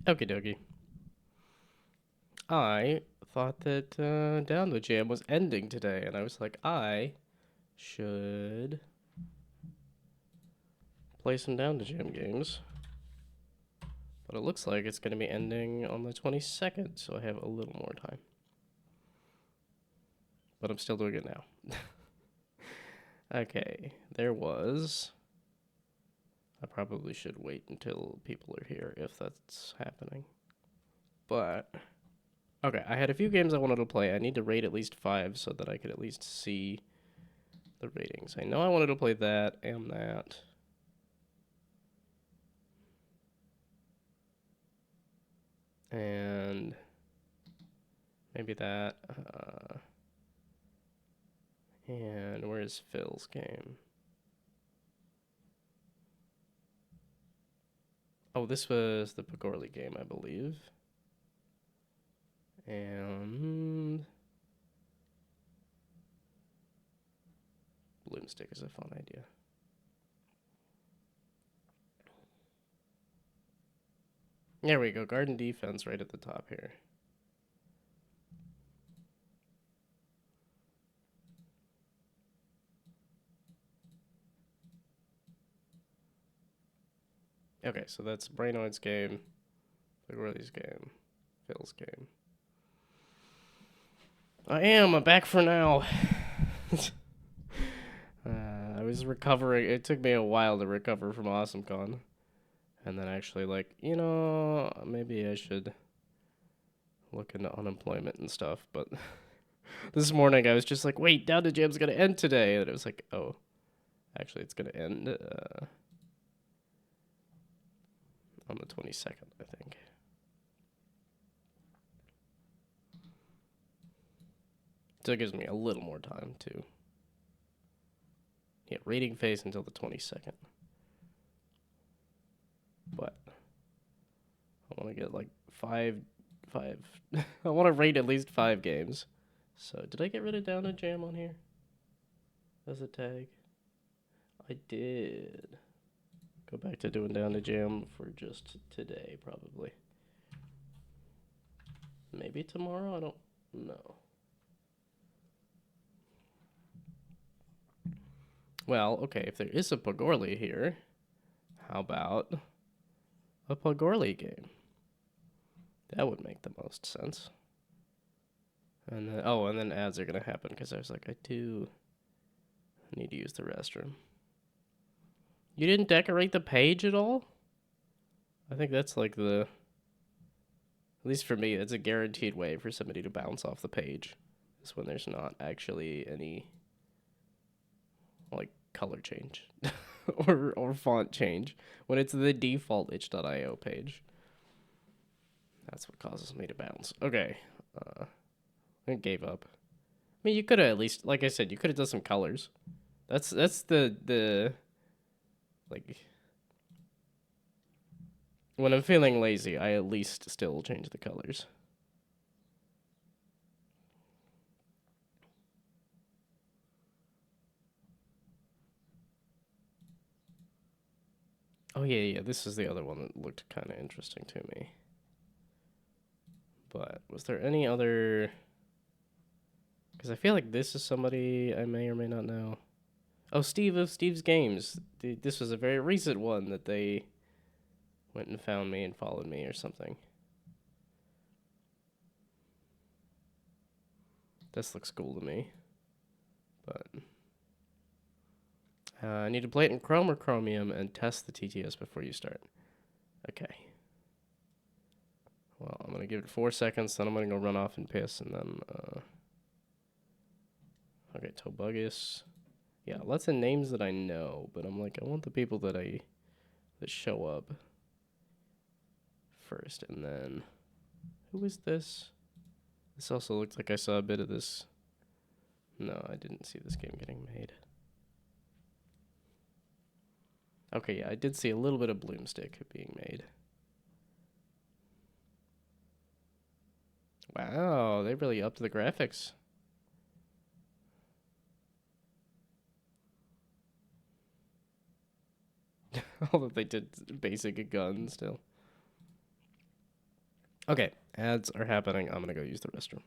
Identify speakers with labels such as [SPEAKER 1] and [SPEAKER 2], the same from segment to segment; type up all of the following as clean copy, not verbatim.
[SPEAKER 1] Okie dokie. I thought that Down2Jam was ending today, and I was like, I should play some Down2Jam games. But it looks like it's going to be ending on the 22nd, so I have a little more time. But I'm still doing it now. Okay, there was... I probably should wait until people are here if that's happening. But... Okay, I had a few games I wanted to play. I need to rate at least 5 so that I could at least see the ratings. I know I wanted to play that and that. And maybe that. And where's Phil's game? Oh, this was the Pagorli game, I believe. And Bloomstick is a fun idea. There we go, Garden Defense right at the top here. Okay, so that's Brainoid's game, Pagorli's game, Phil's game. I'm back for now. I was recovering. It took me a while to recover from AwesomeCon. And then actually, like, maybe I should look into unemployment and stuff. But this morning I was just like, wait, Down2Jam's going to end today. And it was like, oh, actually it's going to end on the 22nd, I think. So it gives me a little more time to rating phase until the 22nd. But I want to get like five. I want to rate at least 5 games. So did I get rid of Down2Jam on here as a tag? I did. Go back to doing Down2Jam for just today, probably. Maybe tomorrow? I don't know. Well, okay, if there is a Pagorli here, how about a Pagorli game? That would make the most sense. And then, and then ads are going to happen because I was like, I need to use the restroom. You didn't decorate the page at all? I think that's like at least for me, that's a guaranteed way for somebody to bounce off the page. Is when there's not actually any, like, color change or font change. When it's the default itch.io page. That's what causes me to bounce. Okay. I gave up. I mean, you could have at least, like I said, you could have done some colors. That's the like, when I'm feeling lazy, I at least still change the colors. Oh yeah, this is the other one that looked kind of interesting to me. But was there any other? Because I feel like this is somebody I may or may not know. Oh, Steve of Steve's Games. This was a very recent one that they went and found me and followed me or something. This looks cool to me. But I need to play it in Chrome or Chromium and test the TTS before you start. Okay. Well, I'm going to give it 4 seconds, then I'm going to go run off and piss, and then... Okay, Tobugus. Yeah, lots of names that I know, but I'm like, I want the people that show up first, and then... Who is this? This also looks like I saw a bit of this. No, I didn't see this game getting made. Okay, yeah, I did see a little bit of Bloomstick being made. Wow, they really upped the graphics. Although they did basic gun still. Okay, ads are happening. I'm gonna go use the restroom.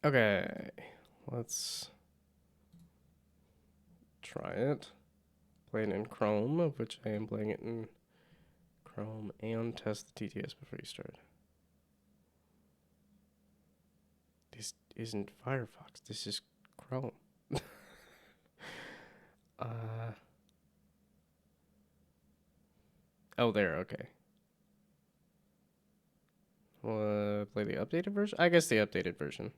[SPEAKER 1] Okay, let's try it. Play it in Chrome, of which I am playing it in Chrome, and test the TTS before you start. This isn't Firefox. This is Chrome. Oh, there. Okay. Play the updated version? I guess the updated version.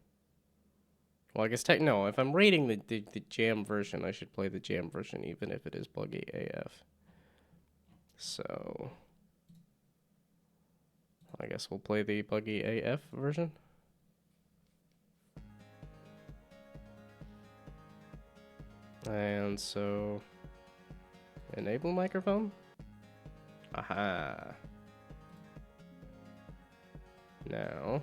[SPEAKER 1] Well, I guess no. If I'm rating the Jam version, I should play the Jam version, even if it is buggy AF. So, I guess we'll play the buggy AF version. And so, enable microphone. Aha. Now.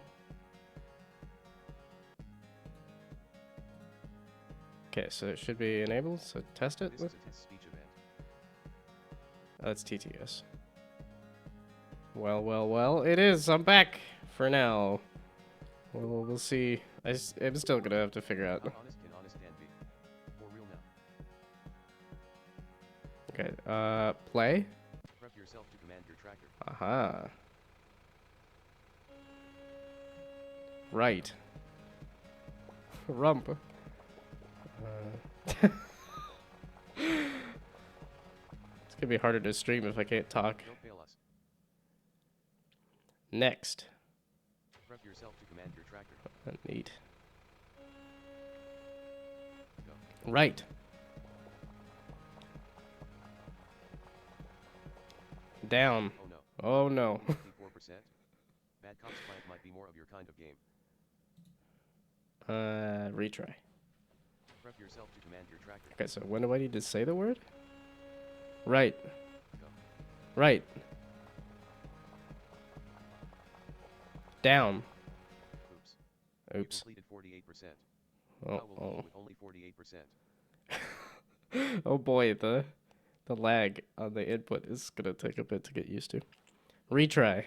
[SPEAKER 1] Okay, so it should be enabled, so test it.
[SPEAKER 2] This is a test speech event.
[SPEAKER 1] That's TTS. Well, it is. I'm back for now. We'll see. I'm still gonna have to figure out.
[SPEAKER 2] How honest can honest Dan be? For real now.
[SPEAKER 1] Okay, play.
[SPEAKER 2] Prep yourself to command your tracker.
[SPEAKER 1] Aha. Right. Rump. It's gonna be harder to stream if I can't talk.
[SPEAKER 2] Don't fail us.
[SPEAKER 1] Next.
[SPEAKER 2] Prep yourself to command your tracker.
[SPEAKER 1] Neat.
[SPEAKER 2] Go.
[SPEAKER 1] Right. Down.
[SPEAKER 2] Oh no.
[SPEAKER 1] Oh no.
[SPEAKER 2] 54%? Bad Cops Plant might be more of your kind of game.
[SPEAKER 1] Retry.
[SPEAKER 2] Prep yourself to command your tracker.
[SPEAKER 1] Okay, so when do I need to say the word? Right.
[SPEAKER 2] Go.
[SPEAKER 1] Right. Down.
[SPEAKER 2] Oops.
[SPEAKER 1] Oops.
[SPEAKER 2] You completed 48%.
[SPEAKER 1] Oh,
[SPEAKER 2] How will
[SPEAKER 1] oh.
[SPEAKER 2] with only 48%?
[SPEAKER 1] Oh boy, the lag on the input is gonna take a bit to get used to. Retry.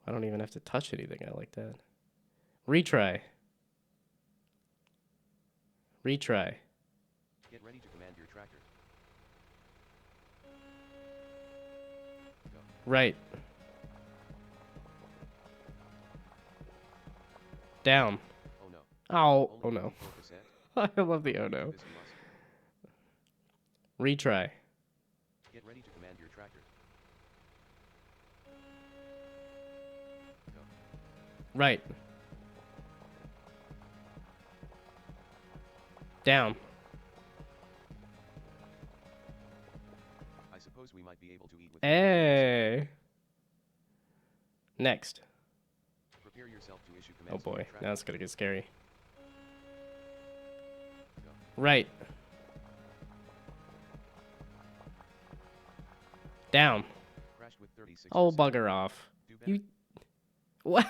[SPEAKER 1] I don't even have to touch anything. I like that. Retry. Retry.
[SPEAKER 2] Get ready to command your tracker.
[SPEAKER 1] Right. Down.
[SPEAKER 2] Oh no.
[SPEAKER 1] Oh. Oh
[SPEAKER 2] Only
[SPEAKER 1] no.
[SPEAKER 2] 54%?
[SPEAKER 1] I love the
[SPEAKER 2] How
[SPEAKER 1] oh
[SPEAKER 2] can you do
[SPEAKER 1] no.
[SPEAKER 2] this to us?
[SPEAKER 1] Retry.
[SPEAKER 2] Get ready to command your tractor. Go.
[SPEAKER 1] Right. Down.
[SPEAKER 2] I suppose we might be able to eat with
[SPEAKER 1] Hey. Next.
[SPEAKER 2] Prepare yourself to issue
[SPEAKER 1] Oh
[SPEAKER 2] commands to your
[SPEAKER 1] boy.
[SPEAKER 2] tractor.
[SPEAKER 1] Now it's gonna get scary.
[SPEAKER 2] Go.
[SPEAKER 1] Right. Down.
[SPEAKER 2] Crashed with 36%.
[SPEAKER 1] Oh, bugger off.
[SPEAKER 2] Do better.
[SPEAKER 1] You. What?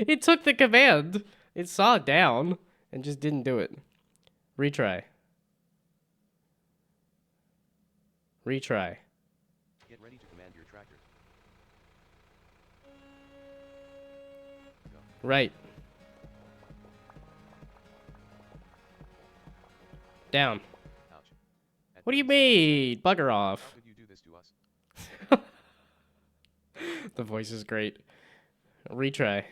[SPEAKER 1] It took the command. It saw down and just didn't do it. Retry. Retry.
[SPEAKER 2] Get ready to command your tractor. Go.
[SPEAKER 1] Right. Down.
[SPEAKER 2] Ouch. At
[SPEAKER 1] What do you
[SPEAKER 2] 36%.
[SPEAKER 1] mean? Bugger
[SPEAKER 2] How
[SPEAKER 1] off.
[SPEAKER 2] could you do this to us?
[SPEAKER 1] The voice is great. Retry.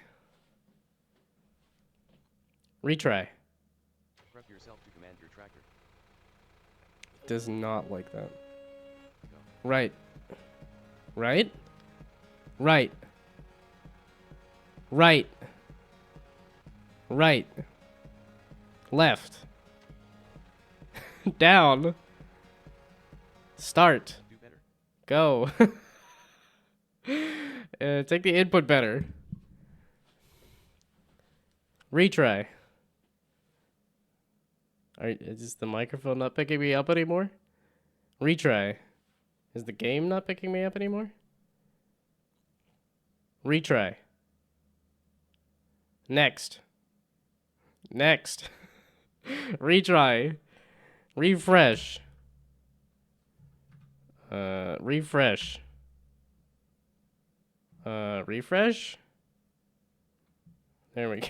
[SPEAKER 1] Retry.
[SPEAKER 2] Prep yourself to command your tractor.
[SPEAKER 1] Does not like that.
[SPEAKER 2] Go.
[SPEAKER 1] Right. Right? Right. Right. Right. Left. Down. Start.
[SPEAKER 2] Do better.
[SPEAKER 1] Go. Take the input better. Retry. Is the microphone not picking me up anymore? Retry. Is the game not picking me up anymore? Retry. Next. Next. Retry. Refresh. Refresh. Refresh. There we go.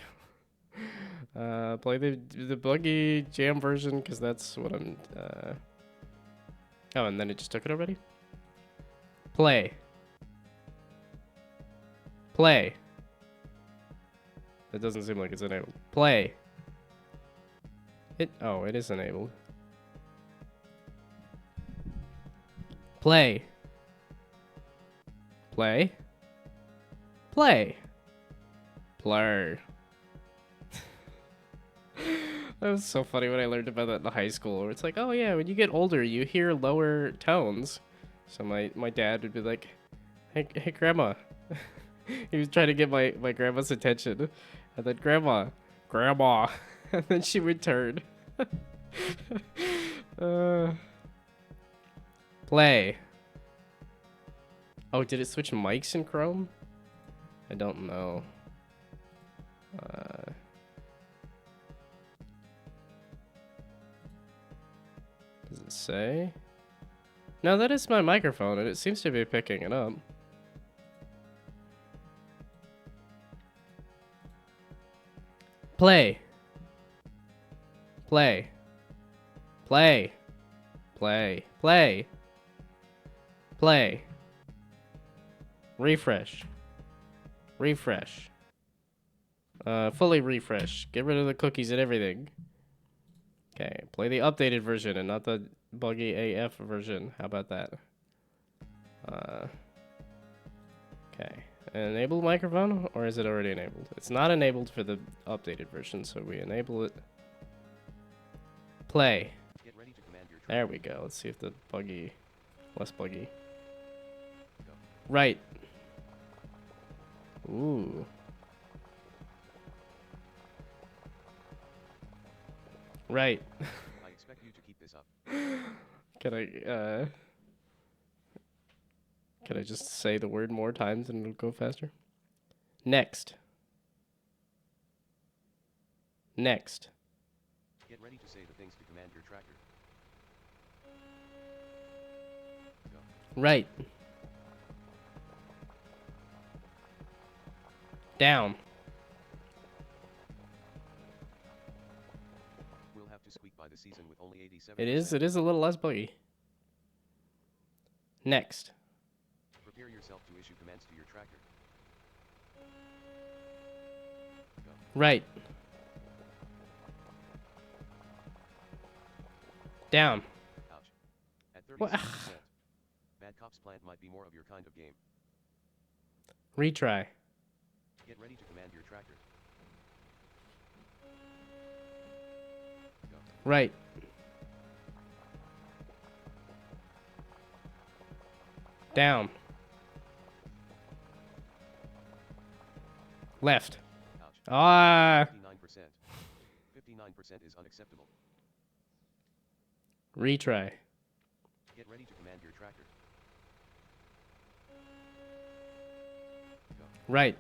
[SPEAKER 1] Play the buggy jam version because that's what I'm. Oh, and then it just took it already. Play. Play. It doesn't seem like it's enabled. Play. Oh, it is enabled. Play. Play. Play. Blur. That was so funny when I learned about that in high school. Where it's like, oh yeah, when you get older, you hear lower tones. So my dad would be like, hey grandma. He was trying to get my grandma's attention. And then grandma. And then she would turn. Play. Oh, did it switch mics in Chrome? I don't know. Does it say? No, that is my microphone, and it seems to be picking it up. Play. Play. Play. Play. Play. Play. Refresh. Refresh. Fully refresh. Get rid of the cookies and everything. Okay, play the updated version and not the buggy AF version. How about that? Okay. Enable microphone, or is it already enabled? It's not enabled for the updated version, so we enable it. Play.
[SPEAKER 2] Get ready to command your
[SPEAKER 1] There
[SPEAKER 2] tractor.
[SPEAKER 1] we go. Let's see if the buggy, less buggy.
[SPEAKER 2] Go.
[SPEAKER 1] Right. Ooh. Right.
[SPEAKER 2] I expect you to keep this up.
[SPEAKER 1] Can I just say the word more times and it'll go faster? Next. Next.
[SPEAKER 2] Get ready to say the things to command your tractor. Go.
[SPEAKER 1] Right. Down.
[SPEAKER 2] We'll have to squeak by the season with only 87%.
[SPEAKER 1] It is a little less buggy. Next.
[SPEAKER 2] Prepare yourself to issue
[SPEAKER 1] Right. Down.
[SPEAKER 2] Ouch. At
[SPEAKER 1] What?
[SPEAKER 2] 37%. Bad Cops Plant might be more of your kind of game.
[SPEAKER 1] Retry.
[SPEAKER 2] Get ready to command your tractor. Go.
[SPEAKER 1] Right. Down. Left.
[SPEAKER 2] Ouch.
[SPEAKER 1] Ah.
[SPEAKER 2] 59%. 59% is unacceptable.
[SPEAKER 1] Retry.
[SPEAKER 2] Get ready to command your tractor. Go.
[SPEAKER 1] Right.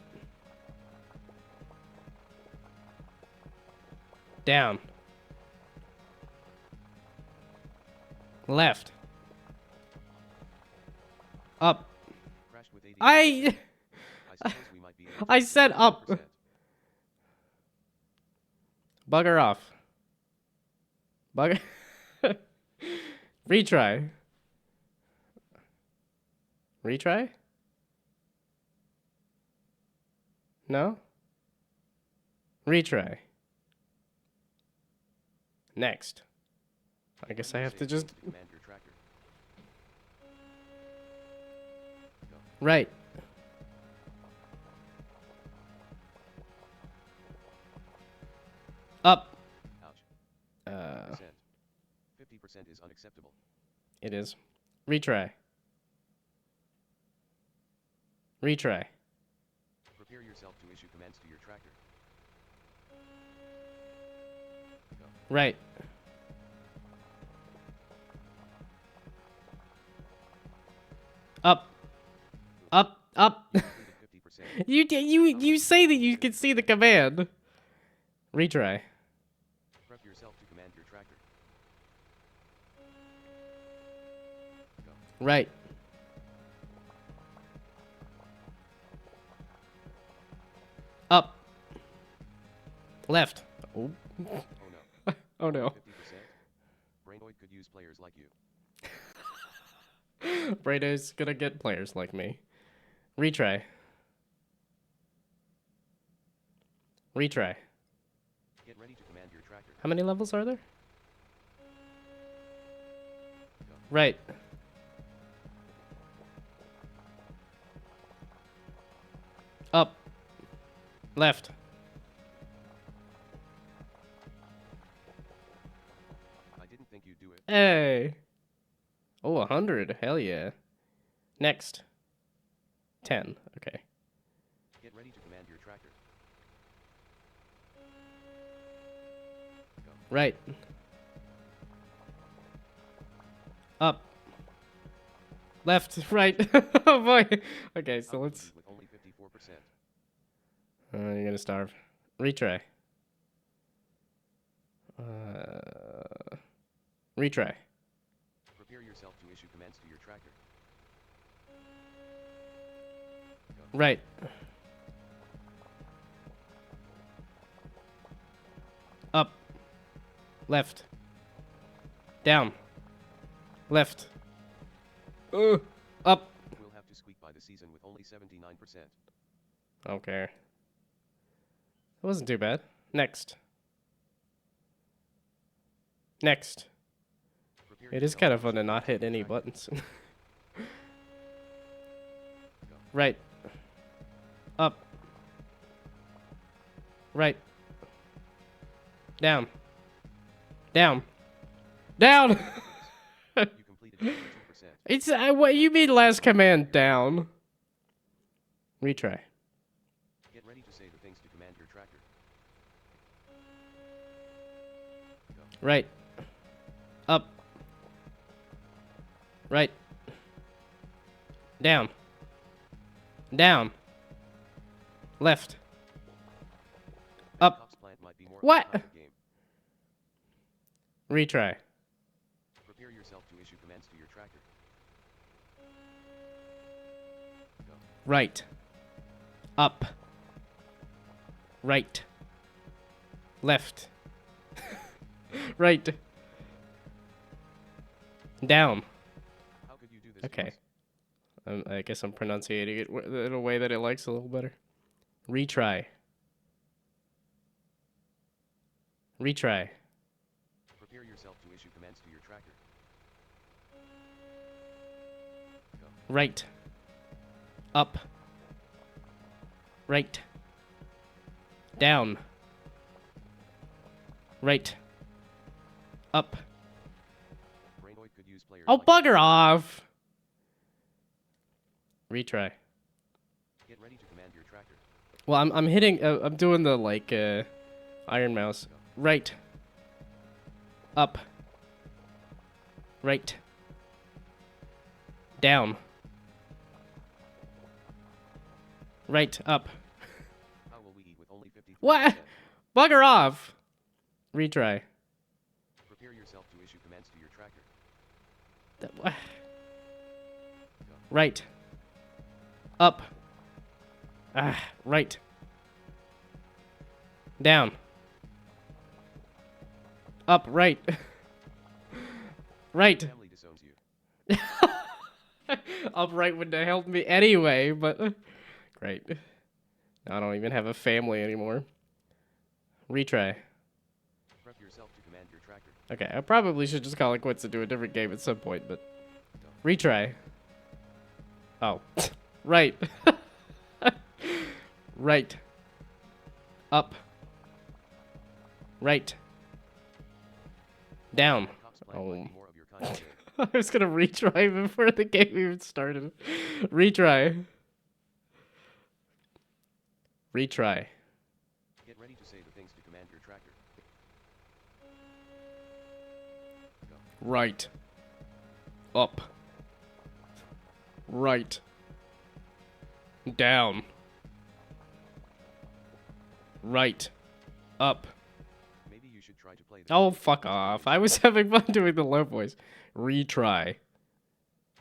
[SPEAKER 1] Down. Left. Up.
[SPEAKER 2] Crashed with 80.
[SPEAKER 1] I
[SPEAKER 2] suppose we might be able to
[SPEAKER 1] I said up.
[SPEAKER 2] 100%.
[SPEAKER 1] Bugger off. Bugger. Retry. Retry? No? Retry. Next. I
[SPEAKER 2] Get
[SPEAKER 1] guess
[SPEAKER 2] ready
[SPEAKER 1] I have
[SPEAKER 2] say
[SPEAKER 1] to
[SPEAKER 2] the
[SPEAKER 1] just...
[SPEAKER 2] things to command your tractor. Go.
[SPEAKER 1] Right. Up.
[SPEAKER 2] Ouch. 50%. 50% is unacceptable.
[SPEAKER 1] It is. Retry. Retry.
[SPEAKER 2] Prepare yourself to issue commands to your tractor. Go.
[SPEAKER 1] Right. Up. Up. Up.
[SPEAKER 2] You completed 50%.
[SPEAKER 1] You say that you can see the command. Retry.
[SPEAKER 2] Prep yourself to command your tractor. Go.
[SPEAKER 1] Right. Up. Left. Oh.
[SPEAKER 2] Oh no.
[SPEAKER 1] Oh no.
[SPEAKER 2] 50%? Brainoid could use players like you.
[SPEAKER 1] Brado's gonna get players like me. Retry. Retry.
[SPEAKER 2] Get ready to command your tractor.
[SPEAKER 1] How many levels are there?
[SPEAKER 2] Go.
[SPEAKER 1] Right. Up. Left.
[SPEAKER 2] I didn't think you'd do it.
[SPEAKER 1] Hey. Oh, 100. Hell yeah. Next. 10. Okay.
[SPEAKER 2] Get ready to command your tractor. Go.
[SPEAKER 1] Right. Up. Left. Right. Oh boy. Okay, so
[SPEAKER 2] How
[SPEAKER 1] let's...
[SPEAKER 2] with only 54%.
[SPEAKER 1] You're gonna starve. Retry. Retry.
[SPEAKER 2] Prepare yourself to issue commands to your tractor. Go.
[SPEAKER 1] Right. Up. Left. Down. Left. Up.
[SPEAKER 2] We'll have to squeak by the season with only 79%.
[SPEAKER 1] Okay. It wasn't too bad. Next. Next.
[SPEAKER 2] Prepare
[SPEAKER 1] It is
[SPEAKER 2] yourself
[SPEAKER 1] kind
[SPEAKER 2] to
[SPEAKER 1] of fun
[SPEAKER 2] issue
[SPEAKER 1] to not
[SPEAKER 2] commands
[SPEAKER 1] hit
[SPEAKER 2] your
[SPEAKER 1] any
[SPEAKER 2] tractor.
[SPEAKER 1] buttons.
[SPEAKER 2] Go.
[SPEAKER 1] Right. Up. Right. Down. Down. Down!
[SPEAKER 2] You completed 52%.
[SPEAKER 1] It's what you mean last command down. Retry.
[SPEAKER 2] Get ready to say the things to command your tractor. Go.
[SPEAKER 1] Right. Up. Right. Down. Down. Left. Up.
[SPEAKER 2] Cops Plant might be more
[SPEAKER 1] What?
[SPEAKER 2] of your kind of game.
[SPEAKER 1] Retry.
[SPEAKER 2] Prepare yourself to issue commands to your tractor. Go.
[SPEAKER 1] Right. Up. Right. Left. Right. Down.
[SPEAKER 2] How could you do this?
[SPEAKER 1] Okay.
[SPEAKER 2] to us?
[SPEAKER 1] I guess I'm pronunciating it in a way that it likes a little better. Retry. Retry.
[SPEAKER 2] Prepare yourself to issue commands to your tractor. Go.
[SPEAKER 1] Right. Up. Right. Down. Right. Up.
[SPEAKER 2] Brainoid could use players
[SPEAKER 1] Oh,
[SPEAKER 2] like
[SPEAKER 1] bugger off. Retry.
[SPEAKER 2] Get ready to command your tractor.
[SPEAKER 1] Well, I'm hitting. I'm doing the like iron mouse. Right. Up. Right. Down. Right. Up.
[SPEAKER 2] How will we eat with only 53%?
[SPEAKER 1] What? Bugger off. Retry.
[SPEAKER 2] Prepare yourself to issue commands to your tractor.
[SPEAKER 1] What? Right. Up. Ah, right. Down. Up, right. Right.
[SPEAKER 2] Family disowns you.
[SPEAKER 1] Up, right wouldn't have helped me anyway, but great. Now I don't even have a family anymore. Retry.
[SPEAKER 2] Prep yourself to command your tractor.
[SPEAKER 1] Okay, I probably should just call it quits and do a different game at some point, but retry. Oh. Right. Right. Up. Right. Down.
[SPEAKER 2] Cops plan might be more of your kind of game.
[SPEAKER 1] I was gonna retry before the game even started. Retry. Retry.
[SPEAKER 2] Get ready to say the things to command your tractor. Go.
[SPEAKER 1] Right. Up. Right. Down. Right. Up.
[SPEAKER 2] Maybe you should try to play the
[SPEAKER 1] Oh, fuck off. I was having fun doing the low voice. Retry.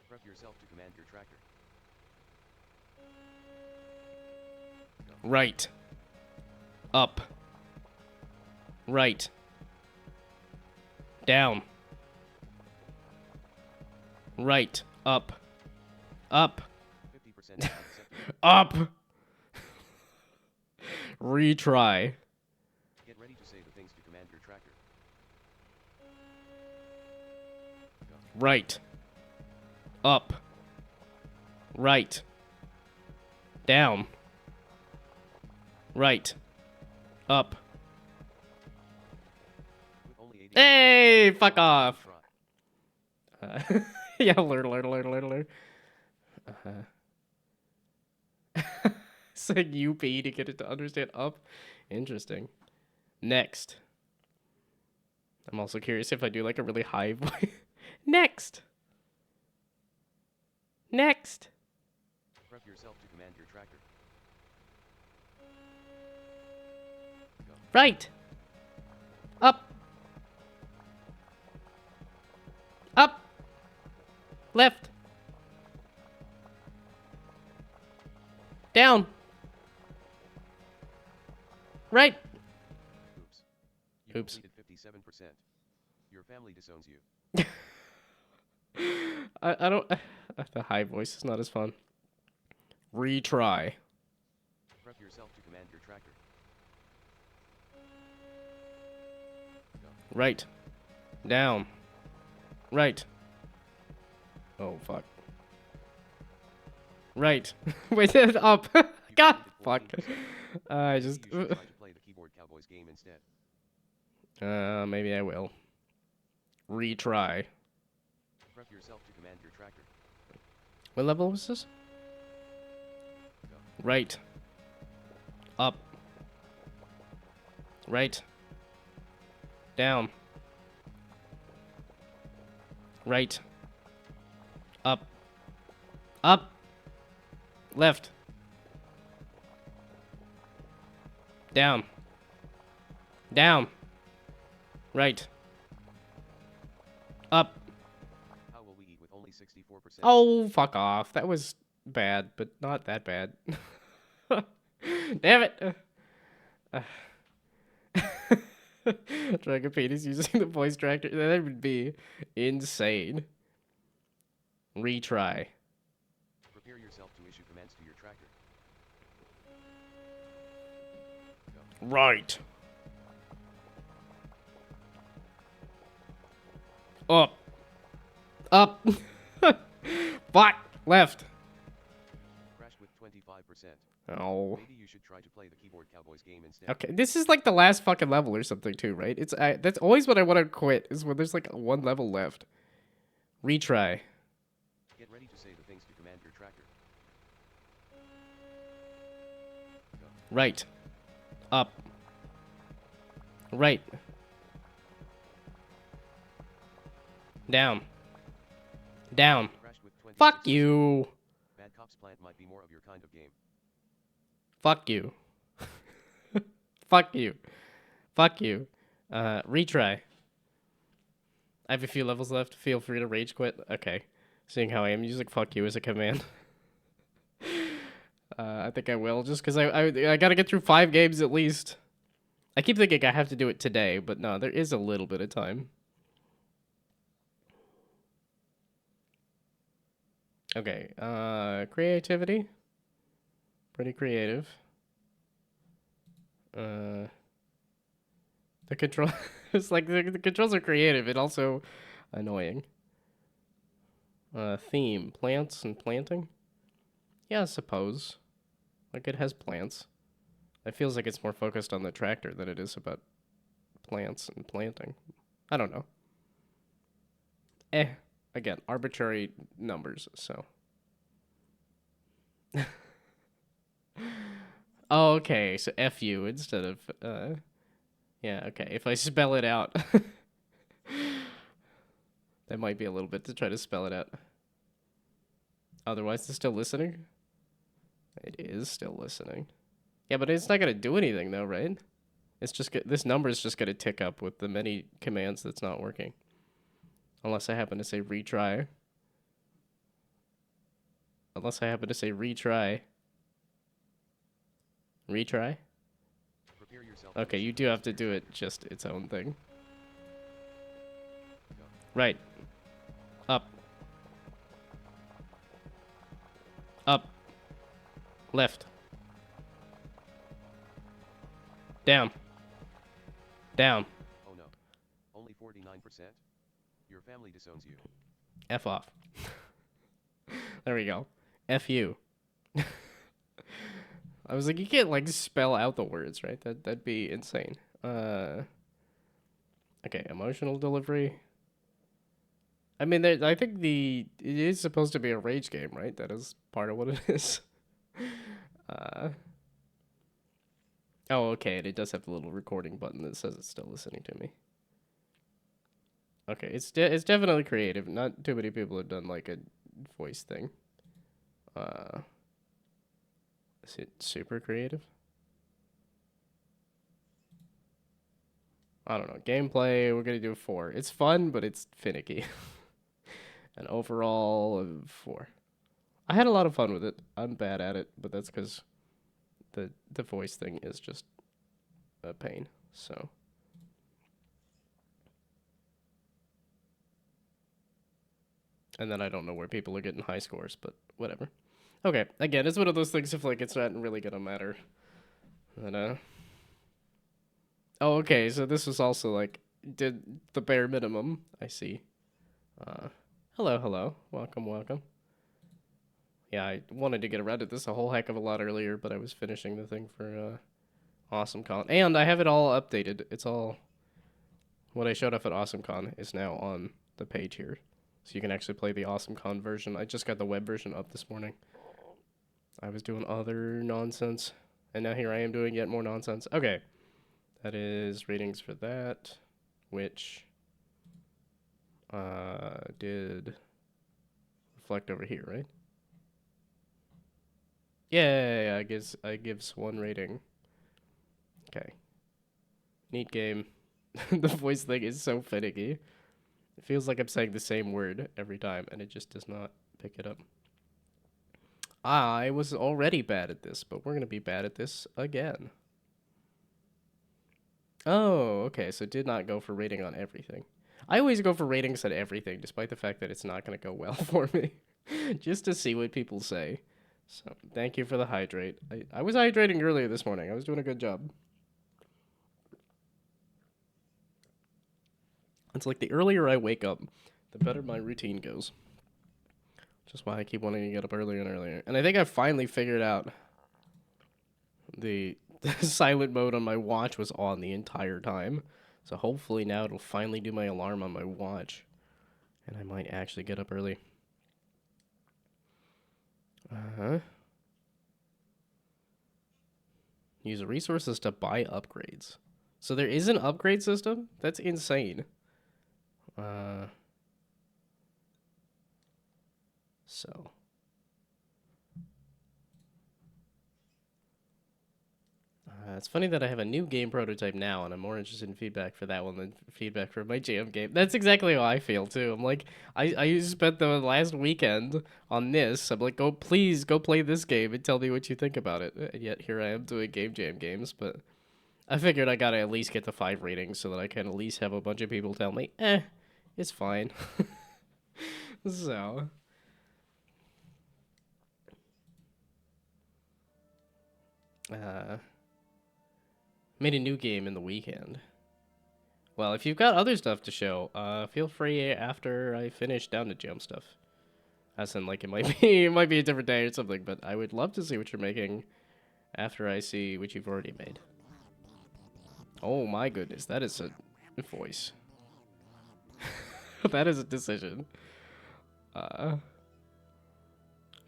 [SPEAKER 2] Prep yourself to command your tractor.
[SPEAKER 1] Right. Up. Right. Down. Right. Up. Up.
[SPEAKER 2] 50% not acceptable.
[SPEAKER 1] Up. Retry.
[SPEAKER 2] Get ready to say the things to command your tractor.
[SPEAKER 1] Right. Up. Right. Down. Right. Up.
[SPEAKER 2] With only 80
[SPEAKER 1] Hey, fuck off.
[SPEAKER 2] try.
[SPEAKER 1] Yeah, alert. Saying UP to get it to understand up. Interesting. Next. I'm also curious if I do like a really high voice. Next. Next.
[SPEAKER 2] Prep yourself to command your tractor.
[SPEAKER 1] Right. Up. Up. Left. Down. Right.
[SPEAKER 2] Oops. You
[SPEAKER 1] Oops.
[SPEAKER 2] completed 57%. Your family disowns you.
[SPEAKER 1] I don't. The high voice is not as fun. Retry.
[SPEAKER 2] Prep yourself to command your tractor.
[SPEAKER 1] Right. Down. Right. Oh, fuck. Right. Wait, up. God, fuck. I just.
[SPEAKER 2] Maybe you should try to play the Keyboard Cowboys game instead.
[SPEAKER 1] Maybe I will. Retry.
[SPEAKER 2] Prep yourself to command your tractor.
[SPEAKER 1] What level was this? Right. Up. Right. Down. Right. Up. Up. Left. Down. Down. Right. Up.
[SPEAKER 2] How will we eat with only 64%?
[SPEAKER 1] Oh, fuck off. That was bad, but not that bad. Damn it. Dragon Penis using the voice tractor. That would be insane. Retry.
[SPEAKER 2] Prepare yourself to issue commands to your tractor.
[SPEAKER 1] Right. Up. Up. Fuck. Left.
[SPEAKER 2] Crashed with 25%.
[SPEAKER 1] Oh.
[SPEAKER 2] Maybe you should try to play the Keyboard Cowboys game instead.
[SPEAKER 1] Okay, this is like the last fucking level or something too, right? It's that's always what I want to quit, is when there's like one level left. Retry.
[SPEAKER 2] Get ready to say the things to command your tractor. Go.
[SPEAKER 1] Right. Up. Right. Down. Down.
[SPEAKER 2] Crashed with 26%.
[SPEAKER 1] Fuck you.
[SPEAKER 2] Bad Cops Plant might be more of your kind of game.
[SPEAKER 1] Fuck you. Fuck you. Fuck you. Retry. I have a few levels left. Feel free to rage quit. Okay. Seeing how I am using fuck you as a command. I think I will, just because I gotta get through 5 games at least. I keep thinking I have to do it today, but no, there is a little bit of time. Okay, creativity. Pretty creative. The control... it's like the controls are creative and also annoying. Theme. Plants and planting? Yeah, I suppose. Like, it has plants. It feels like it's more focused on the tractor than it is about plants and planting. I don't know. Again, arbitrary numbers, so. Oh, okay, so F-U instead of, yeah, okay, if I spell it out. That might be a little bit to try to spell it out. Otherwise, it's still listening? It is still listening. Yeah, but it's not going to do anything, though, right? It's just this number is just going to tick up with the many commands that's not working. Unless I happen to say retry. Unless I happen to say retry. Retry?
[SPEAKER 2] Prepare yourself.
[SPEAKER 1] Okay, you do have to do it just its own thing. Right. Up. Up. Left. Down. Down.
[SPEAKER 2] Oh no. Only 49%? Your family disowns you.
[SPEAKER 1] F off. There we go. F you. I was like, you can't like spell out the words, right? That'd be insane. Okay, emotional delivery. I mean, I think it is supposed to be a rage game, right? That is part of what it is. Oh, okay, and it does have the little recording button that says it's still listening to me. Okay, it's definitely creative. Not too many people have done like a voice thing. Is it super creative? I don't know. Gameplay, we're gonna do 4. It's fun, but it's finicky. An overall of 4. I had a lot of fun with it. I'm bad at it, but that's because the voice thing is just a pain. So. And then I don't know where people are getting high scores, but whatever. Okay, again, it's one of those things if like it's not really gonna matter. But oh, okay, so this was also like did the bare minimum. I see. Hello. Welcome. Yeah, I wanted to get around to this a whole heck of a lot earlier, but I was finishing the thing for AwesomeCon. And I have it all updated. It's all what I showed off at AwesomeCon is now on the page here. So you can actually play the AwesomeCon version. I just got the web version up this morning. I was doing other nonsense, and now here I am doing yet more nonsense. Okay. That is ratings for that, which did reflect over here, right? Yeah, I gives 1 rating. Okay. Neat game. The voice thing is so finicky. It feels like I'm saying the same word every time, and it just does not pick it up. I was already bad at this, but we're going to be bad at this again. Oh, okay, so did not go for rating on everything. I always go for ratings on everything, despite the fact that it's not going to go well for me. Just to see what people say. So, thank you for the hydrate. I was hydrating earlier this morning. I was doing a good job. It's like the earlier I wake up, the better my routine goes. Just why I keep wanting to get up earlier and earlier. And I think I finally figured out the silent mode on my watch was on the entire time. So hopefully now it'll finally do my alarm on my watch. And I might actually get up early. Uh-huh. Use resources to buy upgrades. So there is an upgrade system? That's insane. So. It's funny that I have a new game prototype now, and I'm more interested in feedback for that one than feedback for my jam game. That's exactly how I feel, too. I'm like, I spent the last weekend on this. I'm like, please go play this game and tell me what you think about it. And yet here I am doing game jam games, but I figured I gotta at least get the 5 ratings so that I can at least have a bunch of people tell me, it's fine. So. Made a new game in the weekend. Well, if you've got other stuff to show, feel free after I finish Down2Jam stuff. As in, like, it might be a different day or something, but I would love to see what you're making after I see what you've already made. Oh my goodness, that is a voice. That is a decision.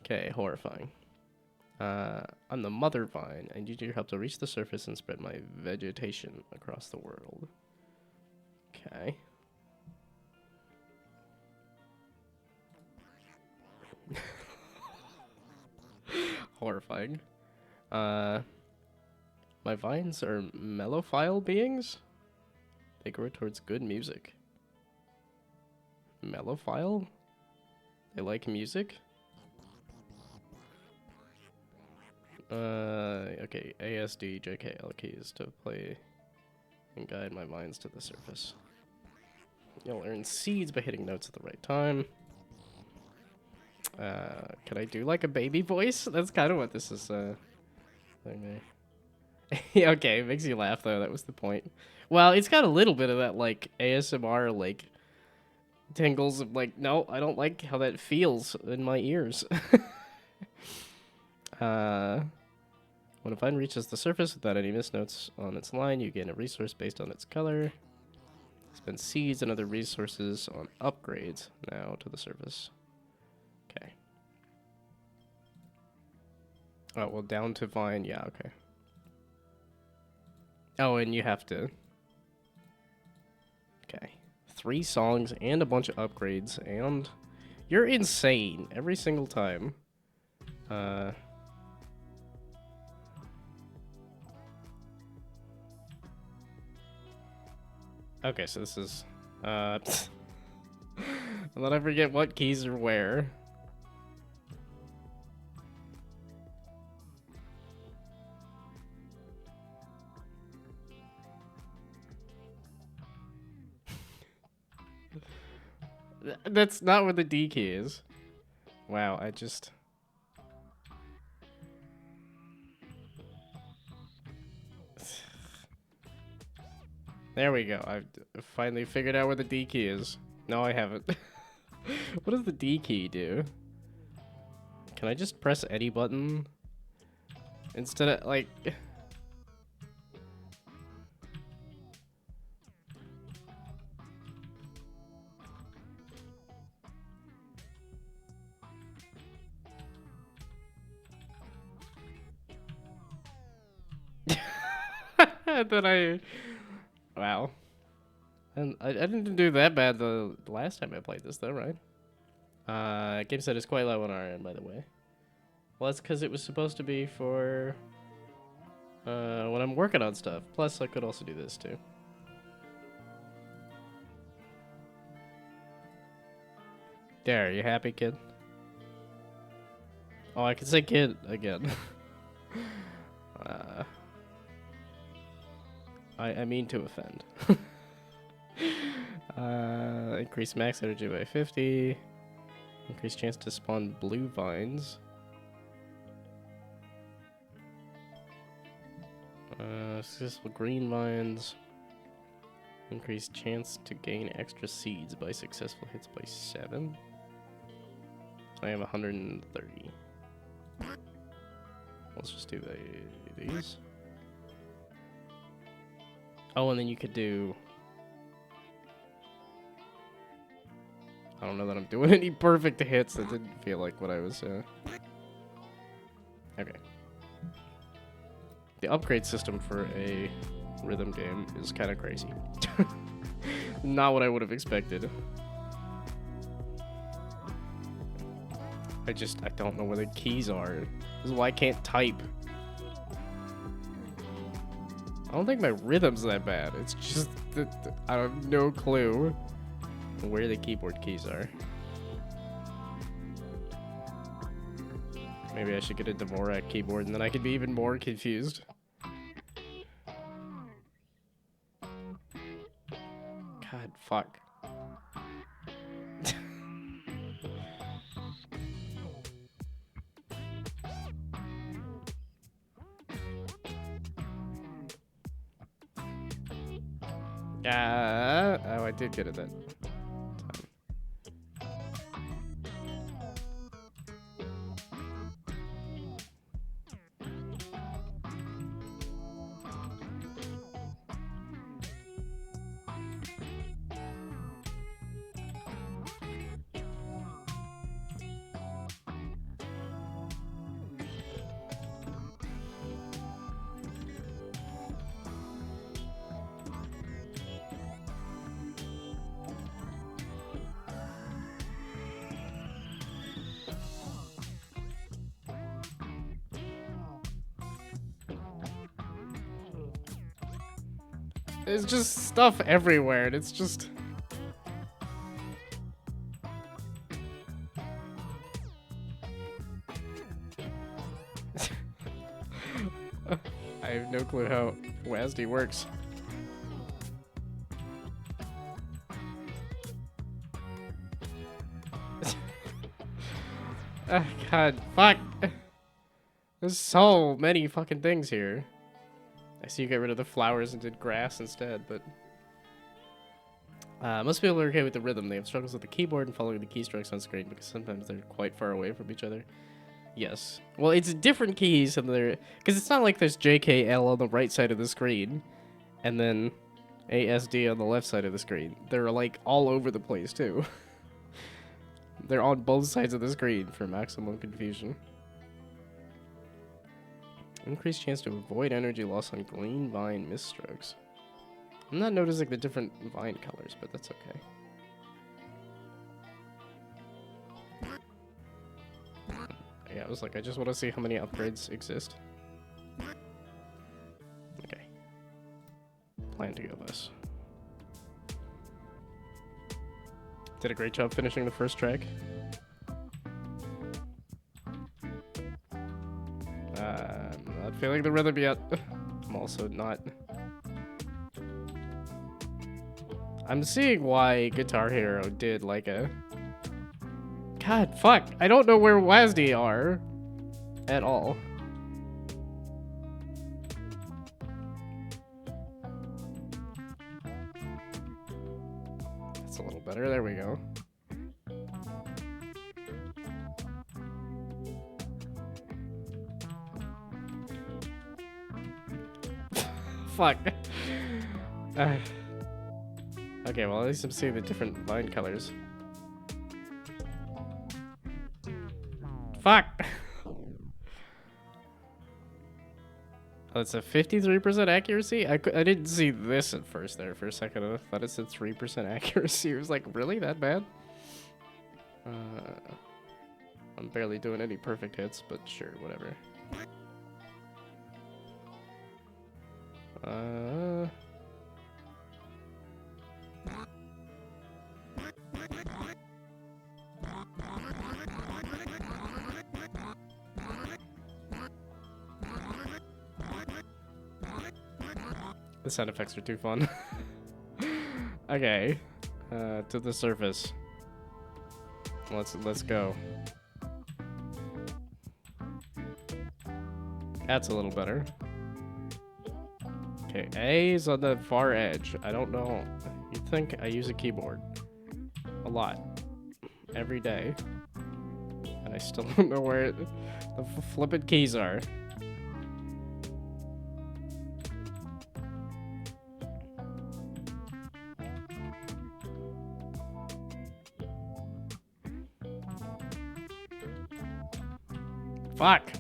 [SPEAKER 1] Okay, horrifying. I'm the mother vine. I need your help to reach the surface and spread my vegetation across the world. Okay. Horrifying. My vines are mellophile beings? They grow towards good music. Mellophile? They like music? Okay, ASDJKL keys to play and guide my vines to the surface. You'll earn seeds by hitting notes at the right time. Can I do like a baby voice? That's kind of what this is, okay. Okay, it makes you laugh though, that was the point. Well, it's got a little bit of that, like, ASMR, like, tingles of, like, no, I don't like how that feels in my ears. When a vine reaches the surface without any misnotes on its line, you gain a resource based on its color. Spend seeds and other resources on upgrades now to the surface. Okay. Oh, well, down to vine, yeah, okay. Oh, and you have to... Okay. 3 songs and a bunch of upgrades, and... You're insane every single time. Okay, so this is... and then I forget what keys are where. That's not where the D key is. Wow, I just... There we go. I've finally figured out where the D key is. No, I haven't. What does the D key do? Can I just press any button? Instead of, like... Then I... Wow. And I didn't do that bad the last time I played this, though, right? Game set is quite low on our end, by the way. Well, that's because it was supposed to be for... when I'm working on stuff. Plus, I could also do this, too. There, you happy, kid? Oh, I can say kid again. I mean to offend. Increase max energy by 50. Increase chance to spawn blue vines. Successful green vines. Increased chance to gain extra seeds by successful hits by 7. I have 130. Let's just do these. Oh, and then you could do... I don't know that I'm doing any perfect hits. That didn't feel like what I was... Okay. The upgrade system for a rhythm game is kind of crazy. Not what I would have expected. I don't know where the keys are. This is why I can't type. I don't think my rhythm's that bad. It's just that I have no clue where the keyboard keys are. Maybe I should get a Dvorak keyboard and then I could be even more confused. God, fuck. Oh, I did get it that time. There's just stuff everywhere, and it's just... I have no clue how WASD works. God, fuck! There's so many fucking things here. I see you got rid of the flowers and did grass instead, but... most people are okay with the rhythm. They have struggles with the keyboard and following the keystrokes on screen because sometimes they're quite far away from each other. Yes. Well, it's different keys, and they're... Because it's not like there's JKL on the right side of the screen, and then ASD on the left side of the screen. They're, like, all over the place, too. They're on both sides of the screen for maximum confusion. Increased chance to avoid energy loss on green vine misstrokes. I'm not noticing the different vine colors, but that's okay. Yeah, I was like, I just want to see how many upgrades exist. Okay. Plan to go bus. Did a great job finishing the first track. I'm not feeling the rhythm yet. I'm also not. I'm seeing why Guitar Hero did like a... God, fuck. I don't know where WASD are at all. That's a little better. There we go. Fuck. Okay, well, at least I'm seeing the different vine colors. Fuck! Oh, it's a 53% accuracy? I didn't see this at first there for a second. I thought it said 3% accuracy. It was like, really? That bad? I'm barely doing any perfect hits, but sure, whatever. The sound effects are too fun. Okay, to the surface. Let's go. That's a little better. Okay, A is on the far edge. I don't know. You'd think I use a keyboard a lot every day, and I still don't know where the flippin' keys are. Fuck.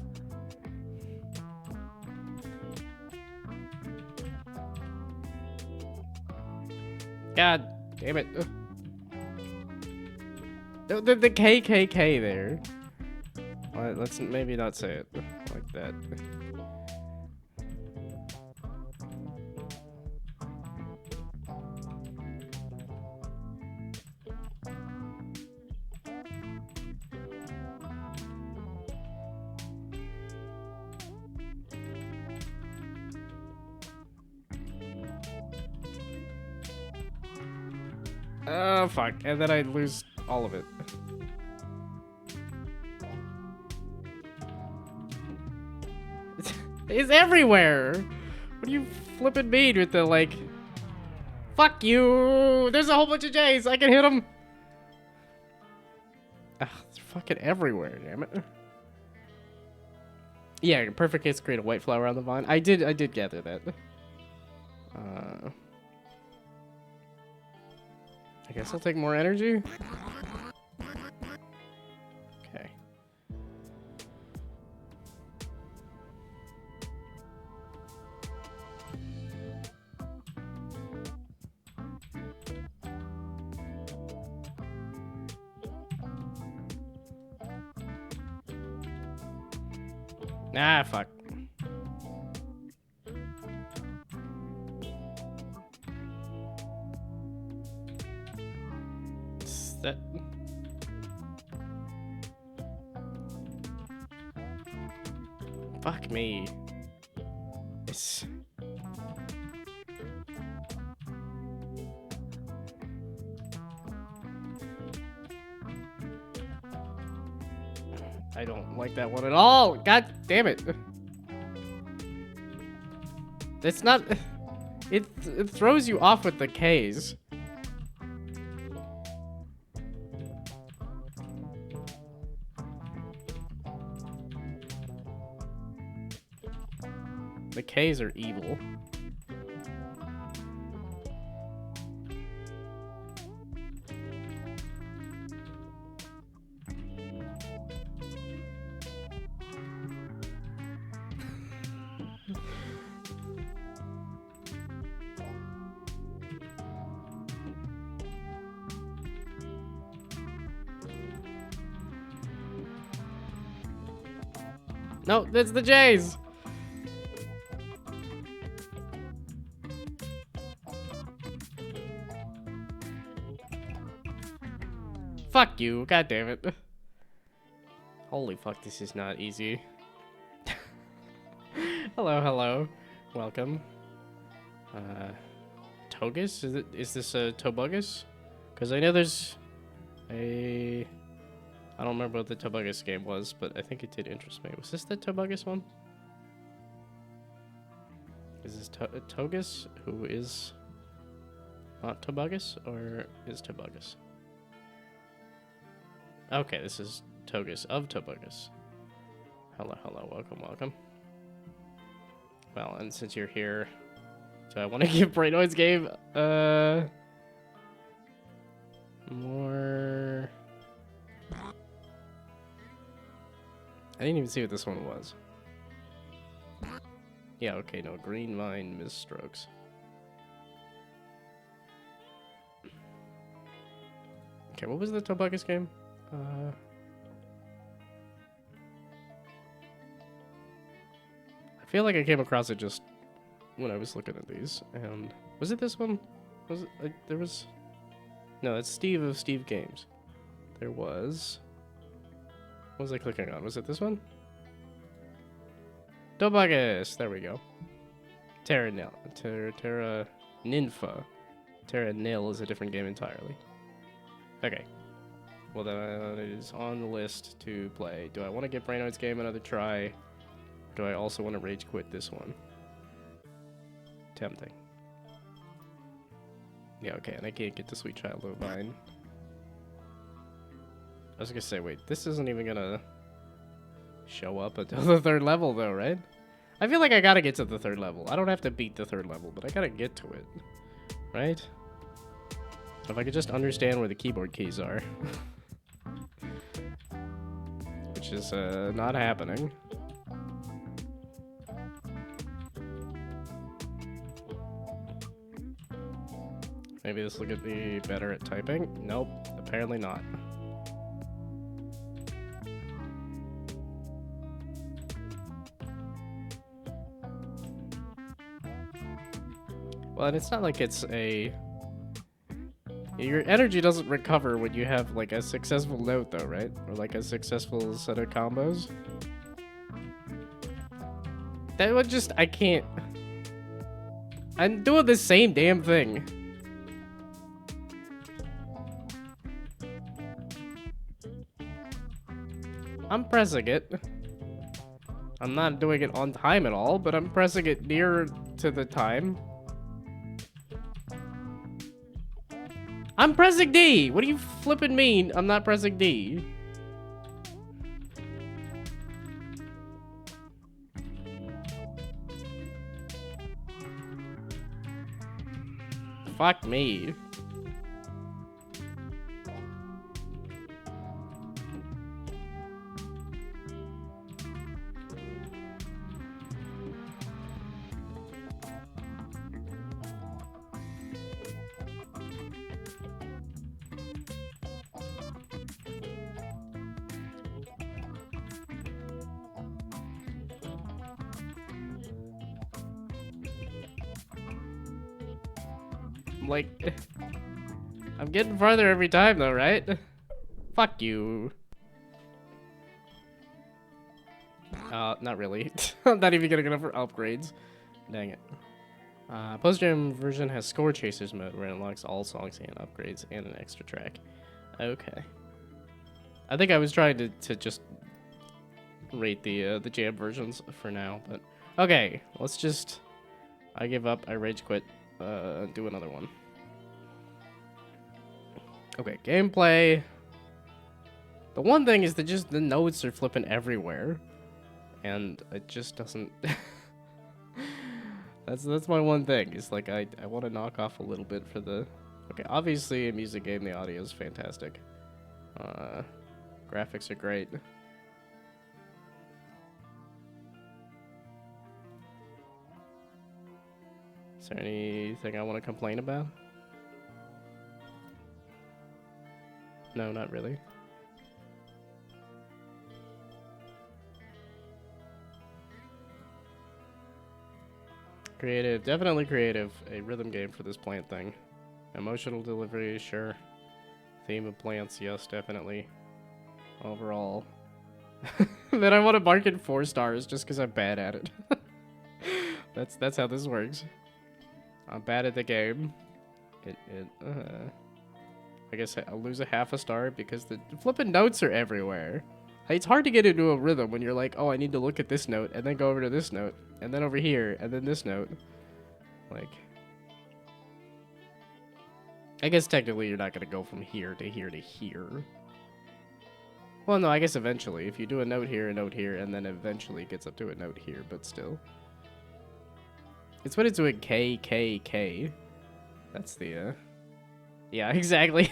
[SPEAKER 1] God damn it. The KKK there. Let's maybe not say it like that. Oh, fuck. And then I lose all of it. It's everywhere! What do you flippin' mean with the, like... Fuck you! There's a whole bunch of J's! I can hit them! Ah, it's fucking everywhere, damn it. Yeah, perfect case to create a white flower on the vine. I did gather that. I guess I'll take more energy. Okay. Ah, fuck. That... Fuck me. It's... I don't like that one at all. God damn it. It's not... It throws you off with the K's. The K's are evil. No, that's the J's. Fuck you, god damn it. Holy fuck, this is not easy. Hello, hello. Welcome. Togus? Is this a Tobugus? Because I know there's a... I don't remember what the Tobugus game was, but I think it did interest me. Was this the Tobugus one? Is this Togus, who is not Tobugus, or is Tobugus? Okay, this is Togus of Tobugus. Hello, hello, welcome, welcome. Well, and since you're here, do I want to give Brainoid's game, more... I didn't even see what this one was. Yeah, okay, no, Green Vine Misstrokes. Okay, what was the Tobugus game? I feel like I came across it just when I was looking at these, and was it this one? Was it there was? No, it's Steve of Steve Games. There was. What was I clicking on? Was it this one? Tobugus. There we go. Terra Nympha. Terra Nil is a different game entirely. Okay. Well, then it is on the list to play. Do I want to give Brainoid's game another try? Do I also want to rage quit this one? Tempting. Yeah, okay, and I can't get to Sweet Child O' Mine. I was gonna say, wait, this isn't even gonna show up until the 3rd level, though, right? I feel like I gotta get to the 3rd level. I don't have to beat the 3rd level, but I gotta get to it, right? If I could just understand where the keyboard keys are. Which is, not happening. Maybe this will get me better at typing. Nope, apparently not. Well, and it's not like it's a... Your energy doesn't recover when you have, like, a successful note, though, right? Or, like, a successful set of combos. That would just... I can't... I'm doing the same damn thing. I'm pressing it. I'm not doing it on time at all, but I'm pressing it near to the time. I'm pressing D! What do you flipping mean? I'm not pressing D. Fuck me. Like, I'm getting farther every time though, right? Fuck you. Not really. I'm not even getting enough for upgrades. Dang it. Post-Jam version has score chasers mode where it unlocks all songs and upgrades and an extra track. Okay. I think I was trying to just rate the Jam versions for now, but okay, let's just... I give up, I rage quit, do another one. Okay, gameplay. The one thing is that just the notes are flipping everywhere, and it just doesn't... That's my one thing. It's like I want to knock off a little bit for the... Okay, obviously a music game, the audio is fantastic. Graphics are great. Is there anything I want to complain about? No, not really. Creative, definitely creative. A rhythm game for this plant thing. Emotional delivery, sure. Theme of plants, yes, definitely. Overall. Then I want to mark it 4 stars just because I'm bad at it. That's how this works. I'm bad at the game. I guess I'll lose a half a star because the flipping notes are everywhere. It's hard to get into a rhythm when you're like, oh, I need to look at this note and then go over to this note and then over here and then this note. Like, I guess technically you're not going to go from here to here to here. Well, no, I guess eventually. If you do a note here, and then eventually it gets up to a note here, but still. It's when it's doing K, K, K. That's the, yeah, exactly.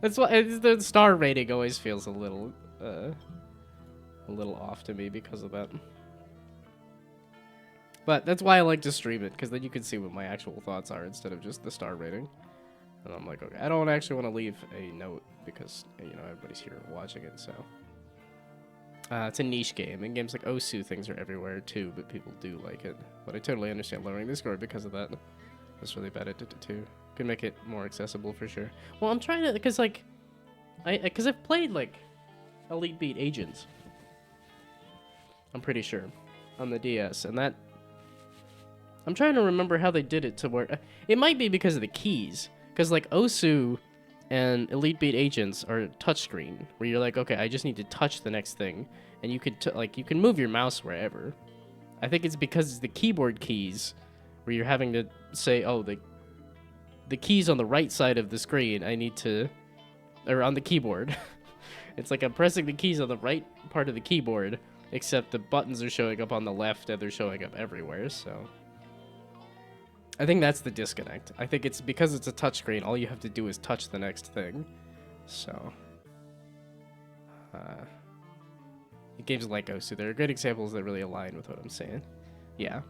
[SPEAKER 1] That's why the star rating always feels a little off to me because of that. But that's why I like to stream it, because then you can see what my actual thoughts are instead of just the star rating. And I'm like, okay, I don't actually want to leave a note because, you know, everybody's here watching it, so. It's a niche game, and games like Osu things are everywhere too, but people do like it. But I totally understand lowering the score because of that. That's really bad at it too. Could make it more accessible for sure. Well, I'm trying to, because like, because I've played like Elite Beat Agents. I'm pretty sure on the DS, and that I'm trying to remember how they did it to where it might be because of the keys, because like Osu and Elite Beat Agents are touchscreen, where you're like, okay, I just need to touch the next thing, and you could like you can move your mouse wherever. I think it's because it's the keyboard keys where you're having to say, oh, the keys on the right side of the screen, I need to, or on the keyboard. It's like I'm pressing the keys on the right part of the keyboard, except the buttons are showing up on the left and they're showing up everywhere, so. I think that's the disconnect. I think it's because it's a touchscreen, all you have to do is touch the next thing. So. Games like Osu, there are good examples that really align with what I'm saying. Yeah.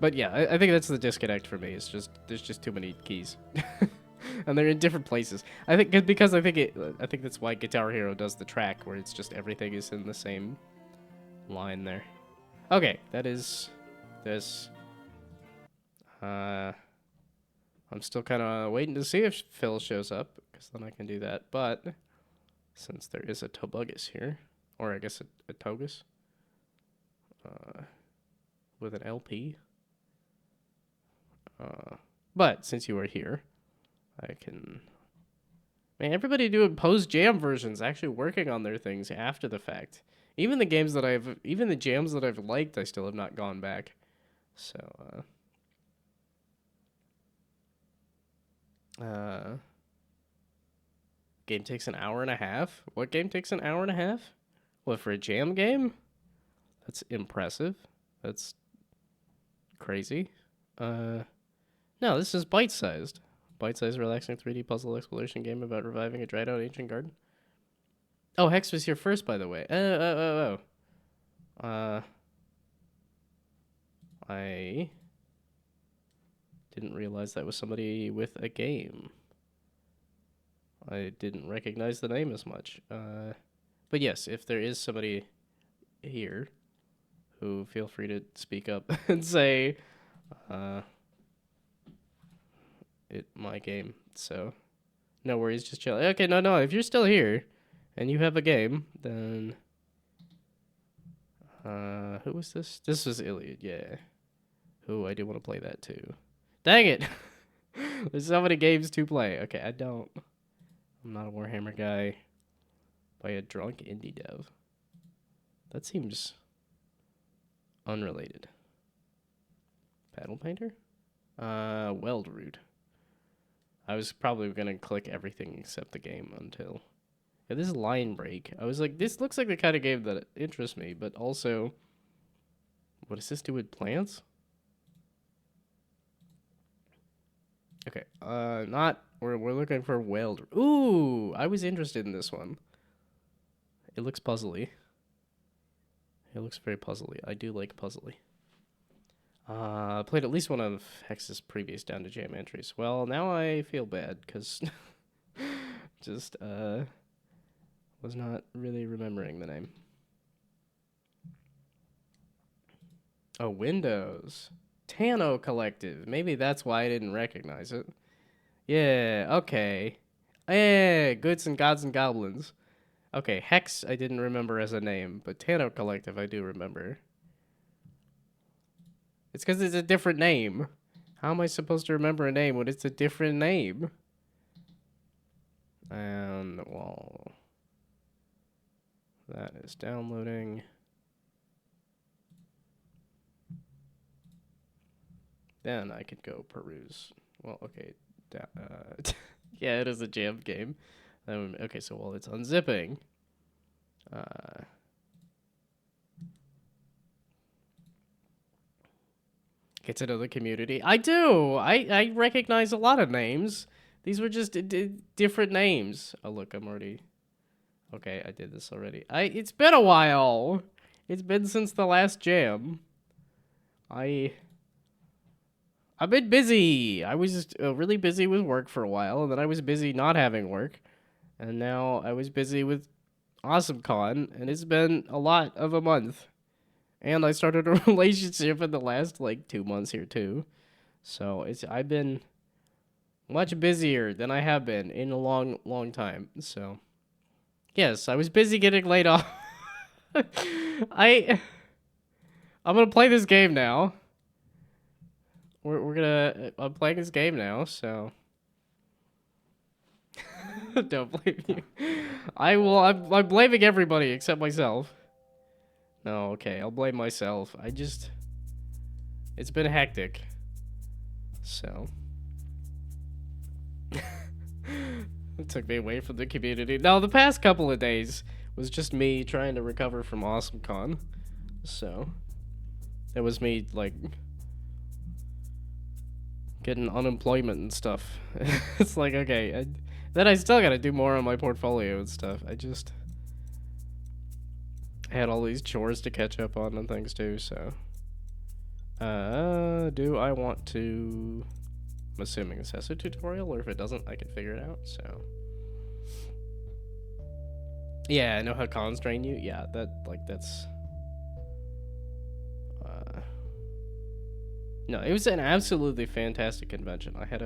[SPEAKER 1] But yeah, I think that's the disconnect for me. It's just, there's just too many keys. And they're in different places. I think because I think that's why Guitar Hero does the track where it's just everything is in the same line there. Okay, that is this. I'm still kind of waiting to see if Phil shows up, because then I can do that. But since there is a Tobugus here, or I guess a Togus, with an LP. But since you are here, I can. Man, everybody doing post-jam versions, actually working on their things after the fact. Even the jams that I've liked, I still have not gone back. So, game takes an hour and a half? What game takes an hour and a half? What, for a jam game? That's impressive. That's crazy. No, this is bite-sized. Bite-sized, relaxing 3D puzzle exploration game about reviving a dried-out ancient garden. Oh, Hex was here first, by the way. I didn't realize that was somebody with a game. I didn't recognize the name as much. But yes, if there is somebody here who feel free to speak up and say, my game, so no worries, just chill. Okay, no, if you're still here and you have a game, then who was this? This was Iliad, yeah. Who I do want to play that too. Dang it! There's so many games to play. Okay, I'm not a Warhammer guy. By a drunk indie dev. That seems unrelated. Paddle painter? Weld root. I was probably gonna click everything except the game until. Yeah, this is Line Break. I was like, this looks like the kind of game that interests me, but also, what does this do with plants? Okay, we're looking for Weld. Ooh, I was interested in this one. It looks puzzly. It looks very puzzly. I do like puzzly. Played at least one of Hex's previous Down2Jam entries. Well, now I feel bad, because just, was not really remembering the name. Oh, Windows. Tano Collective. Maybe that's why I didn't recognize it. Yeah, okay. Eh, Goods and Gods and Goblins. Okay, Hex I didn't remember as a name, but Tano Collective I do remember. It's because it's a different name. How am I supposed to remember a name when it's a different name? And, well, that is downloading. Then I could go peruse. Well, okay. Yeah, it is a jam game. Okay, so while it's unzipping, get to know the community. I do. I recognize a lot of names. These were just different names. Oh look, I'm already. Okay, I did this already. It's been a while. It's been since the last jam. I've been busy. I was really busy with work for a while, and then I was busy not having work, and now I was busy with AwesomeCon, and it's been a lot of a month. And I started a relationship in the last, 2 months here, too. So, I've been much busier than I have been in a long, long time. So, yes, I was busy getting laid off. I'm gonna play this game now. I'm playing this game now, so. Don't blame you. I'm blaming everybody except myself. No, okay, I'll blame myself. It's been hectic. So. It took me away from the community. No, the past couple of days was just me trying to recover from AwesomeCon. So. It was me, like, getting unemployment and stuff. It's like, okay, then I still gotta do more on my portfolio and stuff. I had all these chores to catch up on and things too, so. Do I want to... I'm assuming this has a tutorial, or if it doesn't, I can figure it out, so. Yeah, I know how cons drain you. Yeah, that's... No, it was an absolutely fantastic convention. I had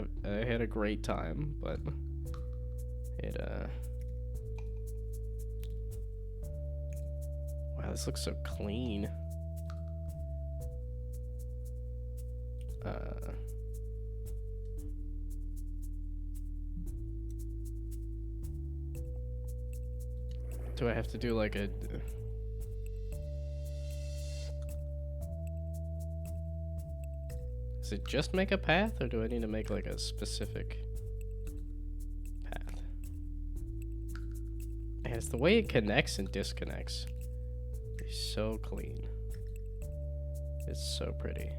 [SPEAKER 1] a great time, but wow, this looks so clean. Do I have to do like a... Does it just make a path, or do I need to make like a specific path? And it's the way it connects and disconnects. It's so clean. It's so pretty.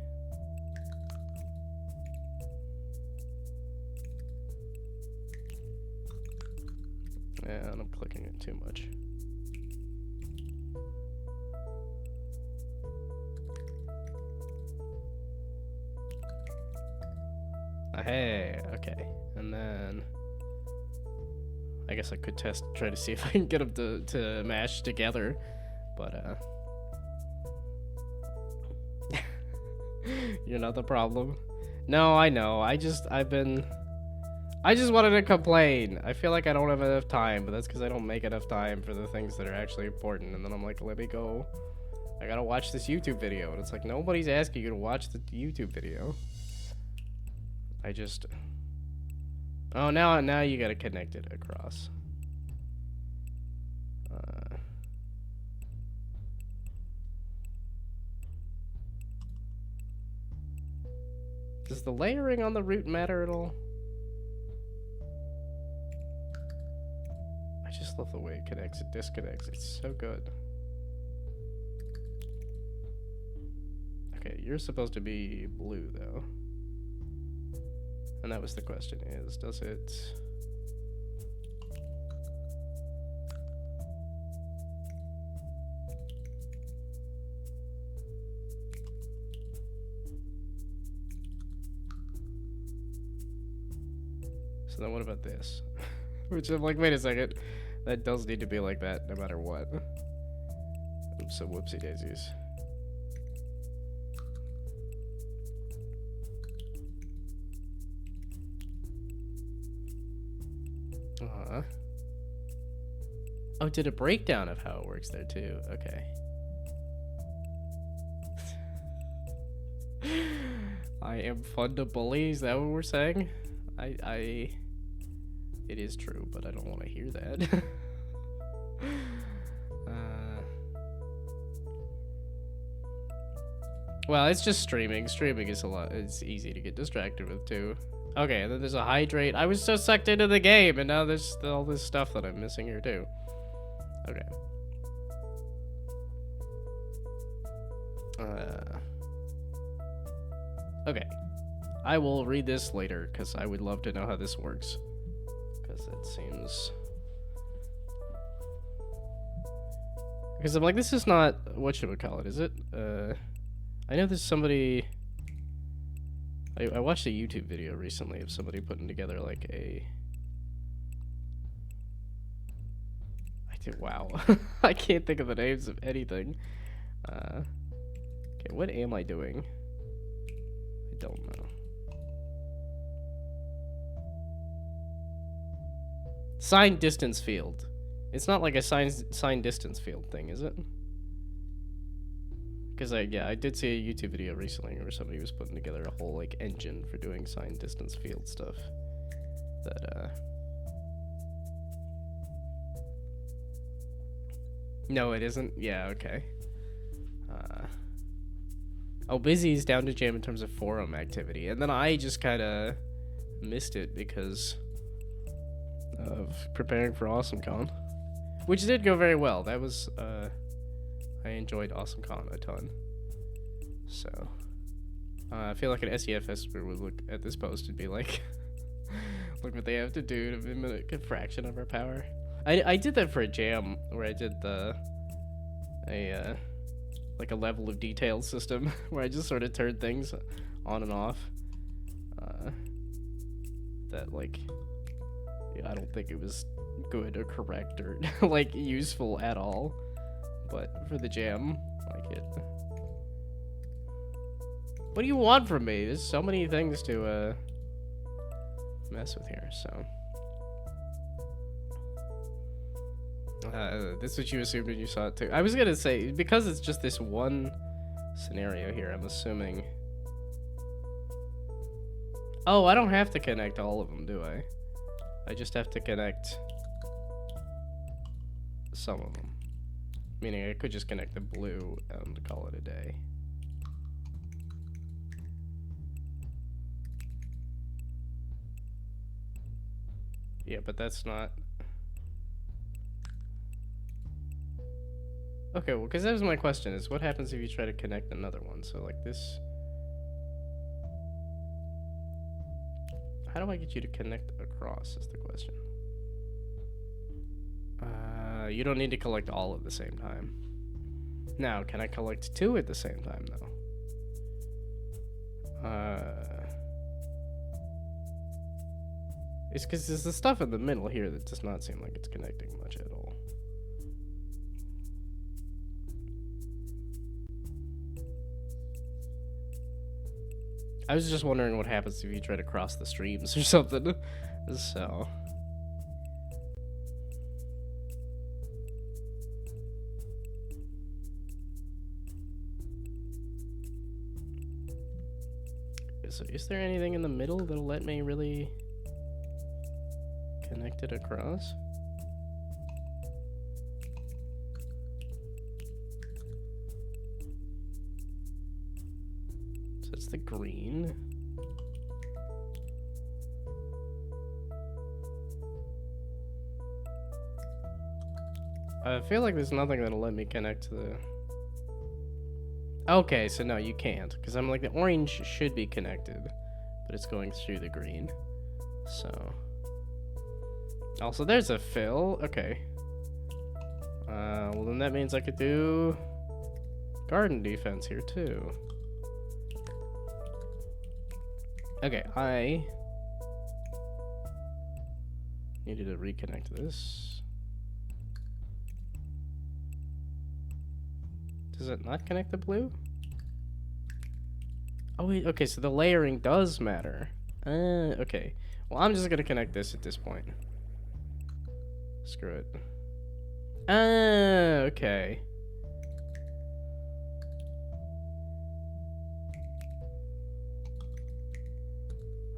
[SPEAKER 1] And I'm clicking it too much. Hey, okay. And then I guess I could try to see if I can get them to mash together, but you're not the problem. No, I know. I just wanted to complain. I feel like I don't have enough time, but that's because I don't make enough time for the things that are actually important. And then I'm like, let me go. I gotta watch this YouTube video. And it's like, nobody's asking you to watch the YouTube video. Oh, now you gotta connect it across. Does the layering on the root matter at all? I just love the way it connects and disconnects. It's so good. Okay, you're supposed to be blue, though. And that was the question, is, does it... So then what about this? Which I'm like, wait a second. That does need to be like that no matter what. Oops, so whoopsie daisies. Oh, did a breakdown of how it works there too. Okay. I am fun to bully, is that what we're saying? It is true, but I don't want to hear that. Well, it's just streaming. Streaming is it's easy to get distracted with too. Okay, and then there's a hydrate. I was so sucked into the game, and now there's all this stuff that I'm missing here too. Okay. Okay. I will read this later, because I would love to know how this works. Because it seems... Because I'm like, this is not... What should we call it, is it? I know there's somebody... I watched a YouTube video recently of somebody putting together like a... Wow. I can't think of the names of anything. Okay, what am I doing? I don't know. Sign distance field. It's not like a sign distance field thing, is it? Because I did see a YouTube video recently where somebody was putting together a whole like engine for doing sign distance field stuff. That No, it isn't. Yeah, okay. Oh, busy is Down2Jam in terms of forum activity. And then I just kind of missed it because of preparing for AwesomeCon. Which did go very well. That was, I enjoyed AwesomeCon a ton. So, I feel like an SEF would look at this post and be like, look what they have to do to mimic a fraction of our power. I did that for a jam where I did like a level of detail system where I just sort of turned things on and off. That like, yeah, I don't think it was good or correct or like useful at all, but for the jam, like it. What do you want from me? There's so many things to mess with here. So this is what you assumed when you saw it too. I was gonna say, because it's just this one scenario here, I'm assuming. Oh, I don't have to connect all of them, do I? I just have to connect some of them. Meaning I could just connect the blue and call it a day. Yeah, but that's not... Okay, well, because that was my question, is what happens if you try to connect another one? So, like, this... How do I get you to connect across, is the question. You don't need to collect all at the same time. Now, can I collect 2 at the same time, though? It's because there's the stuff in the middle here that does not seem like it's connecting much at all. I was just wondering what happens if you try to cross the streams or something. So... So is there anything in the middle that'll let me really connect it across? So it's the green. I feel like there's nothing that'll let me connect to the... Okay, so no, you can't, because I'm like, the orange should be connected, but it's going through the green. So... Also, there's a fill. Okay. Well, then that means I could do garden defense here, too. Okay, I needed to reconnect this. Does it not connect the blue? Oh, wait, okay, so the layering does matter. Okay. Well, I'm just gonna connect this at this point. Screw it. Okay.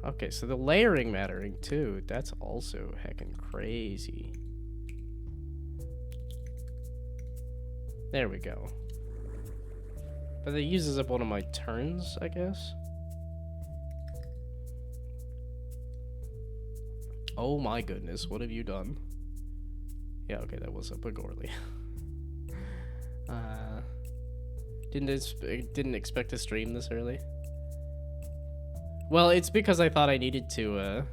[SPEAKER 1] Okay, so the layering mattering too, that's also heckin' crazy. There we go. But that uses up one of my turns, I guess. Oh my goodness, what have you done? Yeah, okay, that was a Pagorli. Didn't expect to stream this early. Well, it's because I thought I needed to,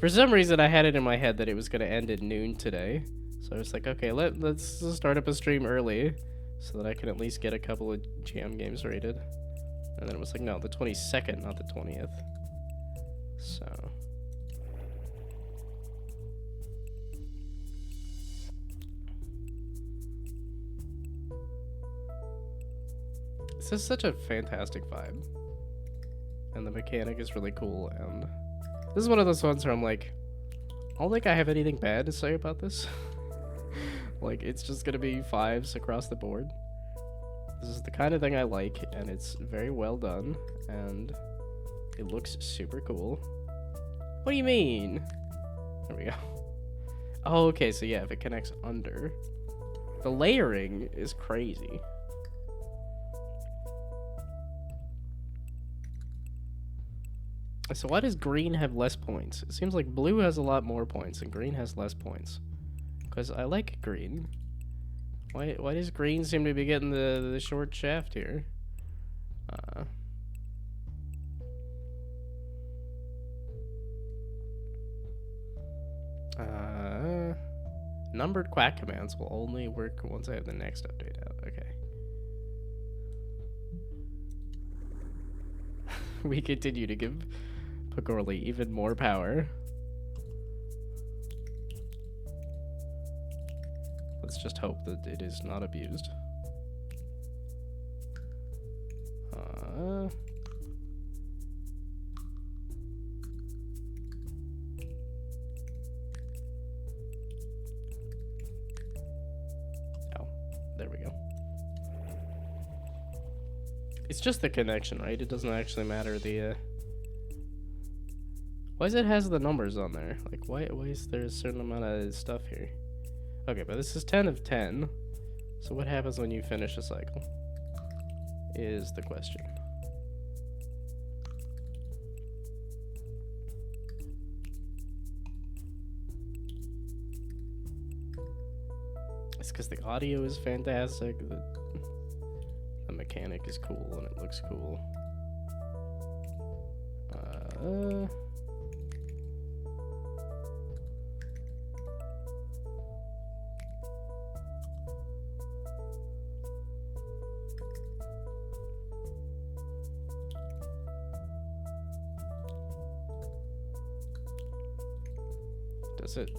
[SPEAKER 1] for some reason I had it in my head that it was gonna end at noon today. So I was like, okay, let's start up a stream early so that I can at least get a couple of jam games rated. And then it was like, no, the 22nd, not the 20th. So... This is such a fantastic vibe. And the mechanic is really cool, and... This is one of those ones where I'm like, I don't think I have anything bad to say about this. Like, it's just gonna be 5s across the board. This is the kind of thing I like, and it's very well done, and it looks super cool. What do you mean? There we go. Oh, okay, so yeah, if it connects under. The layering is crazy. So why does green have less points? It seems like blue has a lot more points and green has less points. Because I like green. Why does green seem to be getting the short shaft here? Numbered quack commands will only work once I have the next update out. Okay. We continue to give Pagorli even more power. Let's just hope that it is not abused. Oh, there we go. It's just the connection, right? It doesn't actually matter the, Why does it has the numbers on there? Like, why is there a certain amount of stuff here? Okay, but this is 10 of 10. So what happens when you finish a cycle? Is the question. It's because the audio is fantastic. The mechanic is cool and it looks cool. Does it?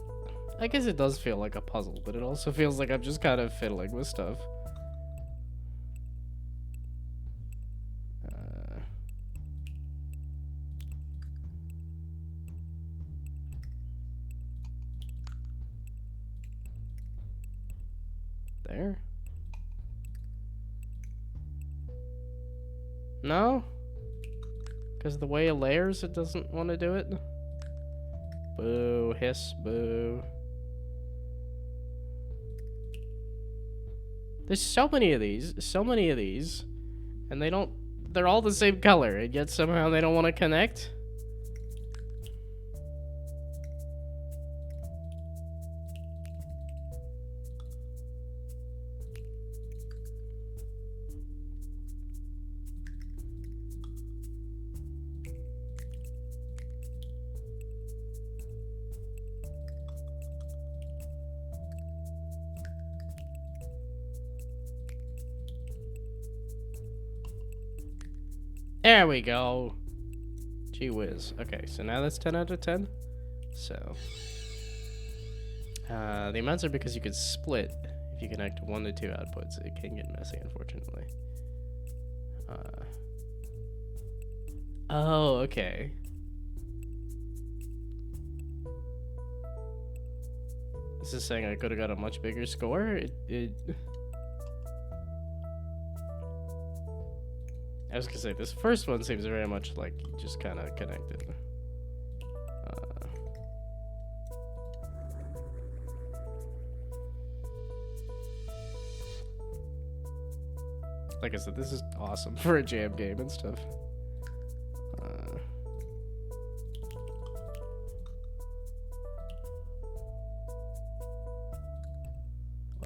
[SPEAKER 1] I guess it does feel like a puzzle, but it also feels like I'm just kind of fiddling with stuff. There? No? Because the way it layers, it doesn't want to do it? Boo, hiss, boo. There's so many of these, and they're all the same color, and yet somehow they don't want to connect? There we go. Gee whiz. Okay, so now that's 10 out of 10. So, the amounts are because you could split if you connect 1 to 2 outputs. It can get messy, unfortunately. Oh, okay. This is saying I could have got a much bigger score. I was gonna say, this first one seems very much like just kind of connected. Like I said, this is awesome for a jam game and stuff.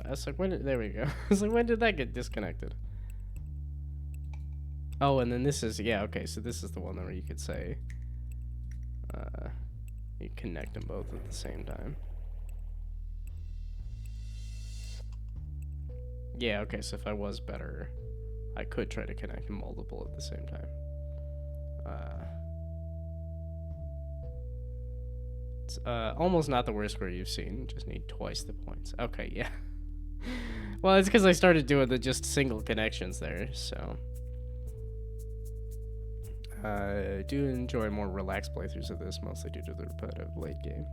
[SPEAKER 1] I was like, there we go. I was like, when did that get disconnected? Oh, and then this is, yeah, okay, so this is the one where you could say, you connect them both at the same time. Yeah, okay, so if I was better, I could try to connect multiple at the same time. It's almost not the worst score you've seen, just need twice the points. Okay, yeah. Well, it's because I started doing the just single connections there, so. I do enjoy more relaxed playthroughs of this, mostly due to the repetitive late game.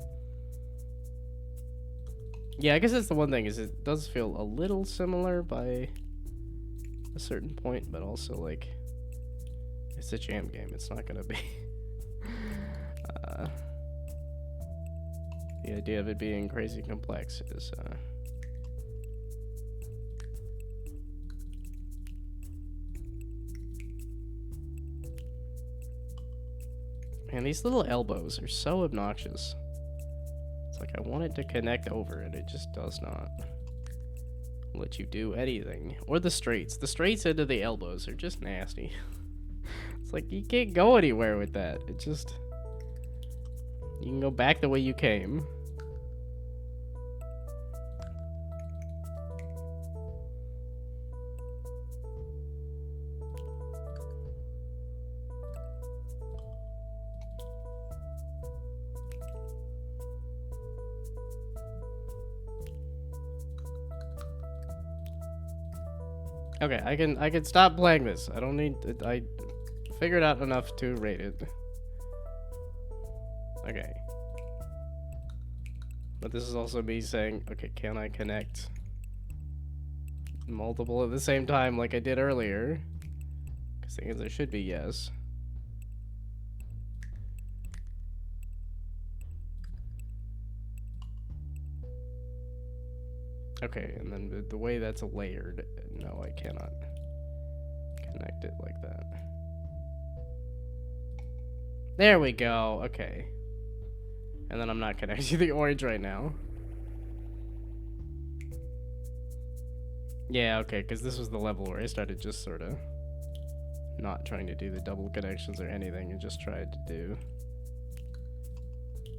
[SPEAKER 1] Yeah, I guess that's the one thing, is it does feel a little similar by a certain point, but also, like, it's a jam game. It's not gonna be... the idea of it being crazy complex is, Man, these little elbows are so obnoxious. It's like I want it to connect over and it just does not let you do anything. Or the straights. The straights into the elbows are just nasty. It's like you can't go anywhere with that. It just... You can go back the way you came. Okay, I can stop playing this. I don't need I figured out enough to rate it. Okay. But this is also me saying, okay, can I connect multiple at the same time like I did earlier? Because the answer should be yes. Okay, and then the way that's layered, no, I cannot connect it like that. There we go, okay. And then I'm not connecting the orange right now. Yeah, okay, because this was the level where I started just sort of not trying to do the double connections or anything and just tried to do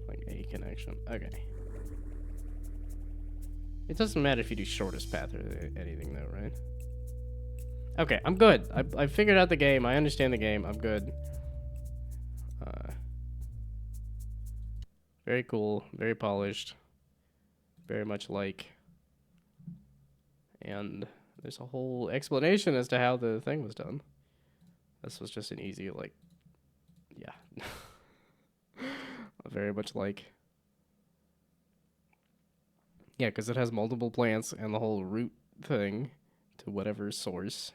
[SPEAKER 1] like a connection. Okay. It doesn't matter if you do shortest path or anything though, right? Okay, I'm good. I figured out the game. I understand the game. I'm good. Very cool. Very polished. Very much like. And there's a whole explanation as to how the thing was done. This was just an easy, like, yeah. Very much like. Yeah, because it has multiple plants and the whole root thing to whatever source.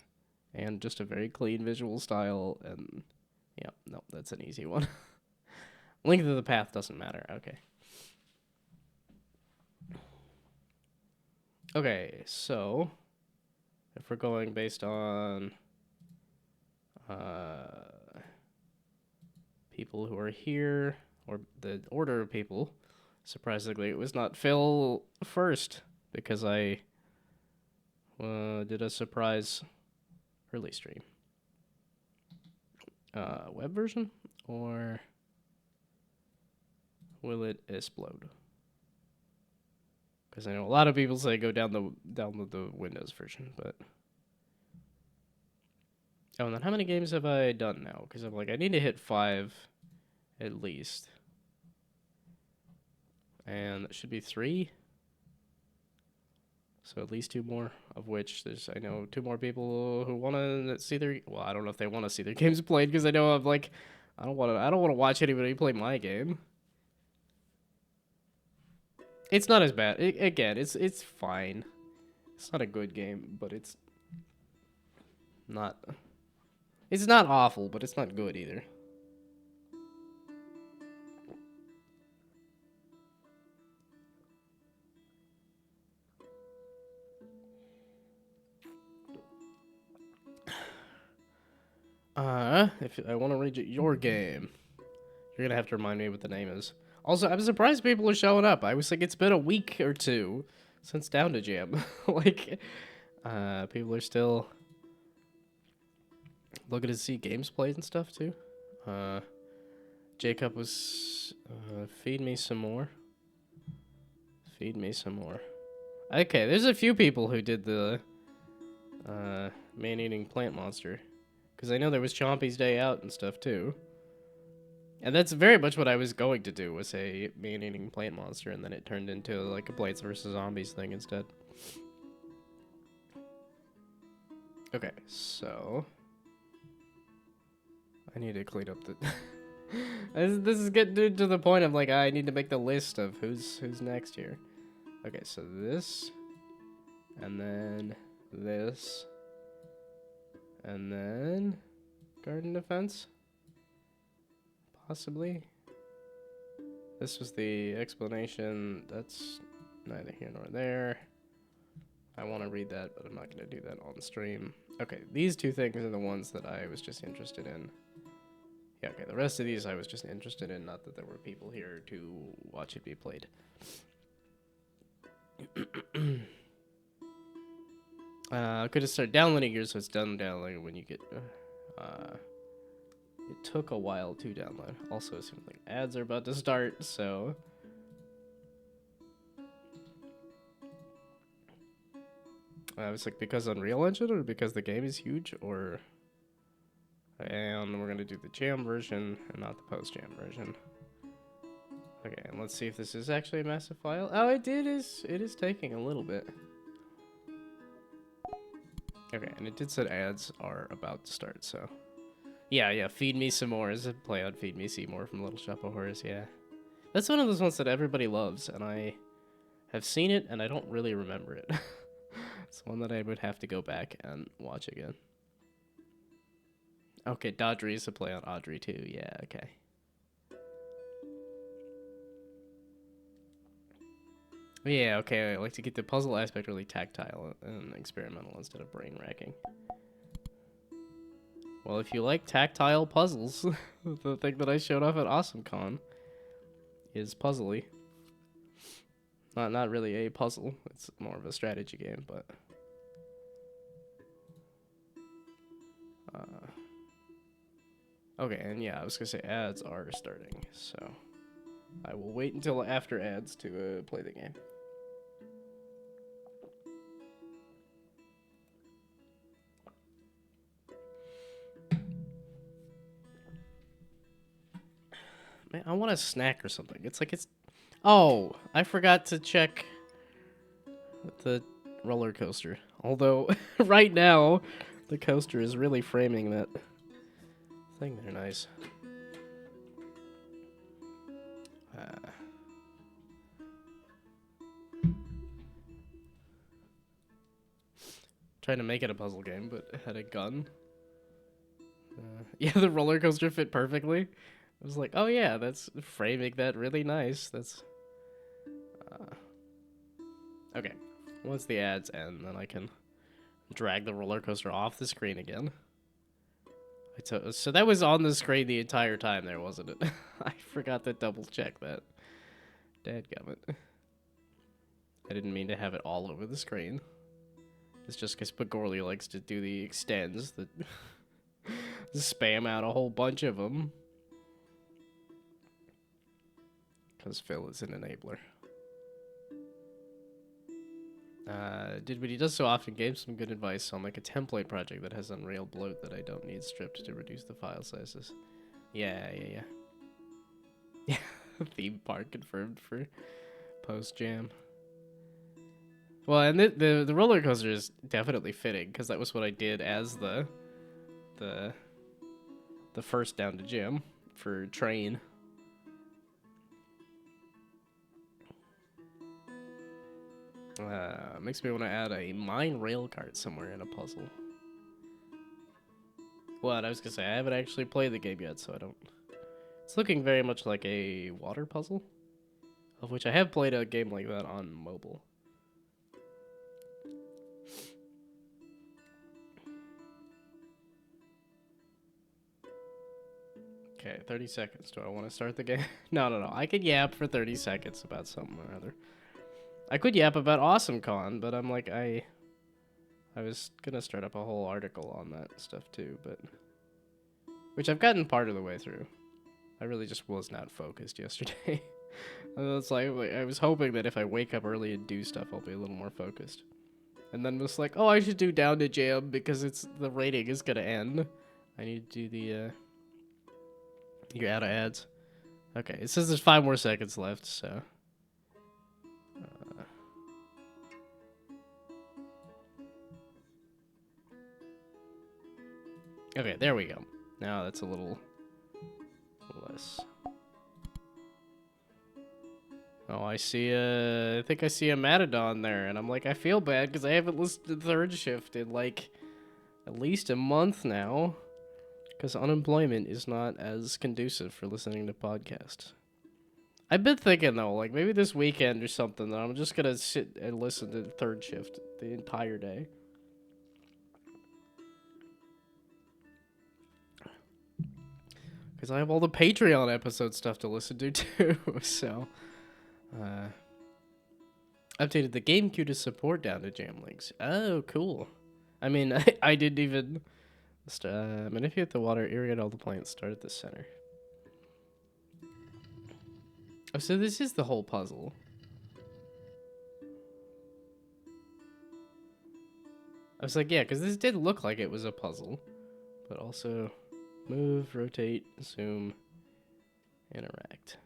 [SPEAKER 1] And just a very clean visual style. And, yeah, no, that's an easy one. Length of the path doesn't matter. Okay. Okay, so if we're going based on people who are here, or the order of people, surprisingly, it was not Phil first because I did a surprise early stream. Web version, or will it explode? Because I know a lot of people say go download the Windows version, but oh, and then how many games have I done now? Because I'm like, I need to hit 5 at least, and that should be 3. So at least 2 more, of which there's, I know, 2 more people who want to see their, well, I don't know if they want to see their games played, because I know I'm like, I don't want to watch anybody play my game. It's not as bad. Again, it's fine. It's not a good game, but it's not awful, but it's not good either. If I want to read your game, you're gonna have to remind me what the name is. Also, I'm surprised people are showing up. I was like, it's been a week or 2 since Down2Jam. Like, people are still looking to see games played and stuff too. Jacob was feed me some more. Feed me some more. Okay, there's a few people who did the man-eating plant monster. Because I know there was Chompy's Day Out and stuff too. And that's very much what I was going to do, was a man-eating plant monster, and then it turned into like a Plants vs. Zombies thing instead. Okay, so I need to clean up the this is getting to the point of like I need to make the list of who's next here. Okay, so this, and then this, and then garden defense, possibly. This was the explanation. That's neither here nor there. I want to read that, but I'm not going to do that on stream. Okay, these 2 things are the ones that I was just interested in. Yeah, okay, the rest of these I was just interested in, not that there were people here to watch it be played. Could have started downloading here, so it's done downloading when you get... it took a while to download. Also, it seems like ads are about to start, so... it's like because Unreal Engine, or because the game is huge, or... And we're gonna do the jam version, and not the post-jam version. Okay, and let's see if this is actually a massive file. Oh, it is taking a little bit. Okay, and it did say ads are about to start, so... Yeah, Feed Me Some More is a play on Feed Me Some More from Little Shop of Horrors, yeah. That's one of those ones that everybody loves, and I have seen it, and I don't really remember it. It's one that I would have to go back and watch again. Okay, Dodry is a play on Audrey, too. Yeah, okay. Yeah, okay, I like to get the puzzle aspect really tactile and experimental instead of brain-racking. Well, if you like tactile puzzles, the thing that I showed off at AwesomeCon is puzzly. Not really a puzzle. It's more of a strategy game, but... okay, and yeah, I was gonna say ads are starting, so... I will wait until after ads to play the game. Man, I want a snack or something. It's like it's... Oh, I forgot to check the roller coaster. Although, right now, the coaster is really framing that thing there nice. Trying to make it a puzzle game, but had a gun. Yeah, the roller coaster fit perfectly. I was like, oh yeah, that's framing that really nice. That's... okay. Once the ads end, then I can drag the roller coaster off the screen again. So that was on the screen the entire time there, wasn't it? I forgot to double check that. Dadgummit. I didn't mean to have it all over the screen. It's just because Pagorli likes to do the extends that spam out a whole bunch of them. Because Phil is an enabler. Did what he does so often, gave some good advice on like a template project that has Unreal bloat that I don't need stripped to reduce the file sizes. Yeah. Yeah, theme park confirmed for post-jam. Well, and the roller coaster is definitely fitting, because that was what I did as the first Down2Jam for train. Makes me want to add a mine rail cart somewhere in a puzzle. What? I was gonna say, I haven't actually played the game yet, so I don't... It's looking very much like a water puzzle, of which I have played a game like that on mobile. Okay, 30 seconds. Do I want to start the game? No. I could yap for 30 seconds about something or other. I could yap about AwesomeCon, but I'm like, I was gonna start up a whole article on that stuff too, but... Which I've gotten part of the way through. I really just was not focused yesterday. It's like, I was hoping that if I wake up early and do stuff, I'll be a little more focused. And then was like, oh, I should do Down2Jam because the rating is gonna end. I need to do the, you're out of ads. Okay, it says there's 5 more seconds left, so... Okay, there we go. Now that's a little less. Oh, I see I think I see a Matadon there, and I'm like, I feel bad because I haven't listened to Third Shift in like at least a month now, because unemployment is not as conducive for listening to podcasts. I've been thinking though, like maybe this weekend or something, that I'm just gonna sit and listen to Third Shift the entire day. because I have all the Patreon episode stuff to listen to too. So, updated the game queue to support Down2Jam links. Oh, cool. I mean, I didn't even manipulate the water, irrigate all the plants, start at the center. Oh, so this is the whole puzzle. I was like, yeah, because this did look like it was a puzzle, but also move, rotate, zoom, interact.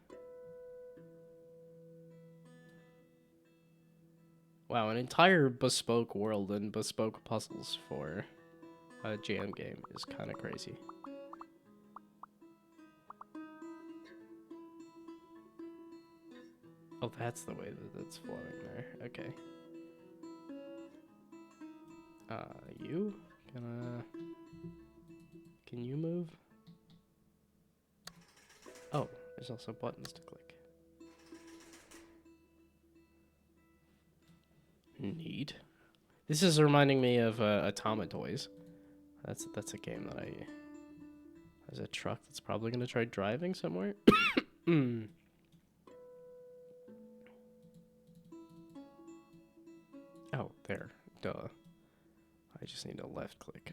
[SPEAKER 1] Wow, an entire bespoke world and bespoke puzzles for a jam game is kind of crazy. Oh, that's the way that it's flowing there. Okay. You? Can you move? Oh, there's also buttons to click. Neat. This is reminding me of Automatoys. That's a game that I... There's a truck that's probably gonna try driving somewhere. Oh, there. Duh. I just need a left click.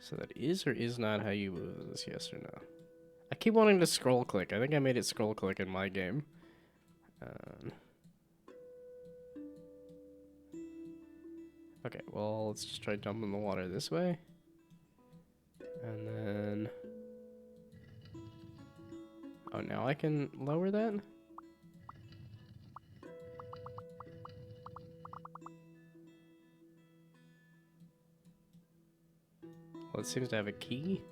[SPEAKER 1] So that is or is not how you move this, yes or no? I keep wanting to scroll click. I think I made it scroll click in my game. Okay, well, let's just try dumping the water this way. And then... Oh, now I can lower that? Well, it seems to have a key.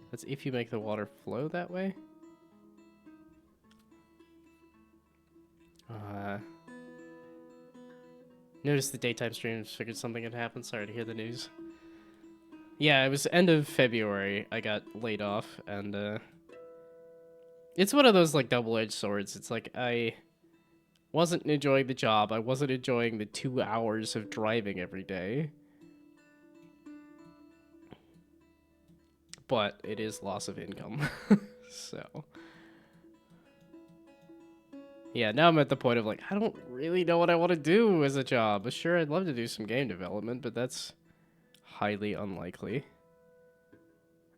[SPEAKER 1] That's if you make the water flow that way. Noticed the daytime streams, figured something had happened. Sorry to hear the news. Yeah, it was end of February. I got laid off, and it's one of those like double-edged swords. It's like I wasn't enjoying the job. I wasn't enjoying the 2 hours of driving every day. But it is loss of income. So yeah, now I'm at the point of like, I don't really know what I want to do as a job. Sure, I'd love to do some game development, but that's highly unlikely.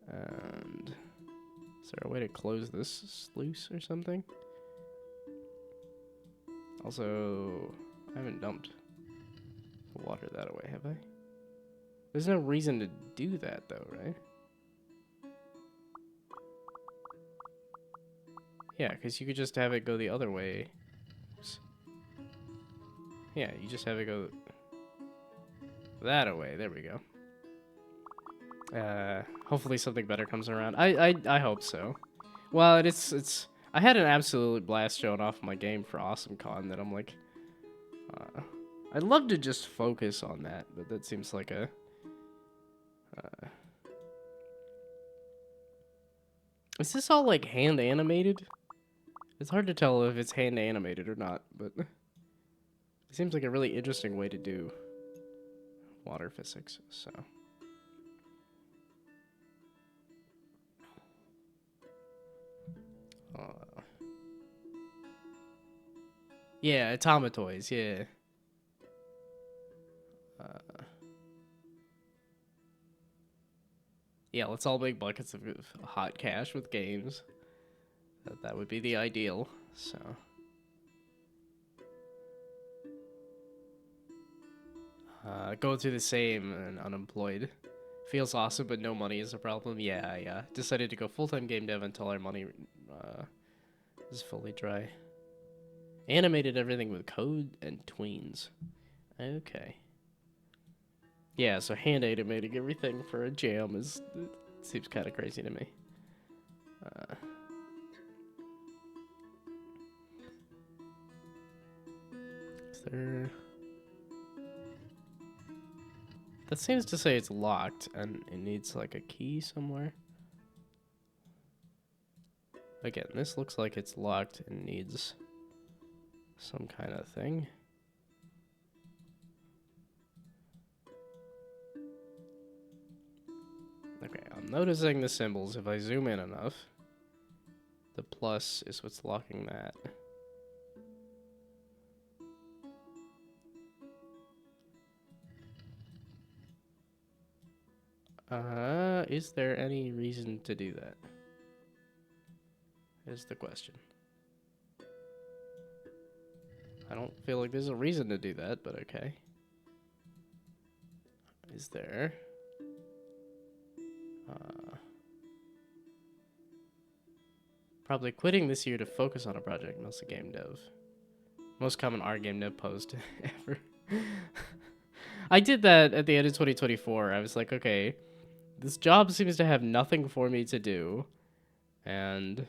[SPEAKER 1] And is there a way to close this sluice or something? Also, I haven't dumped the water that away, have I? There's no reason to do that though, right? Yeah, because you could just have it go the other way. Oops. Yeah, you just have it go that away. There we go. Hopefully something better comes around. I hope so. Well, it's I had an absolute blast showing off my game for AwesomeCon that I'm like, I'd love to just focus on that, but that seems like a is this all like hand animated? It's hard to tell if it's hand animated or not, but it seems like a really interesting way to do water physics, so. Yeah, Automatoys, yeah. Yeah, let's all make buckets of hot cash with games. That would be the ideal, so. Going through the same and unemployed. Feels awesome, but no money is a problem. Yeah. Decided to go full-time game dev until our money is fully dry. Animated everything with code and tweens. Okay. Yeah, so hand animating everything for a jam seems kind of crazy to me. Is there... That seems to say it's locked and it needs like a key somewhere. Again, this looks like it's locked and needs some kind of thing. noticing the symbols. If I zoom in enough, the plus is what's locking that. Is there any reason to do that? Is the question. I don't feel like there's a reason to do that, but okay. Is there? Probably quitting this year to focus on a project, mostly game dev. Most common R game dev post ever. I did that at the end of 2024. I was like, okay, this job seems to have nothing for me to do, and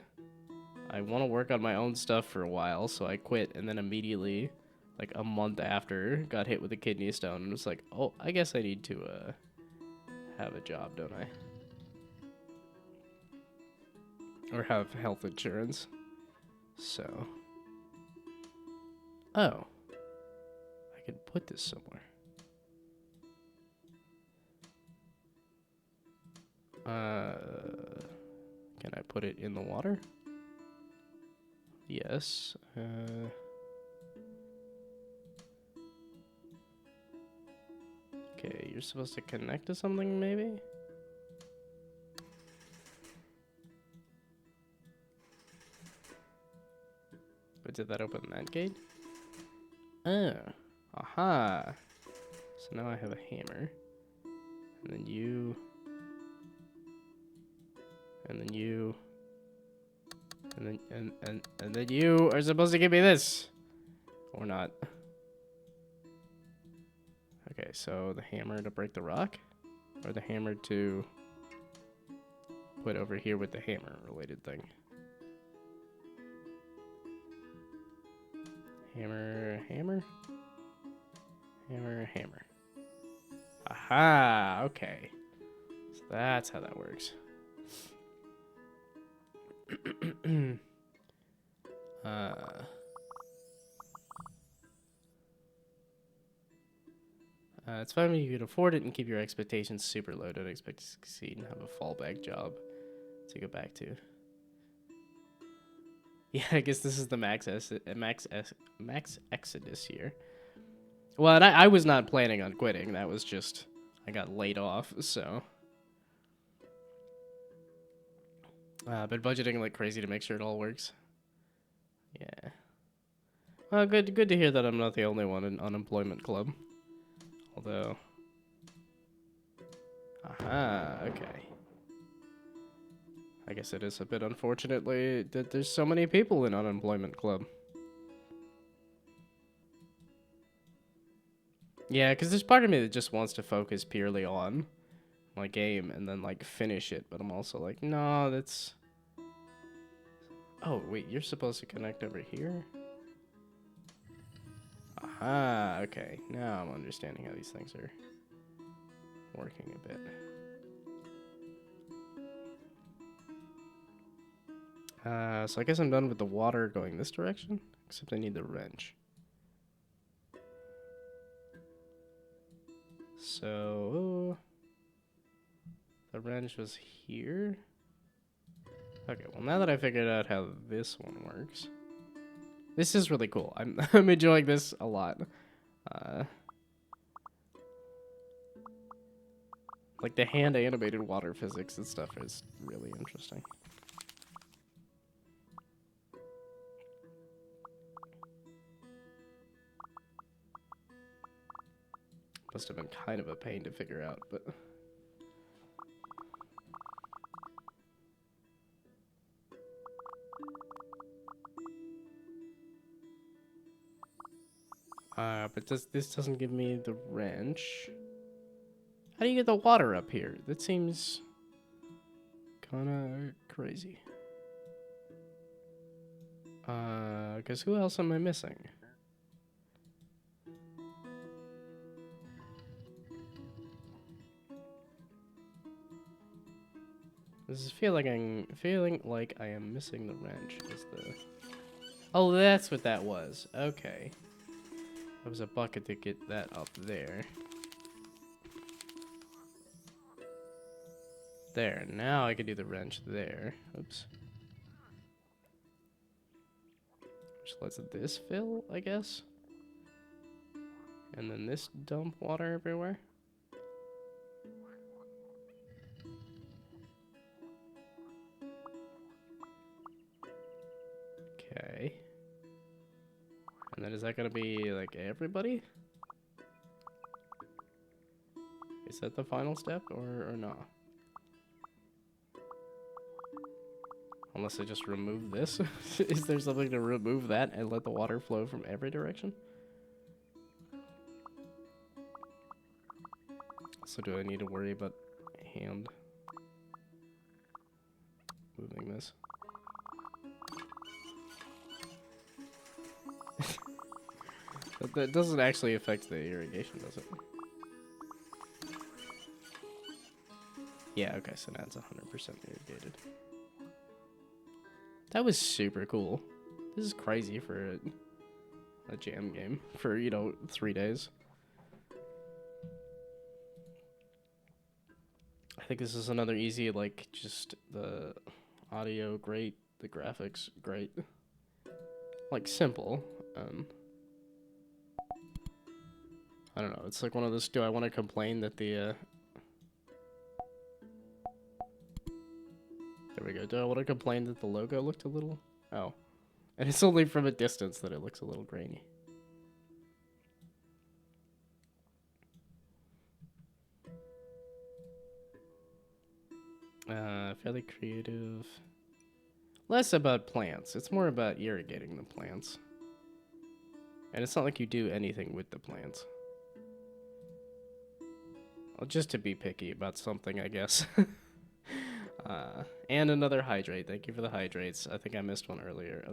[SPEAKER 1] I want to work on my own stuff for a while, so I quit, and then immediately, like a month after, got hit with a kidney stone, and was like, oh, I guess I need to have a job, don't I? Or have health insurance. So. Oh. I can put this somewhere. Can I put it in the water? Yes. Okay, you're supposed to connect to something, maybe? But did that open that gate? Oh. Aha. So now I have a hammer. And then you. And then you. And then and then you are supposed to give me this. Or not. Okay, so the hammer to break the rock? Or the hammer to put over here with the hammer related thing? Hammer, hammer? Hammer, hammer. Aha, okay. So that's how that works. It's fine when you can afford it and keep your expectations super low. Don't expect to succeed and have a fallback job to go back to. Yeah, I guess this is the max exodus here. Well, and I was not planning on quitting. That was just, I got laid off, so. Been budgeting like crazy to make sure it all works. Yeah. Well, good to hear that I'm not the only one in unemployment club. Although. Aha, okay. I guess it is a bit unfortunately that there's so many people in unemployment club. Yeah, because there's part of me that just wants to focus purely on my game and then like finish it, but I'm also like, no, that's. Oh wait, you're supposed to connect over here? Aha, okay. Now I'm understanding how these things are working a bit. So I guess I'm done with the water going this direction, except I need the wrench. So the wrench was here. Okay, well now that I figured out how this one works, this is really cool. I'm enjoying this a lot. Like the hand animated water physics and stuff is really interesting. Must have been kind of a pain to figure out, but. But this doesn't give me the wrench. How do you get the water up here? That seems kind of crazy. Because who else am I missing? This is feeling like I am missing the wrench. Oh, that's what that was. Okay. That was a bucket to get that up there. There. Now I can do the wrench there. Oops. Which lets this fill, I guess. And then this dump water everywhere. Okay. And then is that gonna be like everybody? Is that the final step or not? Unless I just remove this. Is there something to remove that and let the water flow from every direction? So do I need to worry about hand moving this? That doesn't actually affect the irrigation, does it? Yeah, okay, so now it's 100% irrigated. That was super cool. This is crazy for a jam game for, 3 days. I think this is another easy, like, just the audio great, the graphics great. Like, simple. I don't know, it's like one of those, do I want to complain that the, there we go. Do I want to complain that the logo looked a little, oh. And it's only from a distance that it looks a little grainy. Fairly creative. Less about plants. It's more about irrigating the plants. And it's not like you do anything with the plants. Well, just to be picky about something, I guess. And another hydrate. Thank you for the hydrates. I think I missed one earlier.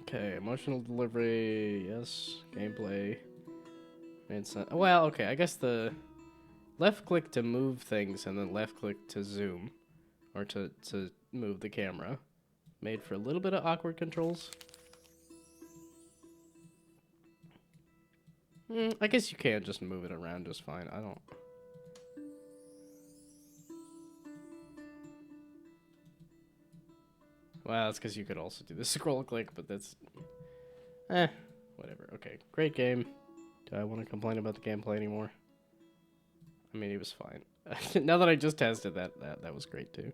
[SPEAKER 1] Okay, emotional delivery, yes. Gameplay. Well, okay, I guess the left click to move things and then left click to zoom. Or to move the camera. Made for a little bit of awkward controls. I guess you can just move it around just fine. I don't... Well, that's because you could also do the scroll click, but that's... whatever. Okay, great game. Do I want to complain about the gameplay anymore? I mean, it was fine. Now that I just tested that was great too.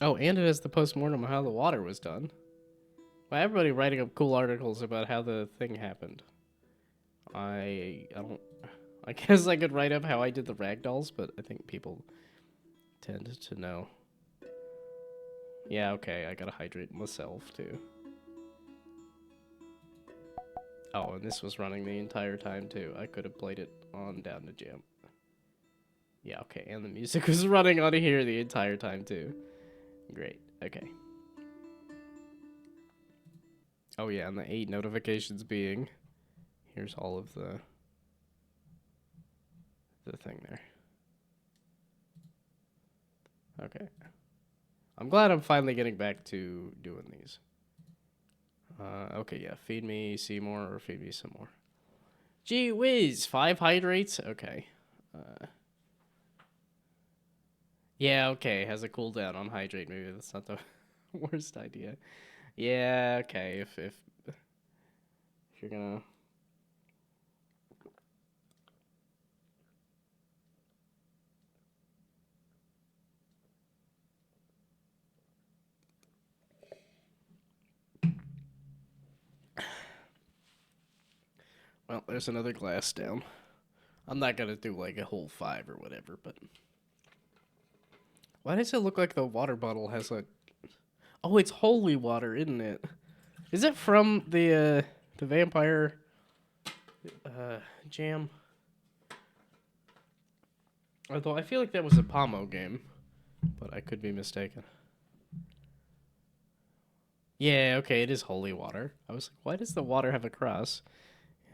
[SPEAKER 1] Oh, and it has the postmortem of how the water was done. Well, everybody writing up cool articles about how the thing happened. I guess I could write up how I did the ragdolls, but I think people tend to know. Yeah, okay, I gotta hydrate myself too. Oh, and this was running the entire time too. I could have played it on Down2Jam. Yeah, okay, and the music was running on here the entire time too. Great, okay. Oh yeah, and the 8 notifications being... Here's all of the thing there. Okay. I'm glad I'm finally getting back to doing these. Okay, yeah, feed me Seymour or feed me some more. Gee whiz, 5 hydrates? Okay. Yeah, okay, has a cooldown on hydrate. Maybe that's not the worst idea. Yeah, okay, if you're gonna... Well, there's another glass down. I'm not gonna do like a whole 5 or whatever, but... Why does it look like the water bottle has a... Oh, it's holy water, isn't it? Is it from the vampire jam? Although I feel like that was a Pomo game, but I could be mistaken. Yeah, okay, it is holy water. I was like, why does the water have a cross?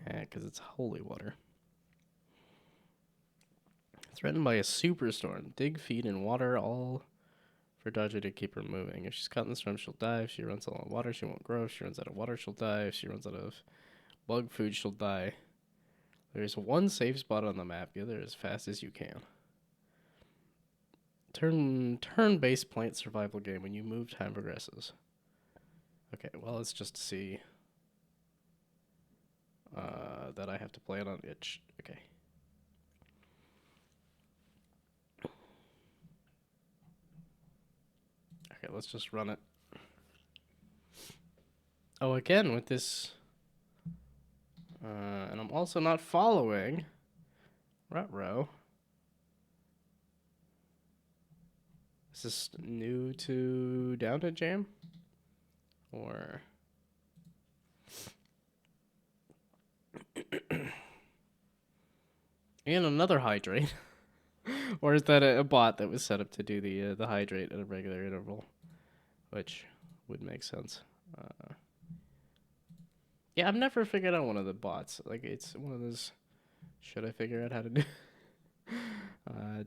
[SPEAKER 1] Yeah, because it's holy water. Threatened by a superstorm. Dig, feed, and water all for Dodger to keep her moving. If she's caught in the storm, she'll die. If she runs out of water, she won't grow. If she runs out of water, she'll die. If she runs out of bug food, she'll die. There's one safe spot on the map. Get there as fast as you can. Turn-based plant survival game. When you move, time progresses. Okay, well, let's just see that I have to play it on itch. Okay. Okay, let's just run it. Oh, again with this. And I'm also not following Rutrow. Is this new to Down2Jam? Or... and another hydrate. Or is that a bot that was set up to do the hydrate at a regular interval? Which would make sense. Yeah, I've never figured out one of the bots. Like, it's one of those... should I figure out how to do...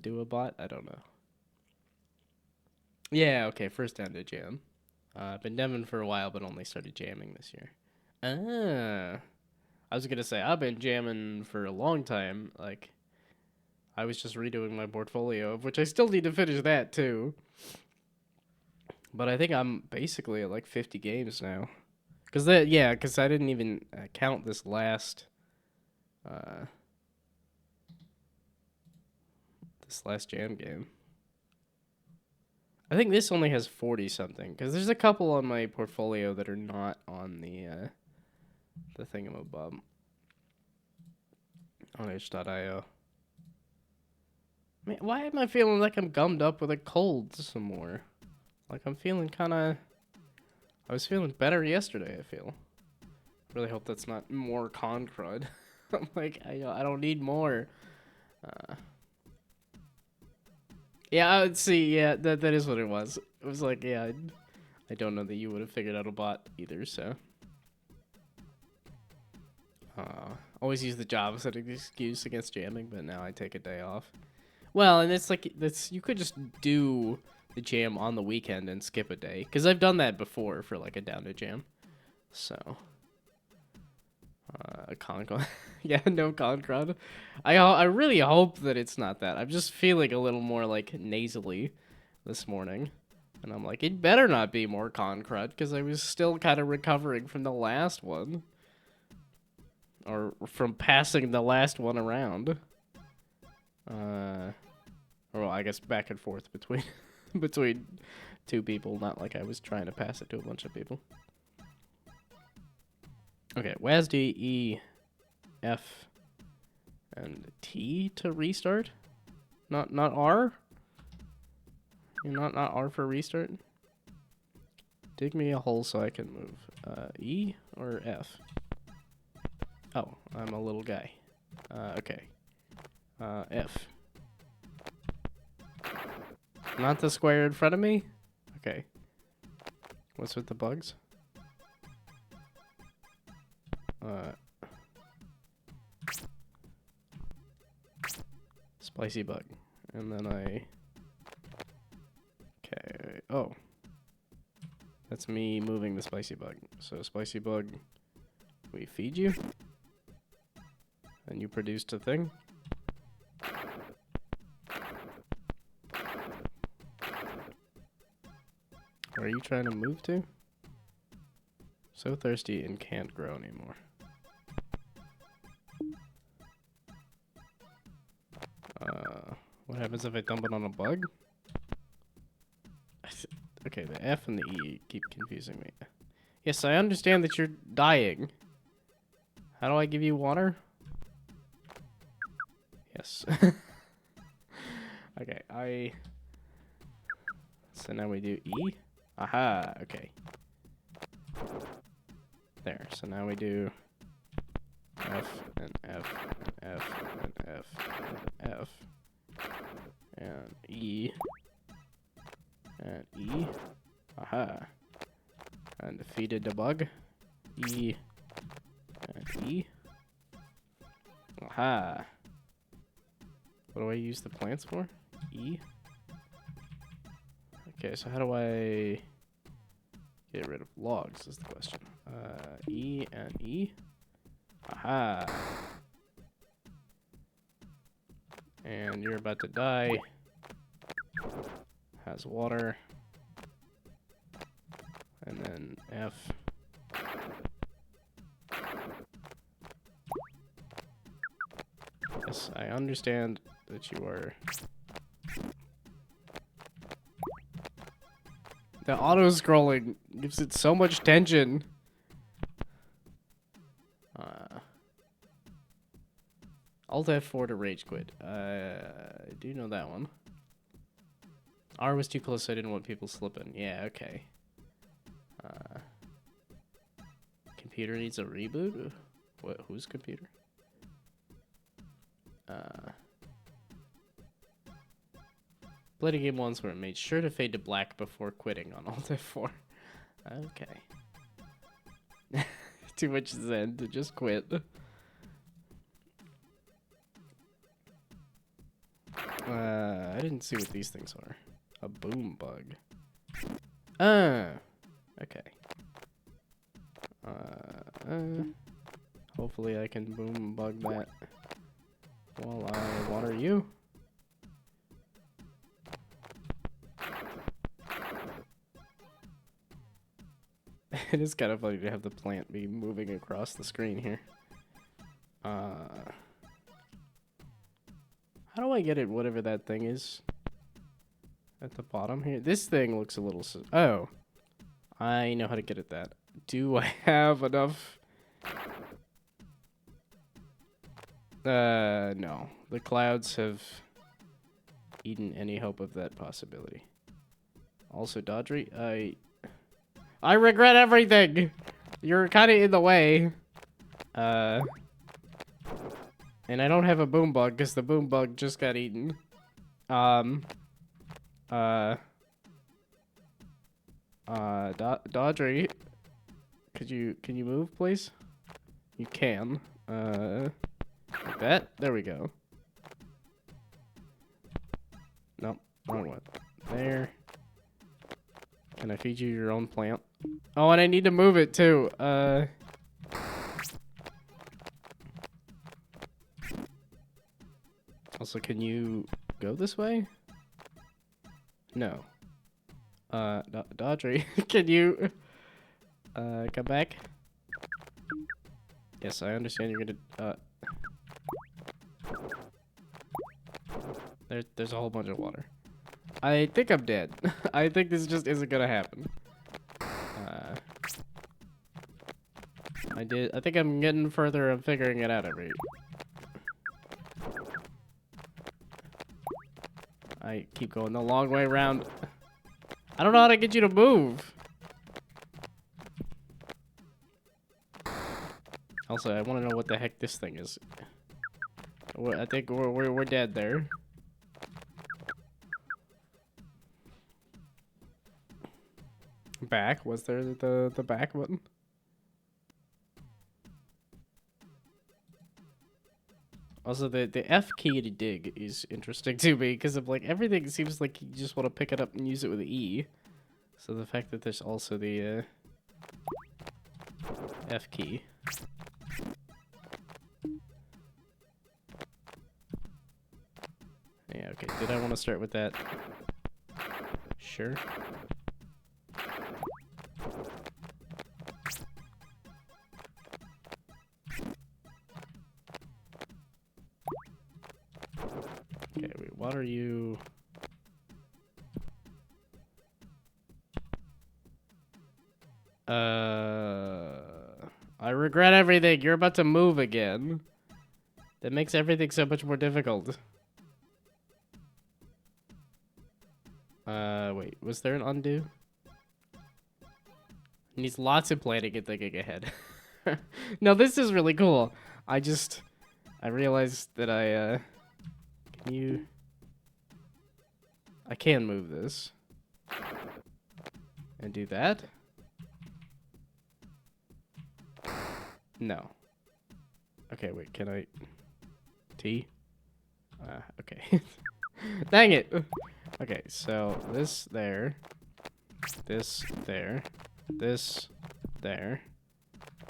[SPEAKER 1] do a bot? I don't know. Yeah, okay, first Down2Jam. I've been deving for a while, but only started jamming this year. I was gonna say, I've been jamming for a long time. Like, I was just redoing my portfolio, of which I still need to finish that, too. But I think I'm basically at, like, 50 games now. Because I didn't even count this last... this last jam game. I think this only has 40-something, because there's a couple on my portfolio that are not on the thingamabob. On itch.io. Man, why am I feeling like I'm gummed up with a cold some more? Like, I'm feeling kind of... I was feeling better yesterday, I feel. Really hope that's not more con crud. I'm like, I don't need more. Yeah, I would see. Yeah, that is what it was. It was like, yeah, I don't know that you would have figured out a bot either, so. Always use the job as an excuse against jamming, but now I take a day off. Well, and it's like, you could just do the jam on the weekend and skip a day. Because I've done that before for like a Down2Jam. So. Con crud. Yeah, no con crud. I really hope that it's not that. I'm just feeling a little more like nasally this morning. And I'm like, it better not be more con crud because I was still kind of recovering from the last one. Or from passing the last one around. Or well, I guess back and forth between between two people, not like I was trying to pass it to a bunch of people. Okay, WASD, E, F, and T to restart? Not R? Not R for restart? Dig me a hole so I can move. E or F? Oh, I'm a little guy. Okay. F. Not the square in front of me? Okay. What's with the bugs? Spicy bug. And then okay. Oh. That's me moving the spicy bug. So spicy bug, we feed you. And you produced a thing. Where are you trying to move to? So thirsty and can't grow anymore. What happens if I dump it on a bug? Okay, the F and the E keep confusing me. Yes, I understand that you're dying. How do I give you water? Yes. Okay, so now we do E. Aha, okay. There, so now we do F and F and F and F and F and E and E. Aha. And defeated the bug. E and E. Aha. What do I use the plants for? E. Okay, so how do I get rid of logs is the question. E and E. Aha. And you're about to die. Has water. And then F. Yes, I understand that you are... The auto-scrolling gives it so much tension. Alt F4 to rage quit. I do know that one. R was too close, so I didn't want people slipping. Yeah, okay. Computer needs a reboot? What? Whose computer? Played a game once where it made sure to fade to black before quitting on Alt F4. Okay. Too much zen to just quit. I didn't see what these things are. A boom bug. Okay. Hopefully I can boom bug that while I water you. It is kind of funny to have the plant be moving across the screen here. How do I get it, whatever that thing is? At the bottom here? This thing looks a little... Oh. I know how to get at that. Do I have enough? No. The clouds have eaten any hope of that possibility. Also, Dodry, I regret everything! You're kind of in the way. And I don't have a boom bug because the boom bug just got eaten. Dodry, can you move, please? You can. Like that. There we go. Nope, wrong one. There. Can I feed you your own plant? Oh, and I need to move it too. Also, can you go this way? No. Dodry, can you come back? Yes, I understand you're gonna there's a whole bunch of water. I think I'm dead. I think this just isn't gonna happen. I think I'm getting further and figuring it out every... I keep going the long way around. I don't know how to get you to move. Also, I want to know what the heck this thing is. I think we're dead there. Back? Was there the back button? Also, the F key to dig is interesting to me because of like everything seems like you just want to pick it up and use it with the E. So the fact that there's also the F key. Yeah, okay. Did I want to start with that? Sure. Okay, wait, what are you? I regret everything. You're about to move again. That makes everything so much more difficult. Wait, was there an undo? Needs lots of planning and thinking ahead. No, this is really cool. I realized that I can move this. And do that? No. Okay, wait, can I... T? Okay. Dang it! Okay, so this there. this there, this there,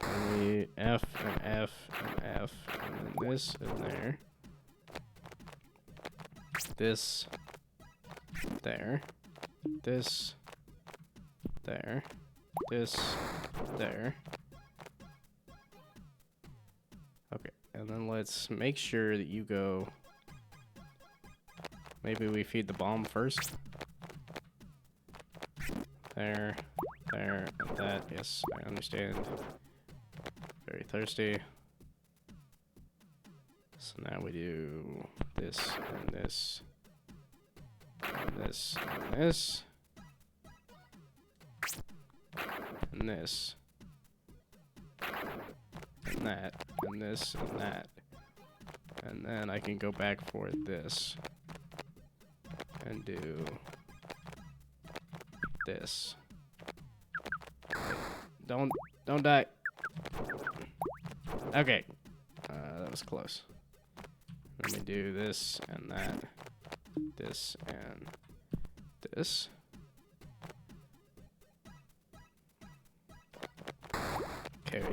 [SPEAKER 1] and we F and F and F, and then this in there, this there, this there, this there. Okay, and then let's make sure that you go. Maybe we feed the bomb first. There, there, and that. Yes, I understand. Very thirsty. So now we do this and this and this and this and this and that and this and that. And then I can go back for this and do this. Don't die. Okay. That was close. Let me do this and that. This and this. Okay.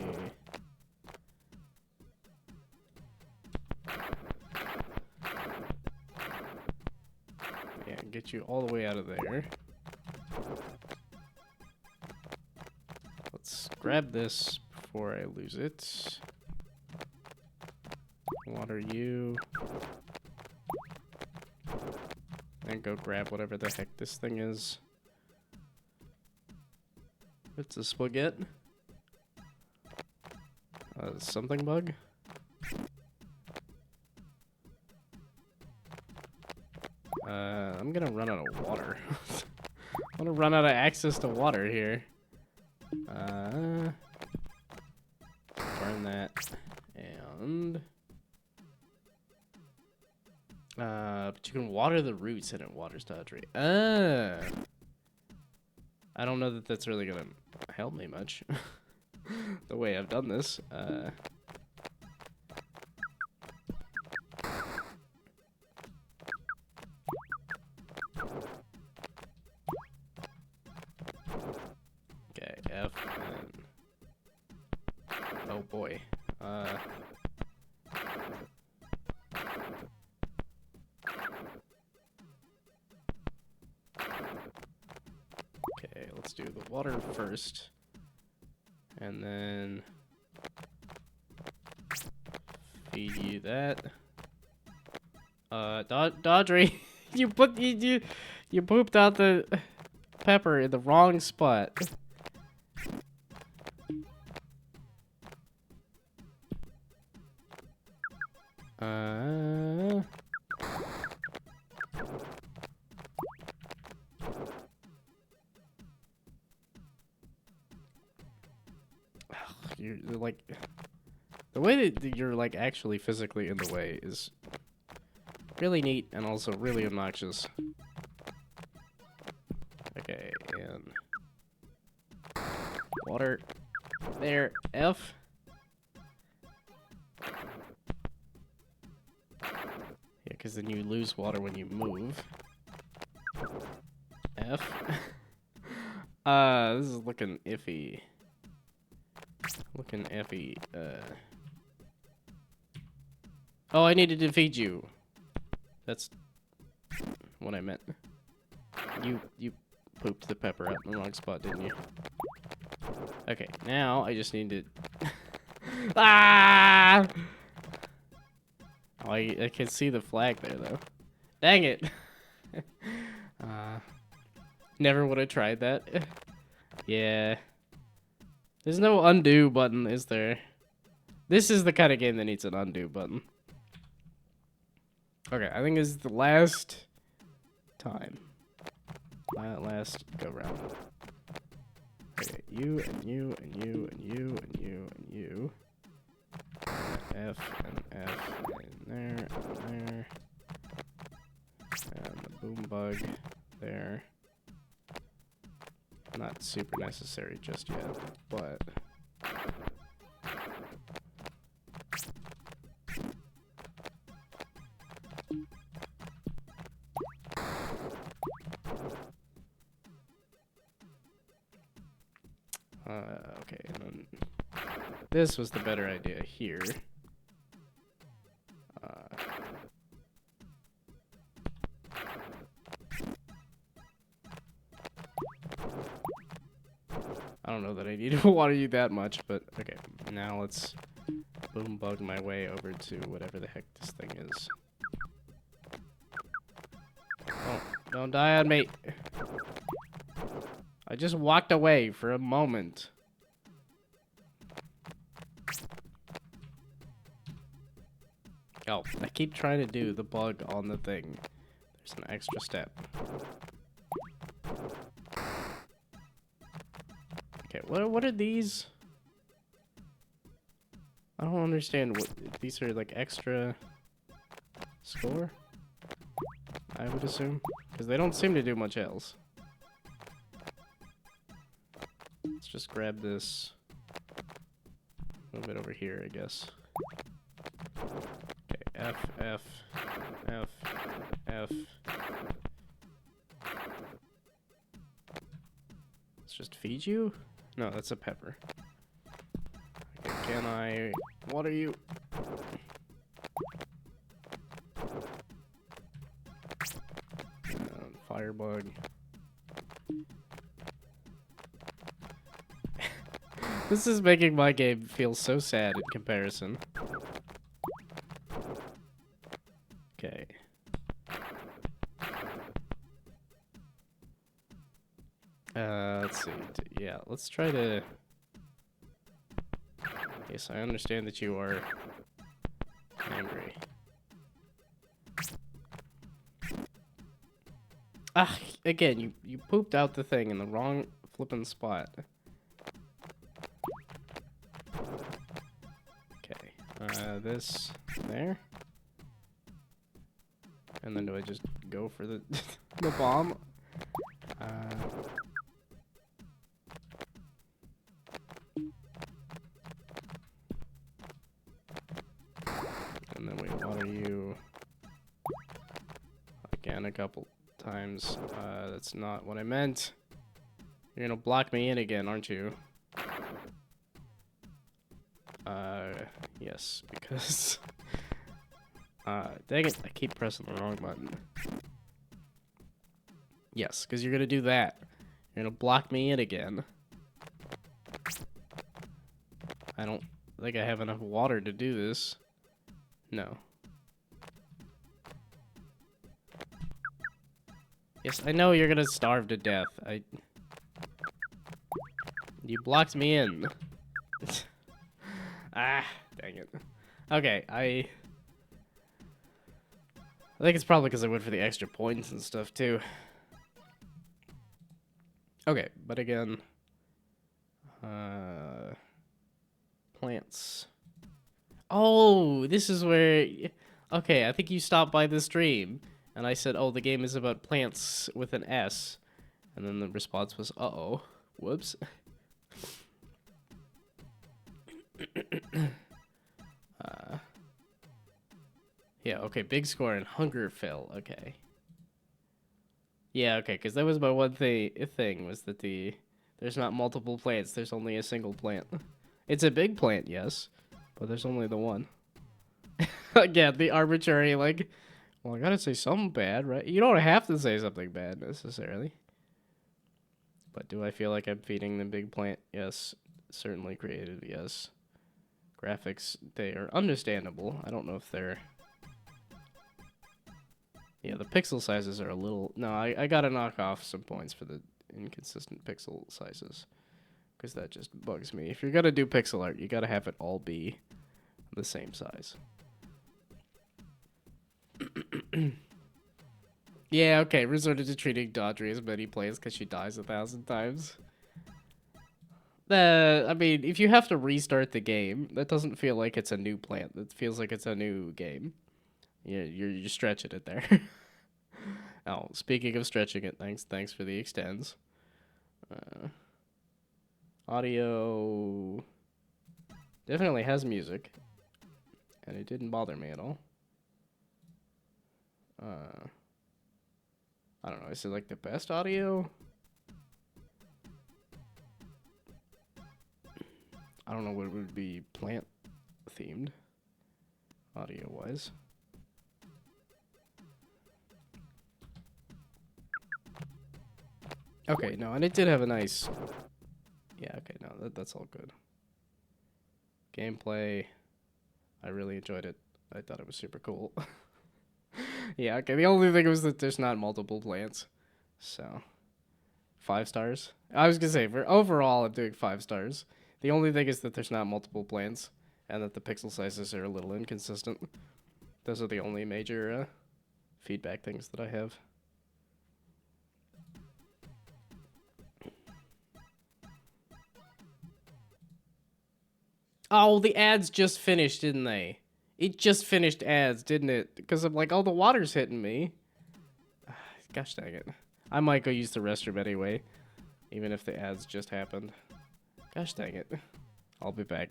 [SPEAKER 1] Yeah, get you all the way out of there. Let's grab this before I lose it. Water you. And go grab whatever the heck this thing is. It's a spaghetti. Something bug? I'm gonna run out of water. I'm gonna run out of access to water here. Burn that. And... but you can water the roots and it waters Dodgery. I don't know that that's really gonna help me much. The way I've done this. Okay, F and... Oh boy. Okay, let's do the water first. And then feed you that. Dodgery, you pooped out the pepper in the wrong spot. You're like, the way that you're like actually physically in the way is really neat and also really obnoxious. Okay, and water there, F. Yeah, because then you lose water when you move. F. This is looking iffy. Looking iffy. Oh, I needed to feed you. That's what I meant. You pooped the pepper out in the wrong spot, didn't you? Okay, now I just need to... Ah! Oh, I can see the flag there, though. Dang it! Never would have tried that. Yeah. There's no undo button, is there? This is the kind of game that needs an undo button. Okay, I think this is the last time. Last go round. Okay, you and you and you and you and you and you. F and F in there and there. And the boom bug there. Not super necessary just yet, but... Okay, and then this was the better idea here. I don't know that I need to water you that much, but okay. Now let's boom bug my way over to whatever the heck this thing is. Oh, don't die on me. I just walked away for a moment. Oh, I keep trying to do the bug on the thing. There's an extra step. Okay, what are these? I don't understand what these are, like extra score, I would assume, because they don't seem to do much else. Let's just grab this, move it over here, I guess. Okay, F, F, F, F. Let's just feed you? No, that's a pepper. Okay, can I water you? Firebug. This is making my game feel so sad in comparison. Okay. Let's see. Yeah, let's try to... Yes, I understand that you are angry. Ah, again, you pooped out the thing in the wrong flippin' spot. Okay, this there. And then do I just go for the the bomb? And then we water you again a couple times. That's not what I meant. You're gonna block me in again, aren't you? Yes, because... dang it, I keep pressing the wrong button. Yes, because you're gonna do that. You're gonna block me in again. I don't think I have enough water to do this. No. Yes, I know you're gonna starve to death. You blocked me in. Ah, dang it. Okay, I think it's probably because I went for the extra points and stuff, too. Okay, but again... plants. Oh, this is where... Okay, I think you stopped by the stream, and I said, oh, the game is about plants with an S. And then the response was, uh-oh. Whoops. Yeah, okay, big score and hunger fill, okay. Yeah, okay, because that was my one thing, was that there's not multiple plants, there's only a single plant. It's a big plant, yes, but there's only the one. Again, the arbitrary, like, well, I gotta say something bad, right? You don't have to say something bad, necessarily. But do I feel like I'm feeding the big plant? Yes. Certainly creative, yes. Graphics, they are understandable. I don't know if they're... Yeah, the pixel sizes are a little... No, I gotta knock off some points for the inconsistent pixel sizes. Because that just bugs me. If you're gonna do pixel art, you gotta have it all be the same size. Yeah, okay, resorted to treating Dodry as many plays because she dies 1,000 times. I mean, if you have to restart the game, that doesn't feel like it's a new plant. It feels like it's a new game. Yeah, you're stretching it there. Oh, speaking of stretching it, thanks for the extends. Audio definitely has music, and it didn't bother me at all. I don't know, is it like the best audio? I don't know what would be plant themed, audio wise. Okay, no, and it did have a nice. Yeah, okay, no, that's all good. Gameplay, I really enjoyed it. I thought it was super cool. Yeah, okay, the only thing was that there's not multiple plants. So, 5 stars. I was gonna say, for overall, I'm doing 5 stars. The only thing is that there's not multiple plants, and that the pixel sizes are a little inconsistent. Those are the only major feedback things that I have. Oh, the ads just finished, didn't they? It just finished ads, didn't it? Because I'm like, oh, the water's hitting me. Gosh dang it. I might go use the restroom anyway, even if the ads just happened. Gosh dang it. I'll be back.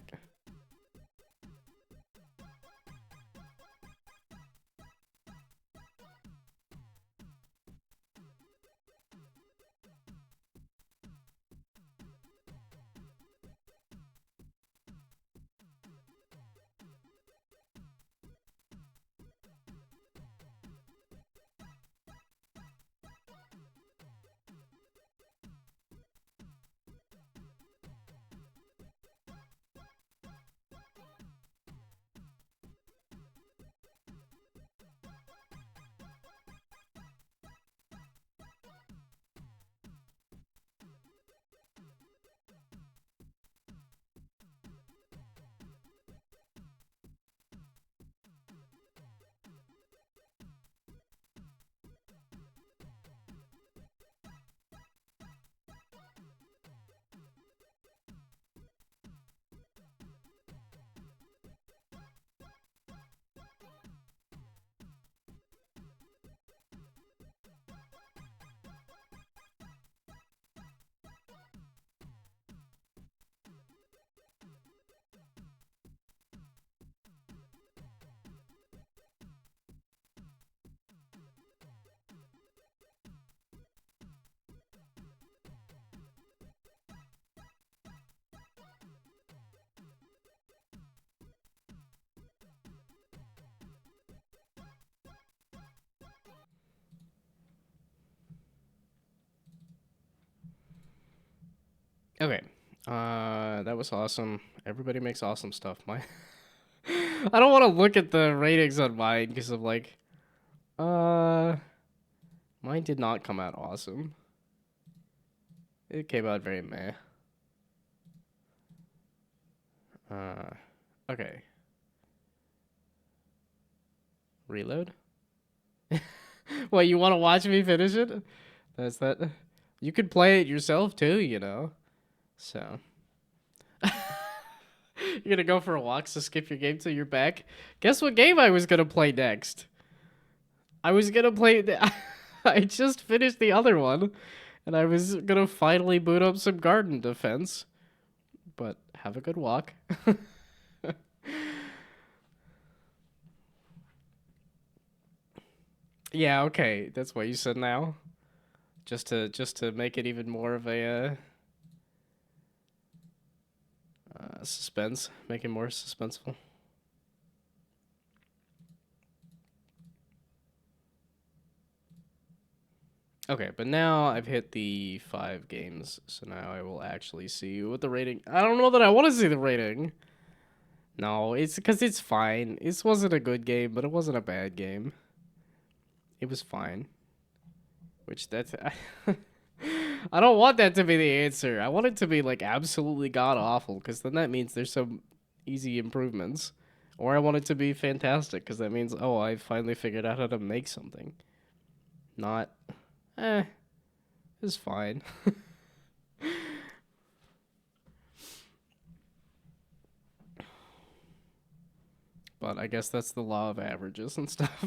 [SPEAKER 1] Okay. That was awesome. Everybody makes awesome stuff. I don't want to look at the ratings on mine because I'm like, mine did not come out awesome. It came out very meh. Okay. Reload? What, you want to watch me finish it? That's that. You could play it yourself too, you know. So. You're gonna go for a walk, so skip your game till you're back. Guess what game I was gonna play next? I was gonna play. I just finished the other one, and I was gonna finally boot up some Garden Defense. But have a good walk. Yeah, okay, that's what you said now. Just to make it even more of a suspense, make it more suspenseful. Okay, but now I've hit the 5 games, so now I will actually see what the rating. I don't know that I want to see the rating. No, it's because it's fine. This wasn't a good game, but it wasn't a bad game. It was fine. Which that's. I don't want that to be the answer. I want it to be like absolutely god awful, because then that means there's some easy improvements. Or I want it to be fantastic, because that means, oh, I finally figured out how to make something. Not, it's fine. But I guess that's the law of averages and stuff.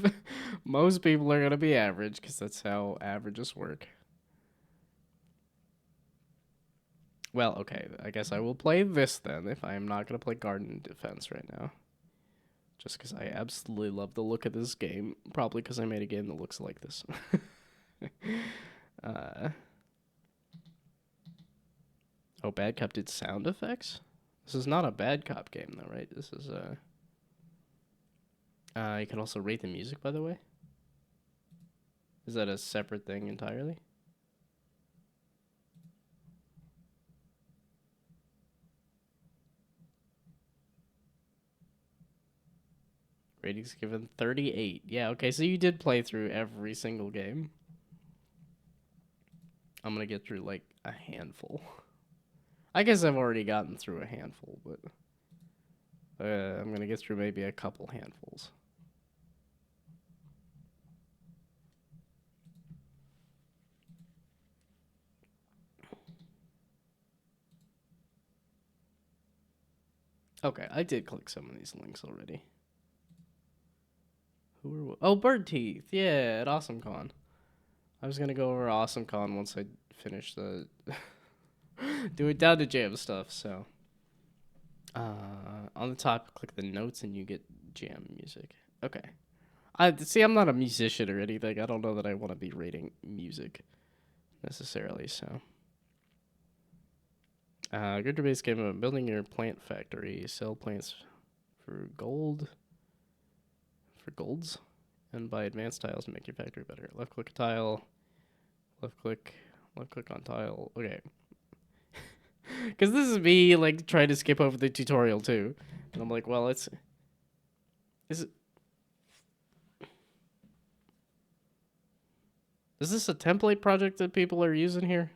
[SPEAKER 1] Most people are going to be average, because that's how averages work. Well, okay, I guess I will play this then, if I am not going to play Garden Defense right now. Just because I absolutely love the look of this game. Probably because I made a game that looks like this. Oh, Bad Cup did sound effects? This is not a bad cop game, though, right? This is you can also rate the music, by the way. Is that a separate thing entirely? Ratings given 38. Yeah, okay, so you did play through every single game. I'm gonna get through, like, a handful. I guess I've already gotten through a handful, but I'm gonna get through maybe a couple handfuls. Okay, I did click some of these links already. Oh, Bird Teeth. Yeah, at AwesomeCon. I was gonna go over AwesomeCon once I finish the doing Down2Jam stuff. So, on the top, click the notes, and you get jam music. Okay. I see. I'm not a musician or anything. I don't know that I want to be rating music necessarily. So, good to base game about building your plant factory. Sell plants for gold. For golds. And buy advanced tiles to make your factory better. Left click a tile. Left click on tile. Okay. Because this is me, like, trying to skip over the tutorial, too. And I'm like, well, is this a template project that people are using here?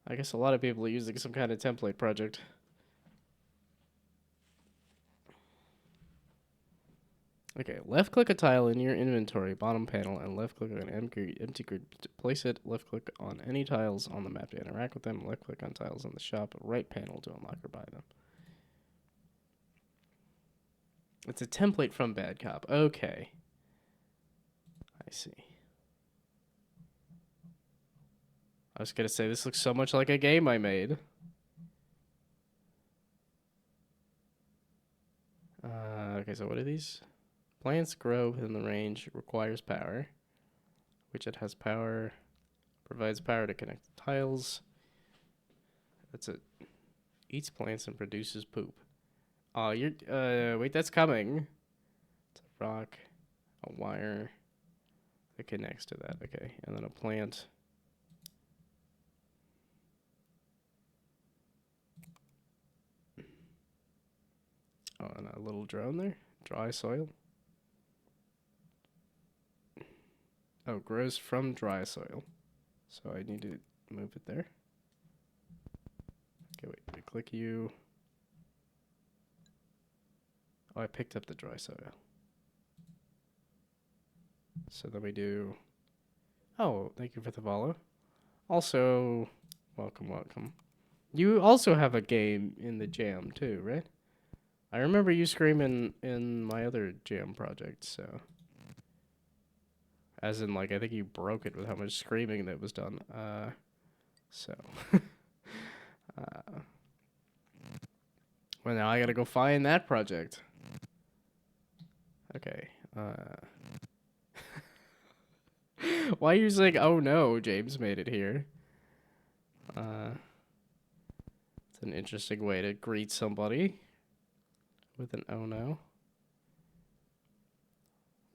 [SPEAKER 1] I guess a lot of people are using some kind of template project. Okay, left click a tile in your inventory, bottom panel, and left click on an empty grid to place it. Left click on any tiles on the map to interact with them. Left click on tiles in the shop, right panel to unlock or buy them. It's a template from Bad Cop. Okay. I see. I was gonna say, this looks so much like a game I made. Okay, so what are these? Plants grow within the range, requires power. Widget has power, provides power to connect the tiles. That's it. Eats plants and produces poop. Oh, wait, that's coming. It's a rock, a wire that connects to that. Okay, and then a plant. Oh, and a little drone there. Dry soil. Oh, grows from dry soil. So I need to move it there. Okay, wait, we click you. Oh, I picked up the dry soil. So then we do... Oh, thank you for the follow. Also, welcome. You also have a game in the jam too, right? I remember you screaming in my other jam project, so... As in, like, I think you broke it with how much screaming that was done. Well, now I gotta go find that project. Okay. Why are you saying, oh no, James made it here? It's an interesting way to greet somebody. With an oh no.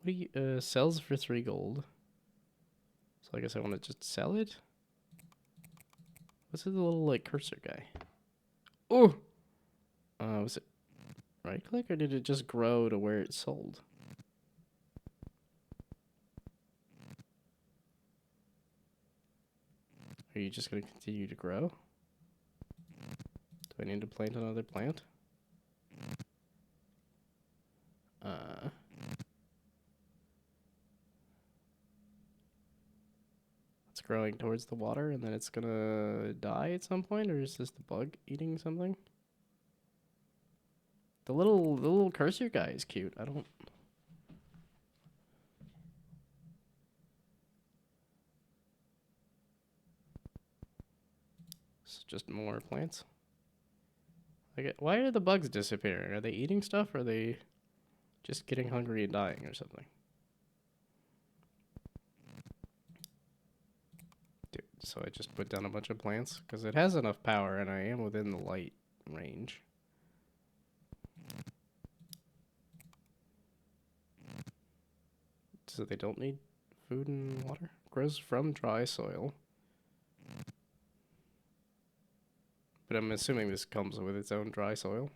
[SPEAKER 1] What do you, sells for 3 gold. So I guess I want to just sell it. What's the little, like, cursor guy? Oh! Was it right click or did it just grow to where it's sold? Are you just going to continue to grow? Do I need to plant another plant? It's growing towards the water and then it's going to die at some point, or is this the bug eating something? The little cursor guy is cute. I don't... It's just more plants. Why are the bugs disappearing? Are they eating stuff or are they just getting hungry and dying or something? Dude, So I just put down a bunch of plants because it has enough power and I am within the light range. So they don't need food and water. Grows from dry soil. But I'm assuming this comes with its own dry soil.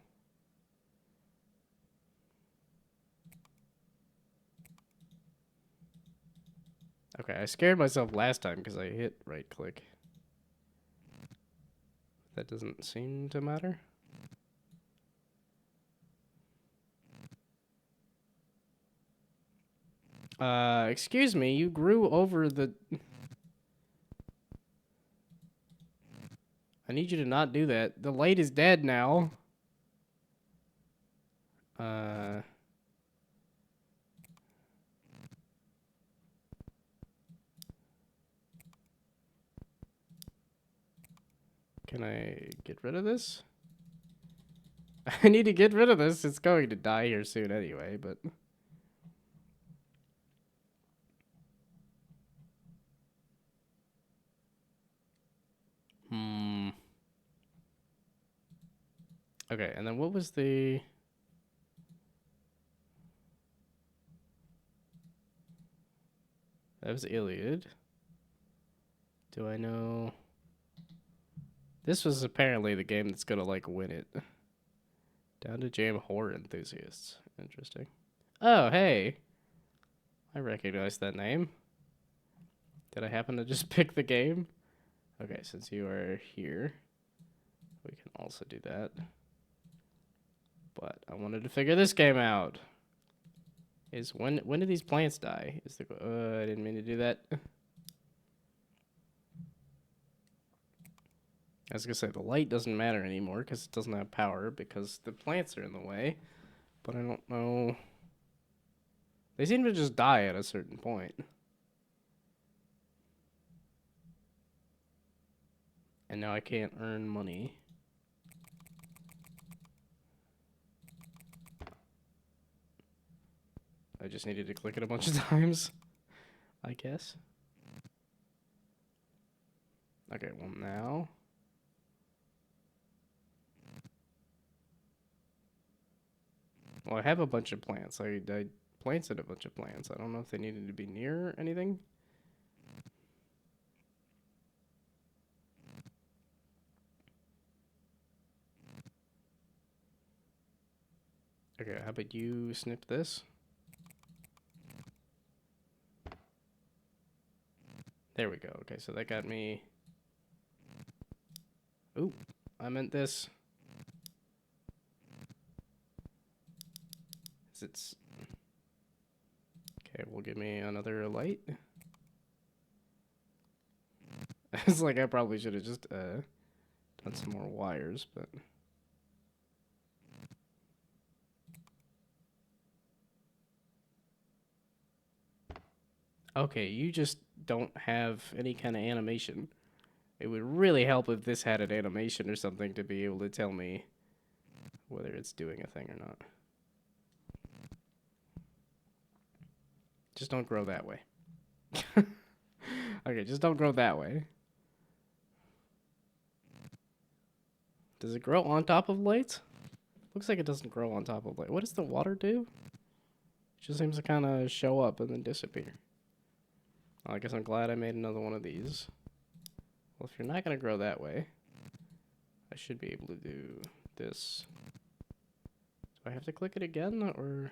[SPEAKER 1] Okay, I scared myself last time because I hit right click. That doesn't seem to matter. Excuse me, you grew over the... I need you to not do that. The light is dead now. Can I get rid of this? I need to get rid of this. It's going to die here soon anyway, but... Okay, and then what was the... That was Iliad. Do I know... This was apparently the game that's gonna, like, win it. Down2Jam horror enthusiasts. Interesting. Oh, hey! I recognize that name. Did I happen to just pick the game? Okay, since you are here, we can also do that. But I wanted to figure this game out. Is when do these plants die? Is the I didn't mean to do that. I was gonna say the light doesn't matter anymore because it doesn't have power because the plants are in the way. But I don't know. They seem to just die at a certain point. And now I can't earn money. I just needed to click it a bunch of times, I guess. Okay, well now. Well, I have a bunch of plants. I planted a bunch of plants. I don't know if they needed to be near anything. Okay, how about you snip this? There we go. Okay, so that got me... Ooh, I meant this. It's... Okay, well, give me another light. It's like I probably should have just done some more wires, but... Okay, you just don't have any kind of animation. It would really help if this had an animation or something to be able to tell me whether it's doing a thing or not. Just don't grow that way. Okay, just don't grow that way. Does it grow on top of lights? Looks like it doesn't grow on top of light. What does the water do? It just seems to kind of show up and then disappear. Well, I guess I'm glad I made another one of these. Well, if you're not going to grow that way, I should be able to do this. Do I have to click it again, or...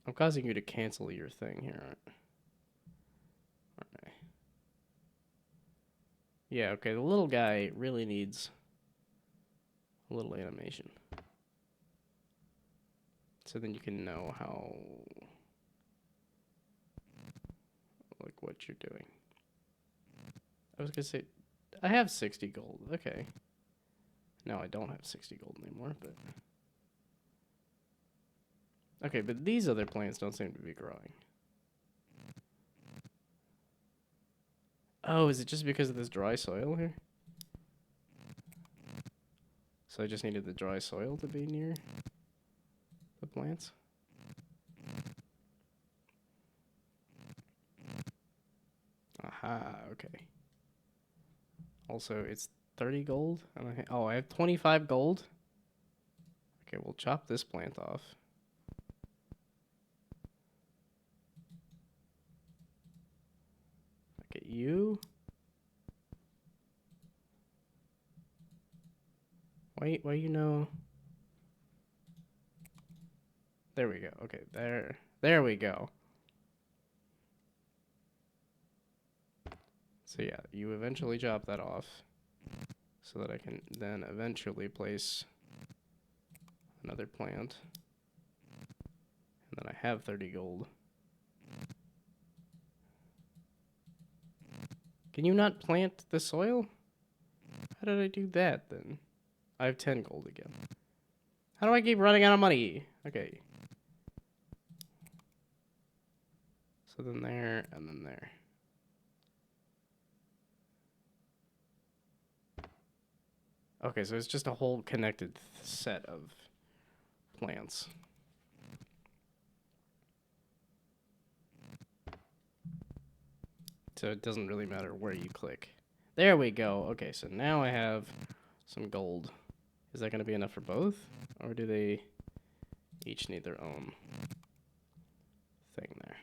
[SPEAKER 1] I'm causing you to cancel your thing here. Alright. Yeah, okay, the little guy really needs a little animation. So then you can know how... like, what you're doing. I was gonna say, I have 60 gold, okay. No, I don't have 60 gold anymore, but... Okay, but these other plants don't seem to be growing. Oh, is it just because of this dry soil here? So I just needed the dry soil to be near the plants? Okay. Also, it's 30 gold. And I have 25 gold. Okay, we'll chop this plant off. Okay, you. Why you know? There we go. Okay, there we go. So yeah, you eventually chop that off so that I can then eventually place another plant. And then I have 30 gold. Can you not plant the soil? How did I do that then? I have 10 gold again. How do I keep running out of money? Okay. So then there, and then there. Okay, so it's just a whole connected set of plants. So it doesn't really matter where you click. There we go. Okay, so now I have some gold. Is that going to be enough for both? Or do they each need their own thing there?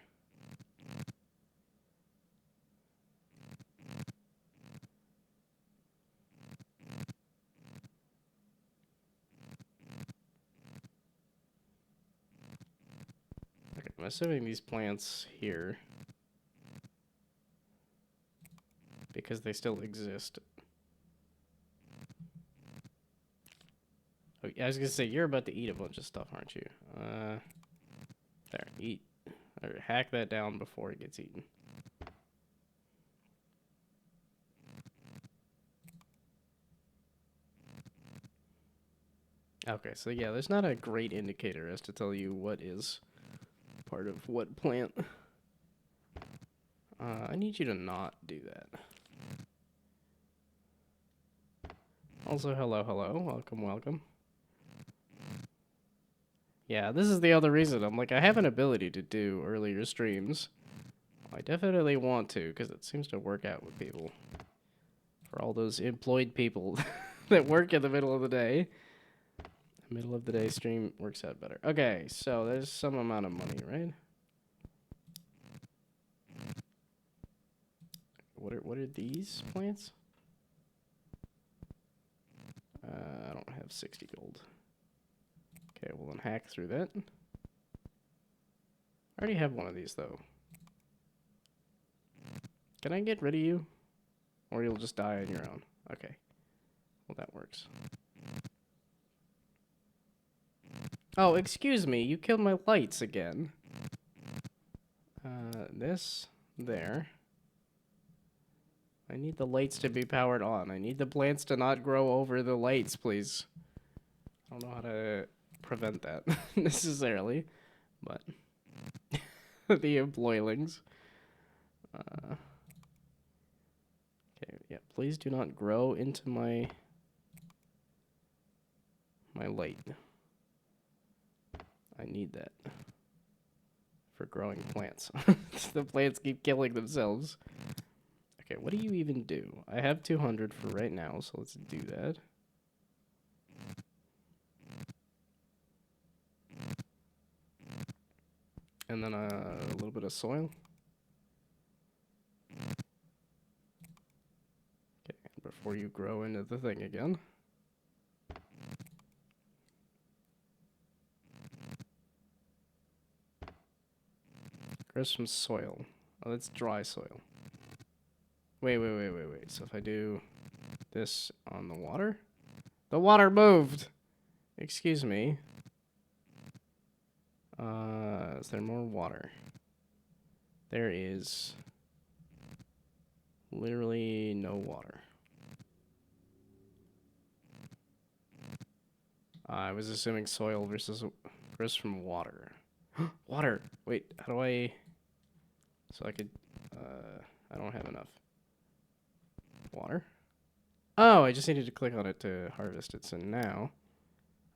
[SPEAKER 1] Okay, I'm assuming these plants here, because they still exist. Oh, I was going to say, you're about to eat a bunch of stuff, aren't you? There, eat. Or hack that down before it gets eaten. Okay, so yeah, there's not a great indicator as to tell you what is part of what plant. I need you to not do that. Also, hello, welcome, welcome. Yeah, this is the other reason. I'm like, I have an ability to do earlier streams. I definitely want to, because it seems to work out with people. For all those employed people that work in the middle of the day. Middle of the day stream works out better. Okay, so there's some amount of money, right? What are these plants? I don't have 60 gold. Okay, well then hack through that. I already have one of these though. Can I get rid of you? Or you'll just die on your own. Okay. Well, that works. Oh, excuse me, you killed my lights again. This, there. I need the lights to be powered on. I need the plants to not grow over the lights, please. I don't know how to prevent that necessarily, but the employlings. Okay, yeah, please do not grow into my light. I need that for growing plants. The plants keep killing themselves. Okay, what do you even do? I have 200 for right now, so let's do that. And then a little bit of soil. Okay, before you grow into the thing again. Grows some soil. Oh, that's dry soil. Wait. So if I do this on the water? The water moved! Excuse me. Is there more water? There is literally no water. I was assuming soil versus grows from water. Water! Wait, how do I... So I could... I don't have enough. Water? Oh, I just needed to click on it to harvest it, so now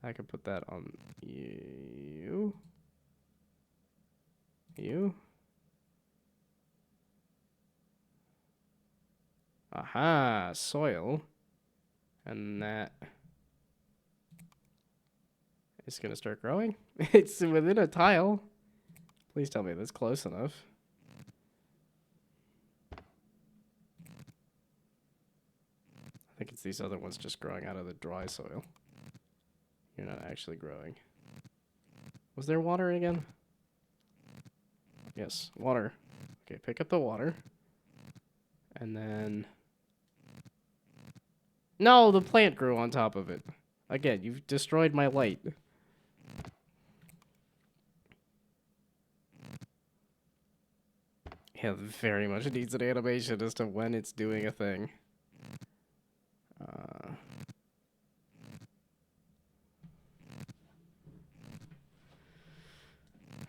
[SPEAKER 1] I can put that on you. You. Aha, soil. And that is going to start growing. It's within a tile. Please tell me that's close enough. I think it's these other ones just growing out of the dry soil. You're not actually growing. Was there water again? Yes, water. Okay, pick up the water. And then... No, the plant grew on top of it. Again, you've destroyed my light. Yeah, very much needs an animation as to when it's doing a thing.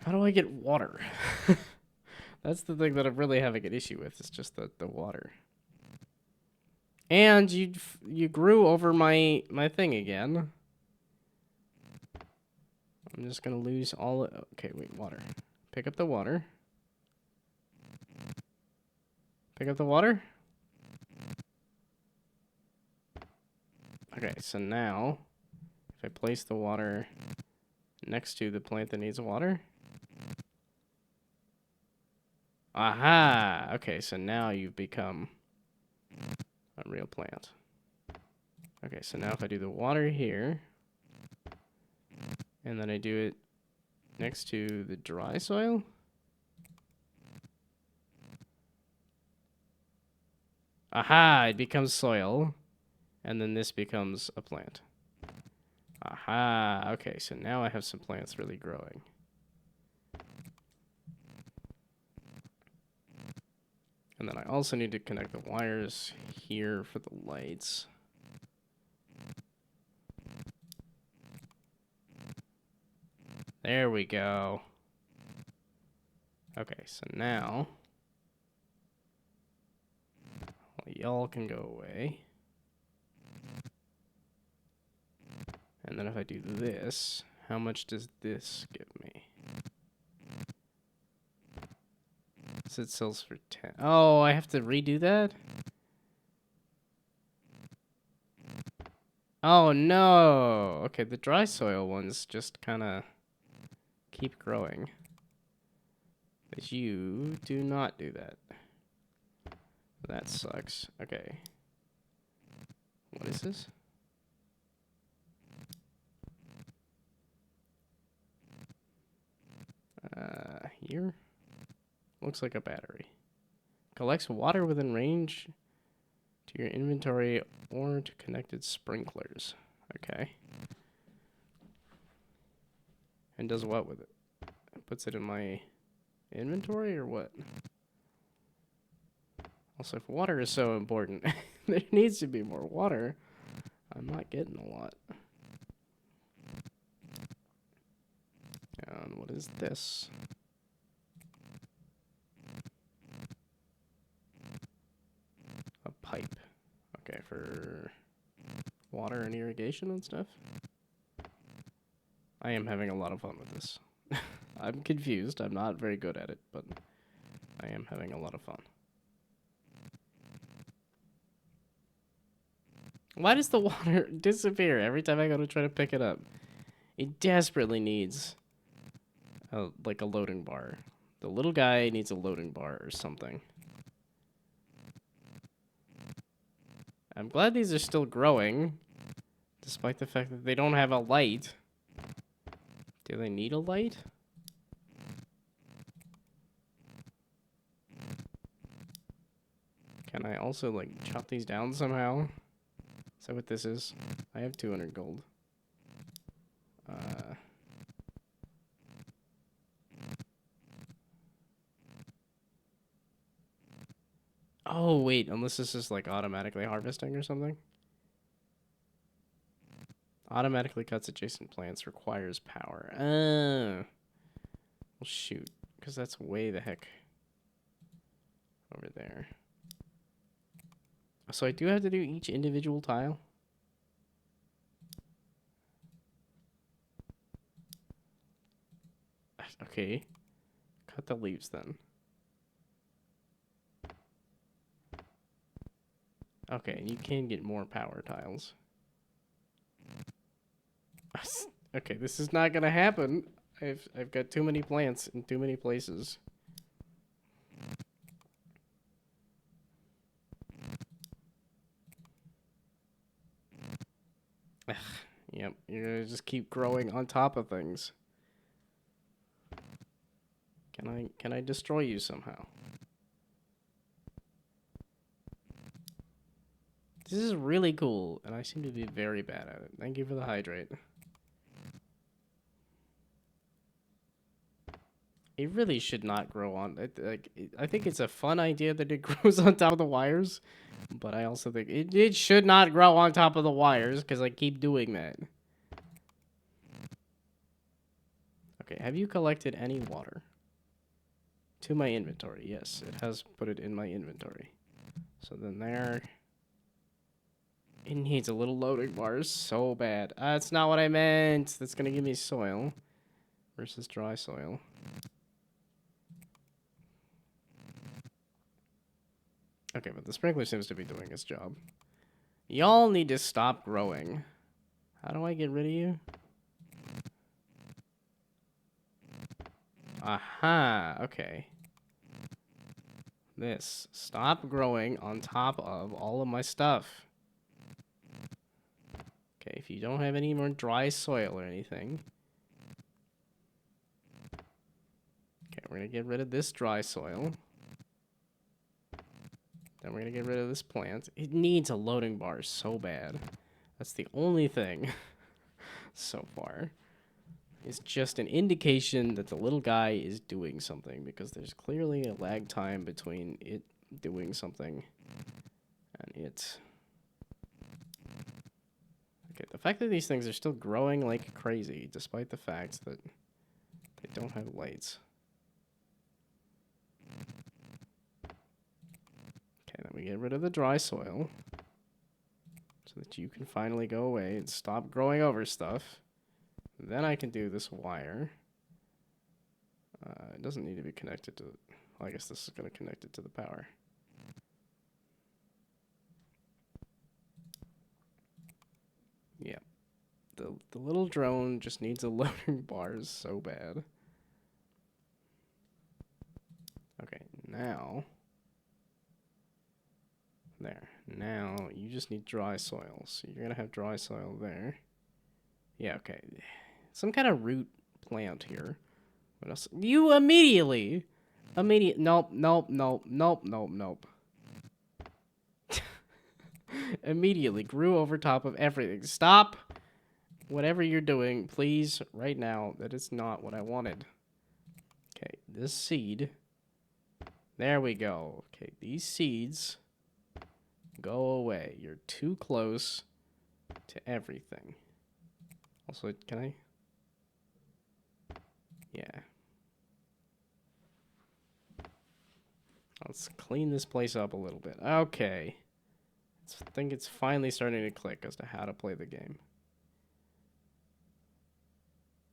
[SPEAKER 1] How do I get water? That's the thing that I'm really having an issue with. It's just the water. And you grew over my thing again. I'm just gonna lose all. Okay, wait, water. Pick up the water. Pick up the water. Okay, so now if I place the water next to the plant that needs water. Aha! Okay, so now you've become a real plant. Okay, so now if I do the water here, and then I do it next to the dry soil. Aha! It becomes soil, and then this becomes a plant. Aha! Okay, so now I have some plants really growing. And then I also need to connect the wires here for the lights. There we go. Okay, so now y'all can go away. And then if I do this, how much does this give me? So it sells for 10. Oh, I have to redo that? Oh, no. Okay, the dry soil ones just kind of keep growing. But you do not do that. That sucks. Okay. What is this? Here? Looks like a battery. Collects water within range to your inventory or to connected sprinklers. Okay. And does what with it? It puts it in my inventory or what? Also, if water is so important, there needs to be more water. I'm not getting a lot. And what is this? A pipe. Okay, for water and irrigation and stuff. I am having a lot of fun with this. I'm confused. I'm not very good at it, but I am having a lot of fun. Why does the water disappear every time I go to try to pick it up? It desperately needs like a loading bar. The little guy needs a loading bar or something. I'm glad these are still growing, despite the fact that they don't have a light. Do they need a light? Can I also, like, chop these down somehow? Is that what this is? I have 200 gold. Oh, wait, unless this is, like, automatically harvesting or something? Automatically cuts adjacent plants, requires power. Well, shoot, because that's way the heck over there. So I do have to do each individual tile? Okay. Cut the leaves then. Okay, and you can get more power tiles. Okay, this is not gonna happen. I've got too many plants in too many places. Ugh, yep, you're gonna just keep growing on top of things. Can I destroy you somehow? This is really cool, and I seem to be very bad at it. Thank you for the hydrate. It really should not grow on. I think it's a fun idea that it grows on top of the wires, but I also think it should not grow on top of the wires because I keep doing that. Okay, have you collected any water? To my inventory, yes. It has put it in my inventory. So then there... It needs a little loading bar so bad. That's not what I meant. That's gonna give me soil. Versus dry soil. Okay, but the sprinkler seems to be doing its job. Y'all need to stop growing. How do I get rid of you? Aha, okay. This. Stop growing on top of all of my stuff. Okay, if you don't have any more dry soil or anything. Okay, we're gonna get rid of this dry soil. Then we're gonna get rid of this plant. It needs a loading bar so bad. That's the only thing so far. It's just an indication that the little guy is doing something because there's clearly a lag time between it doing something and it. Okay, the fact that these things are still growing like crazy despite the fact that they don't have lights. Okay, then we get rid of the dry soil so that you can finally go away and stop growing over stuff. Then I can do this wire. It doesn't need to be connected to... Well, I guess this is going to connect it to the power. Yeah. The little drone just needs a loading bar so bad. Okay, now... There. Now, you just need dry soil. So you're going to have dry soil there. Yeah, okay. Some kind of root plant here. What else? You immediately... Nope. Immediately grew over top of everything. Stop! Whatever you're doing, please, right now. That is not what I wanted. Okay, this seed. There we go. Okay, these seeds go away. You're too close to everything. Also, can I? Yeah. Let's clean this place up a little bit. Okay. I think it's finally starting to click as to how to play the game.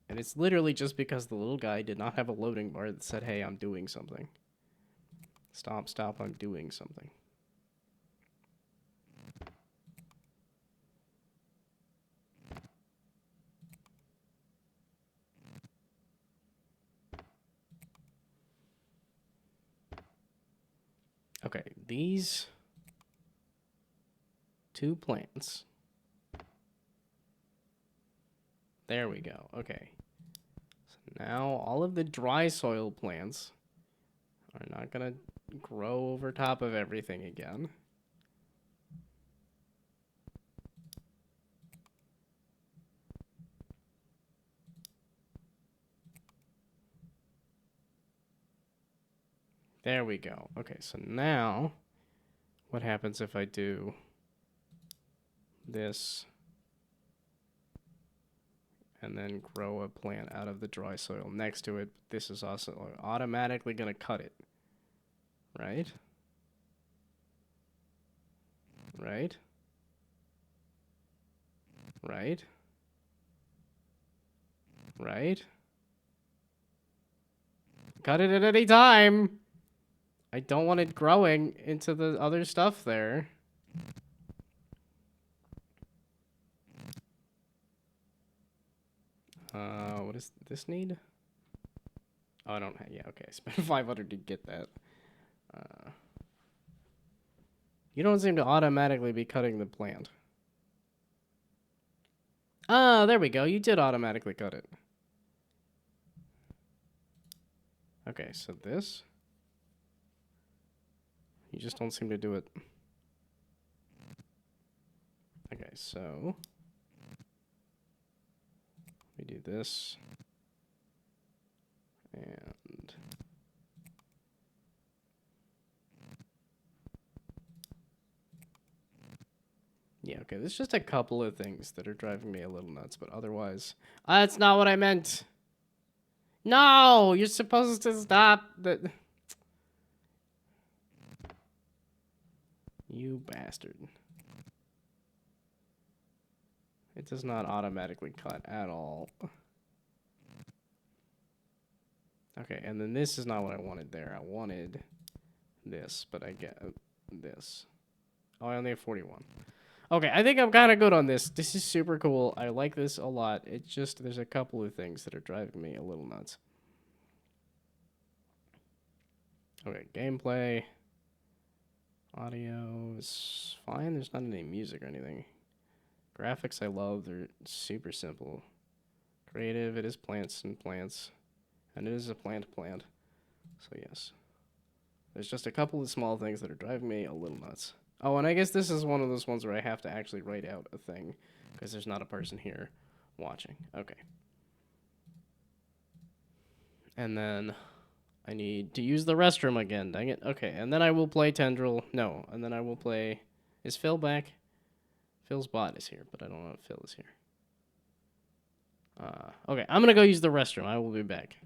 [SPEAKER 1] And it's literally just because the little guy did not have a loading bar that said, hey, I'm doing something. Stop, stop, I'm doing something. Okay, these two plants. There we go. Okay. So now all of the dry soil plants are not going to grow over top of everything again. There we go. Okay, so now what happens if I do this and then grow a plant out of the dry soil next to it? This is also automatically going to cut it. Right? Right? Right? Right? Cut it at any time! I don't want it growing into the other stuff there. What does this need? Oh, I don't have, yeah, okay. I spent 500 to get that. You don't seem to automatically be cutting the plant. Ah, there we go. You did automatically cut it. Okay, so this. You just don't seem to do it. Okay, so we do this. And yeah, okay, there's just a couple of things that are driving me a little nuts, but otherwise, that's not what I meant. No, you're supposed to stop the. You bastard. It does not automatically cut at all. Okay, and then this is not what I wanted there. I wanted this, but I get this. Oh, I only have 41. Okay, I think I'm kind of good on this. This is super cool. I like this a lot. It's just, there's a couple of things that are driving me a little nuts. Okay, gameplay. Audio is fine. There's not any music or anything. Graphics I love. They're super simple. Creative, it is plants and plants. And it is a plant. So yes. There's just a couple of small things that are driving me a little nuts. Oh, and I guess this is one of those ones where I have to actually write out a thing because there's not a person here watching. Okay. And then I need to use the restroom again. Dang it. Okay, and then I will play Tendril. No, and then I will play... Is Phil back? Phil's bot is here, but I don't know if Phil is here. Okay, I'm going to go use the restroom. I will be back.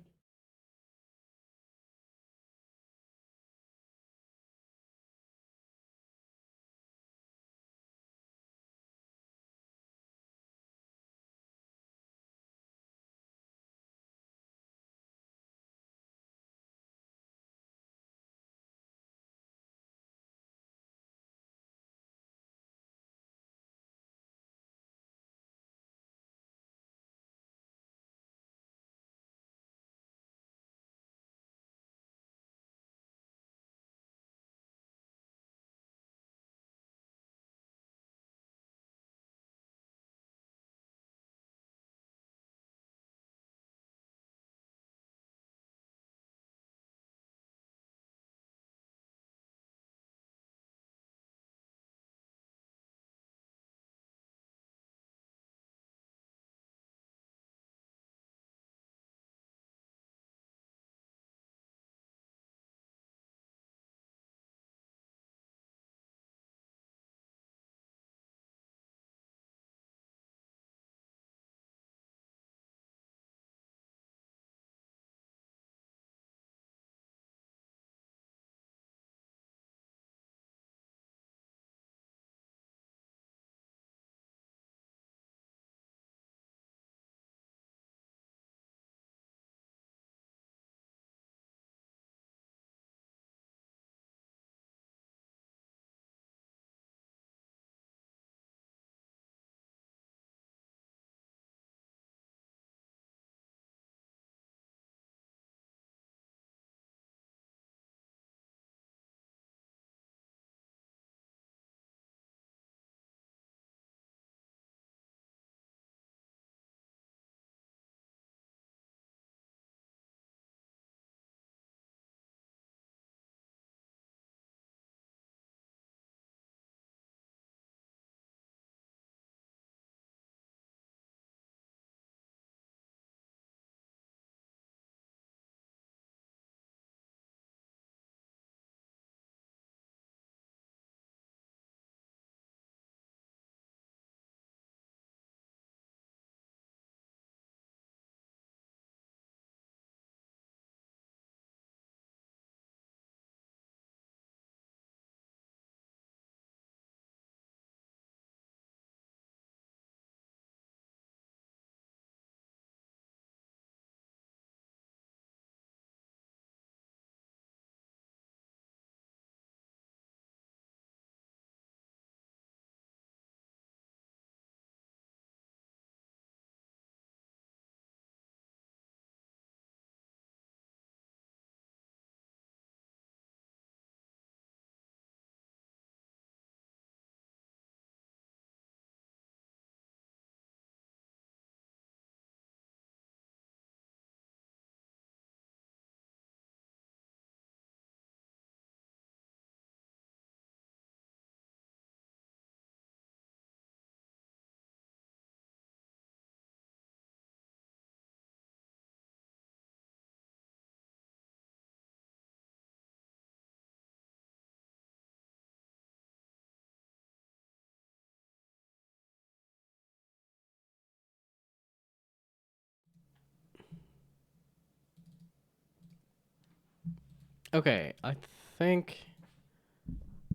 [SPEAKER 1] Okay, I think...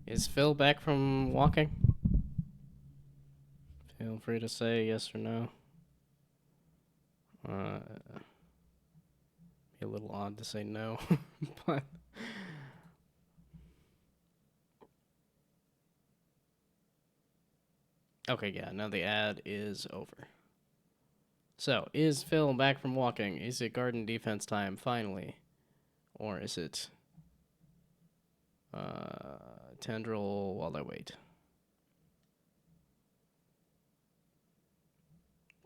[SPEAKER 1] Is Phil back from walking? Feel free to say yes or no. Be a little odd to say no, but... Okay, yeah, now the ad is over. So, is Phil back from walking? Is it garden defense time, finally? Or is it... tendril while I wait?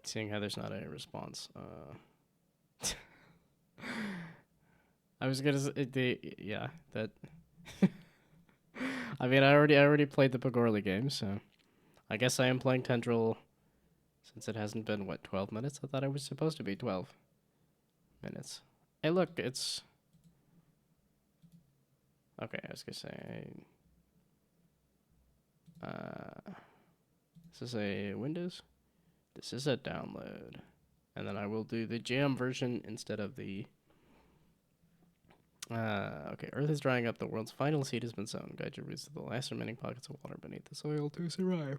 [SPEAKER 1] Seeing how there's not any response. I was gonna say, yeah, that... I mean, I already played the Pagorli game, so... I guess I am playing Tendril since it hasn't been, what, 12 minutes? I thought it was supposed to be 12 minutes. Hey, look, it's... Okay, I was gonna say... This is a Windows? This is a download. And then I will do the jam version instead of the... okay, Earth is drying up. The world's final seed has been sown. Guide your roots to the last remaining pockets of water beneath the soil to survive.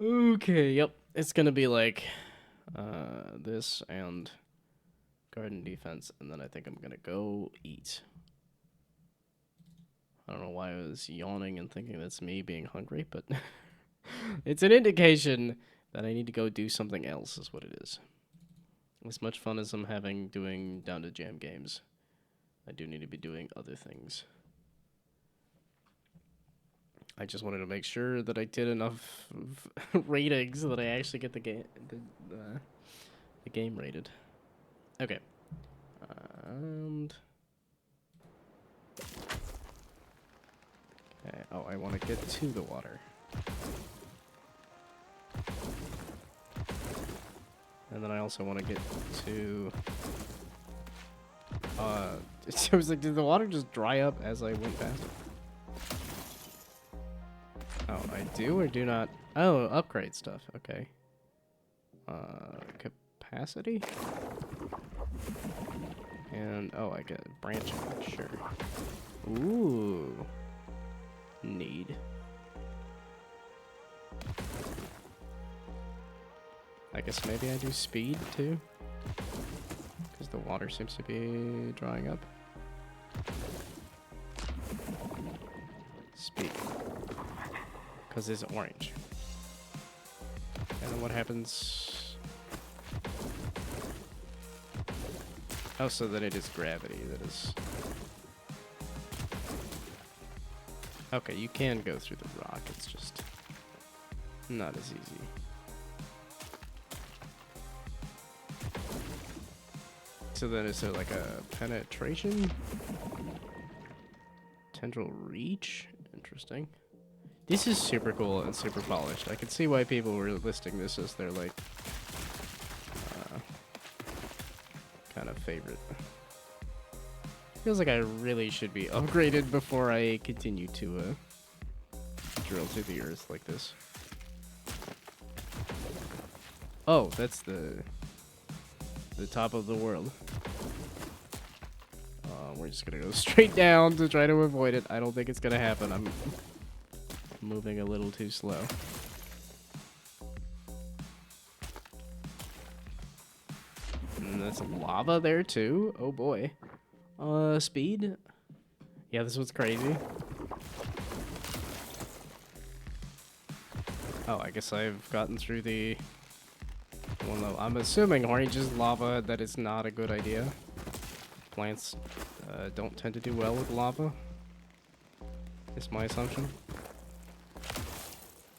[SPEAKER 1] Okay, yep. It's gonna be like this and garden defense, and then I think I'm gonna go eat. I don't know why I was yawning and thinking that's me being hungry, but it's an indication that I need to go do something else is what it is. As much fun as I'm having doing Down2Jam games, I do need to be doing other things. I just wanted to make sure that I did enough ratings so that I actually get the game rated. Okay. And... Okay. Oh, I want to get to the water. And then I also want to get to... it was like, did the water just dry up as I went past it? Oh, I do or do not? Oh, upgrade stuff. Okay. Capacity? And, oh, I get branching. Sure. Ooh. Need. I guess maybe I do speed, too. Because the water seems to be drying up. Speed. Because it's orange. And then what happens? Oh, so then it is gravity that is... Okay, you can go through the rock, it's just not as easy. So then is there like a penetration? Tendril reach? Interesting. This is super cool and super polished. I can see why people were listing this as their, like, kind of favorite. Feels like I really should be upgraded before I continue to drill through the earth like this. Oh, that's the top of the world. We're just gonna go straight down to try to avoid it. I don't think it's gonna happen. I'm moving a little too slow. And there's some lava there too. Oh boy. Speed? Yeah, this one's crazy. Oh, I guess I've gotten through the one level. I'm assuming orange is lava. That is not a good idea. Plants don't tend to do well with lava. Is my assumption.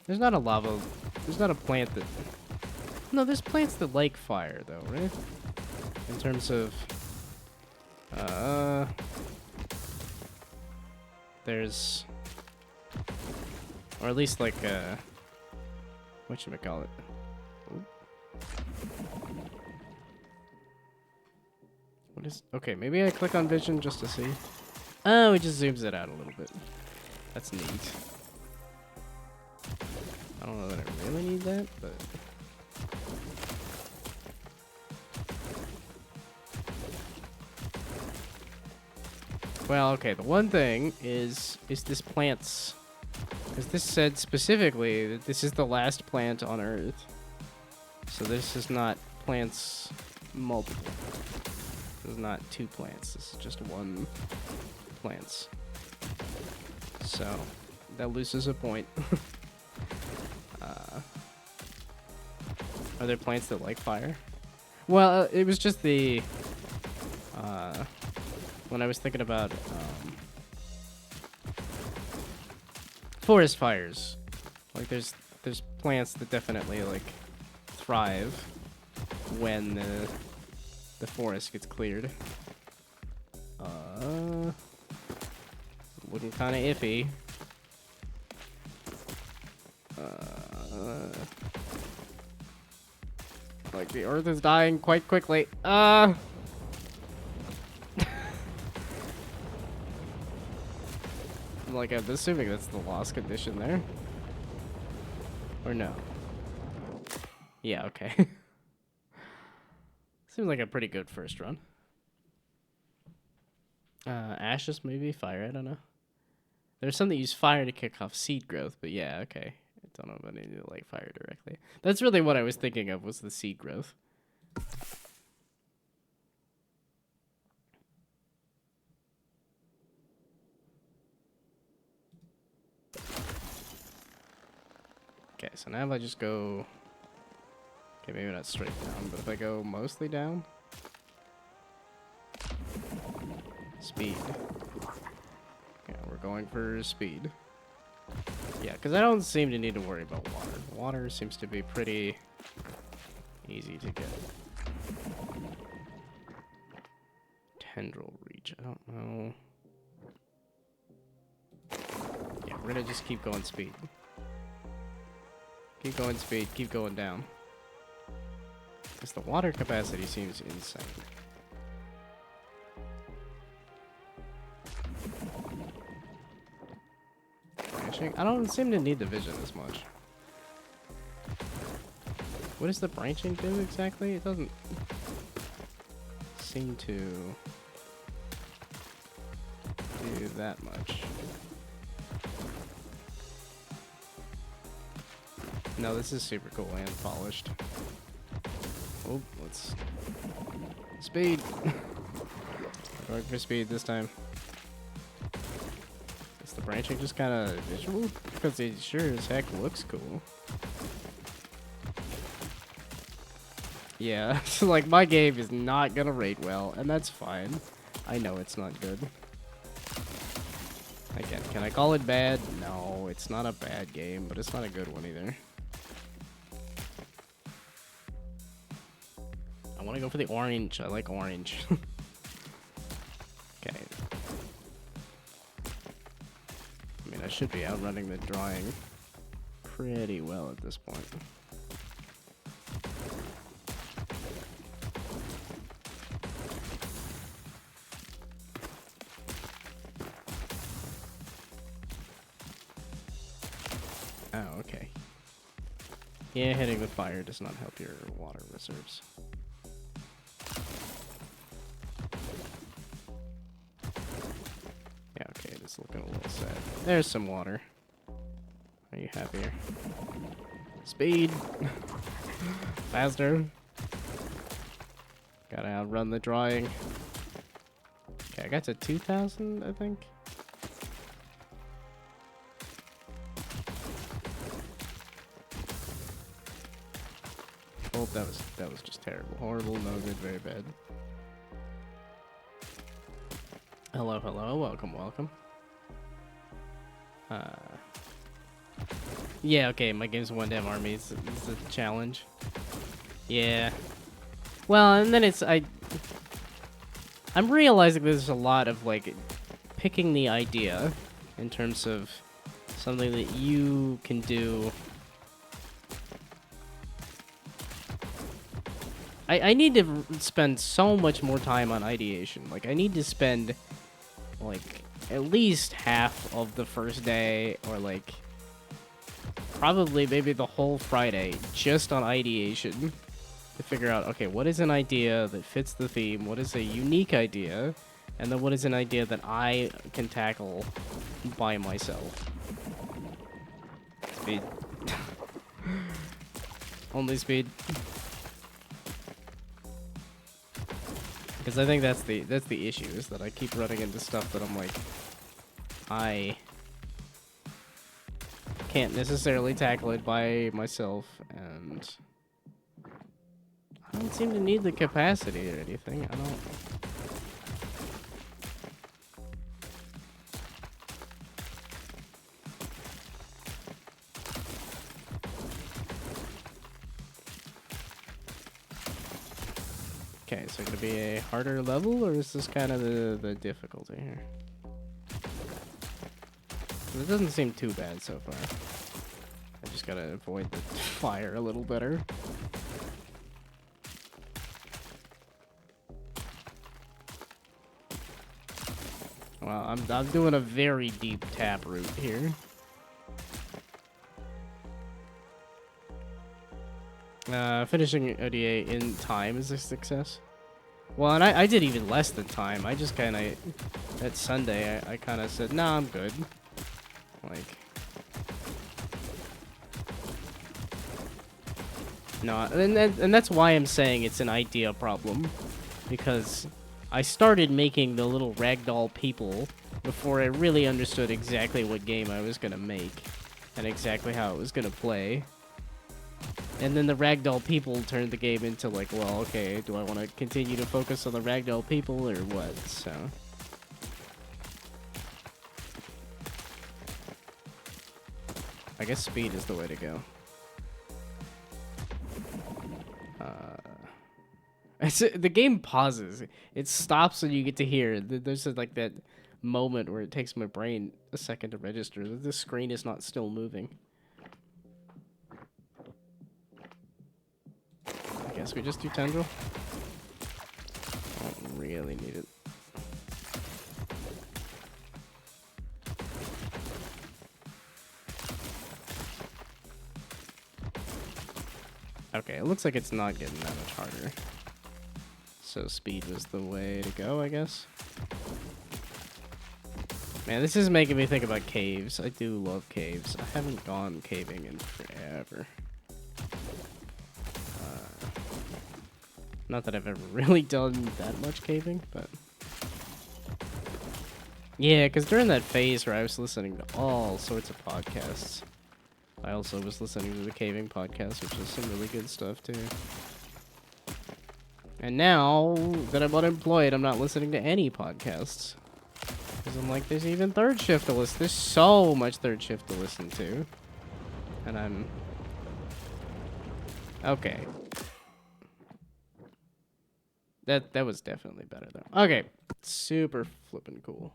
[SPEAKER 1] There's not a lava. There's not a plant that... No, there's plants that like fire, though, right? In terms of... There's... Or at least, like, whatchamacallit? Ooh. What is... Okay, maybe I click on vision just to see. Oh, it just zooms it out a little bit. That's neat. I don't know that I really need that, but... Well, okay, the one thing is this plants. Because this said specifically that this is the last plant on Earth. So this is not plants multiple. This is not 2 plants. This is just 1 plants. So that loses a point. Are there plants that like fire? Well, it was just the when I was thinking about forest fires. Like there's plants that definitely like thrive when the forest gets cleared. Looking kind of iffy. Like the earth is dying quite quickly. Like I'm assuming that's the lost condition there. Or no? Yeah, okay. Seems like a pretty good first run. Ashes, maybe fire, I don't know. There's some that use fire to kick off seed growth, but yeah, okay. I don't know if I need to like fire directly. That's really what I was thinking of, was the seed growth. Okay, so now if I just go... Okay, maybe not straight down, but if I go mostly down... Speed. Yeah, we're going for speed. Yeah, because I don't seem to need to worry about water. Water seems to be pretty easy to get. Tendril reach, I don't know. Yeah, we're gonna just keep going speed. Keep going speed, keep going down. Because the water capacity seems insane. I don't seem to need the vision as much. What does the branching do exactly? It doesn't seem to do that much. No, this is super cool and polished. Oh, let's... Speed! Going for speed this time. The branching just kind of visual? Because it sure as heck looks cool. Yeah, so like my game is not gonna rate well, and that's fine. I know it's not good. Again, can I call it bad? No, it's not a bad game, but it's not a good one either. I want to go for the orange. I like orange. Okay. I mean, I should be outrunning the drawing pretty well at this point. Oh, okay. Yeah, hitting with fire does not help your water reserves. Yeah, okay, it's looking a little sad. There's some water. Are you happier? Speed! Faster! Gotta outrun the drawing. Okay, I got to 2,000, I think. Oh, that was just terrible. Horrible, no good, very bad. Hello, hello, welcome, welcome. Yeah, okay, my game's one damn army. It's a challenge. Yeah. Well, and then I'm realizing there's a lot of, like, picking the idea in terms of something that you can do. I need to spend so much more time on ideation. Like, I need to spend, like, at least half of the first day, or, like, probably maybe the whole Friday, just on ideation to figure out, okay, what is an idea that fits the theme? What is a unique idea And then what is an idea that I can tackle by myself? Speed. Only speed. Because I think that's the issue, is that I keep running into stuff that I'm like, I can't necessarily tackle it by myself, and I don't seem to need the capacity or anything. I don't. Okay, so gonna be a harder level, or is this kind of the difficulty here? It doesn't seem too bad so far. I just gotta avoid the fire a little better. Well, I'm doing a very deep tap route here. Finishing ODA in time is a success. Well, and I did even less than time. I just kind of, that Sunday, I kind of said, nah, I'm good. Like, no, and that's why I'm saying it's an idea problem. Because I started making the little ragdoll people before I really understood exactly what game I was going to make. And exactly how it was going to play. And then the ragdoll people turned the game into like, well, okay, do I want to continue to focus on the ragdoll people or what? So I guess speed is the way to go. The game pauses. It stops when you get to hear. There's like that moment where it takes my brain a second to register that the screen is not still moving. I guess we just do tendril. I don't really need it. Okay, it looks like it's not getting that much harder. So speed was the way to go, I guess. Man, this is making me think about caves. I do love caves. I haven't gone caving in forever. Not that I've ever really done that much caving, but... Yeah, because during that phase where I was listening to all sorts of podcasts, I also was listening to the caving podcast, which is some really good stuff, too. And now that I'm unemployed, I'm not listening to any podcasts. Because I'm like, there's even third shift to listen. There's so much third shift to listen to. And I'm... Okay. That was definitely better, though. Okay. Super flippin' cool.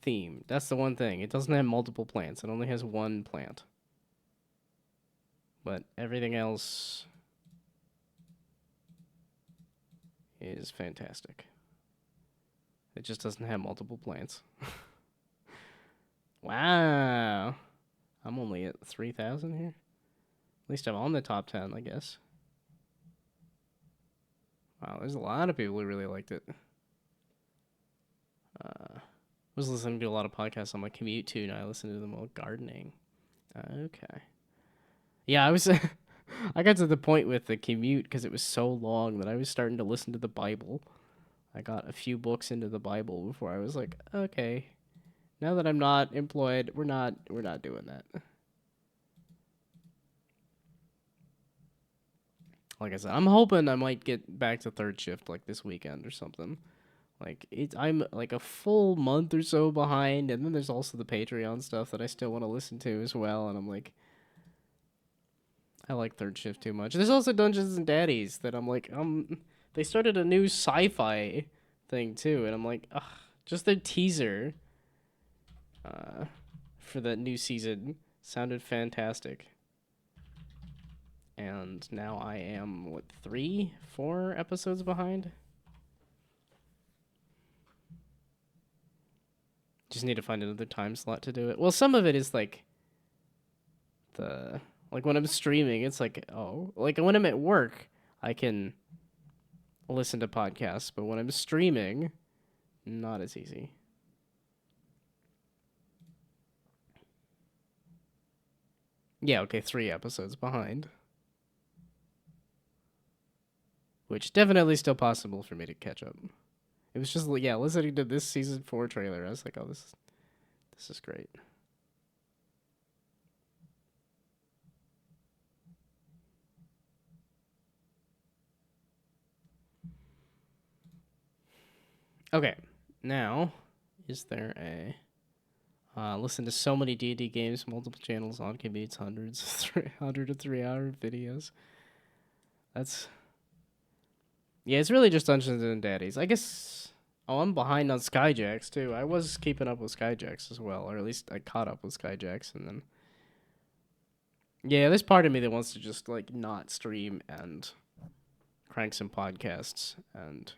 [SPEAKER 1] Theme. That's the one thing. It doesn't have multiple plants. It only has one plant. But everything else is fantastic. It just doesn't have multiple plants. Wow. I'm only at 3,000 here. At least I'm on the top 10, I guess. Wow, there's a lot of people who really liked it. Was listening to a lot of podcasts on my commute too, and I listened to them while gardening. Okay. Yeah, I was... I got to the point with the commute because it was so long that I was starting to listen to the Bible. I got a few books into the Bible before I was like, okay, now that I'm not employed, we're not doing that. Like I said, I'm hoping I might get back to third shift like this weekend or something. Like I'm like a full month or so behind, and then there's also the Patreon stuff that I still want to listen to as well, and I'm like, I like third shift too much. There's also Dungeons and Daddies that I'm like, they started a new sci-fi thing too, and I'm like, ugh, just their teaser for that new season sounded fantastic. And now I am, what, 3, 4 episodes behind? Just need to find another time slot to do it. Well, some of it is like, like when I'm streaming, it's like, oh, like when I'm at work, I can listen to podcasts, but when I'm streaming, not as easy. Yeah, okay, 3 episodes behind. Which definitely still possible for me to catch up. It was just, yeah, listening to this season 4 trailer, I was like, oh, this is great. Okay, now, is there a... listen to so many D&D games, multiple channels, on commutes, hundreds, 300 to 3-hour videos. That's... Yeah, it's really just Dungeons and Daddies. I guess... Oh, I'm behind on Skyjacks, too. I was keeping up with Skyjacks as well, or at least I caught up with Skyjacks, and then... Yeah, there's part of me that wants to just, like, not stream and crank some podcasts, and...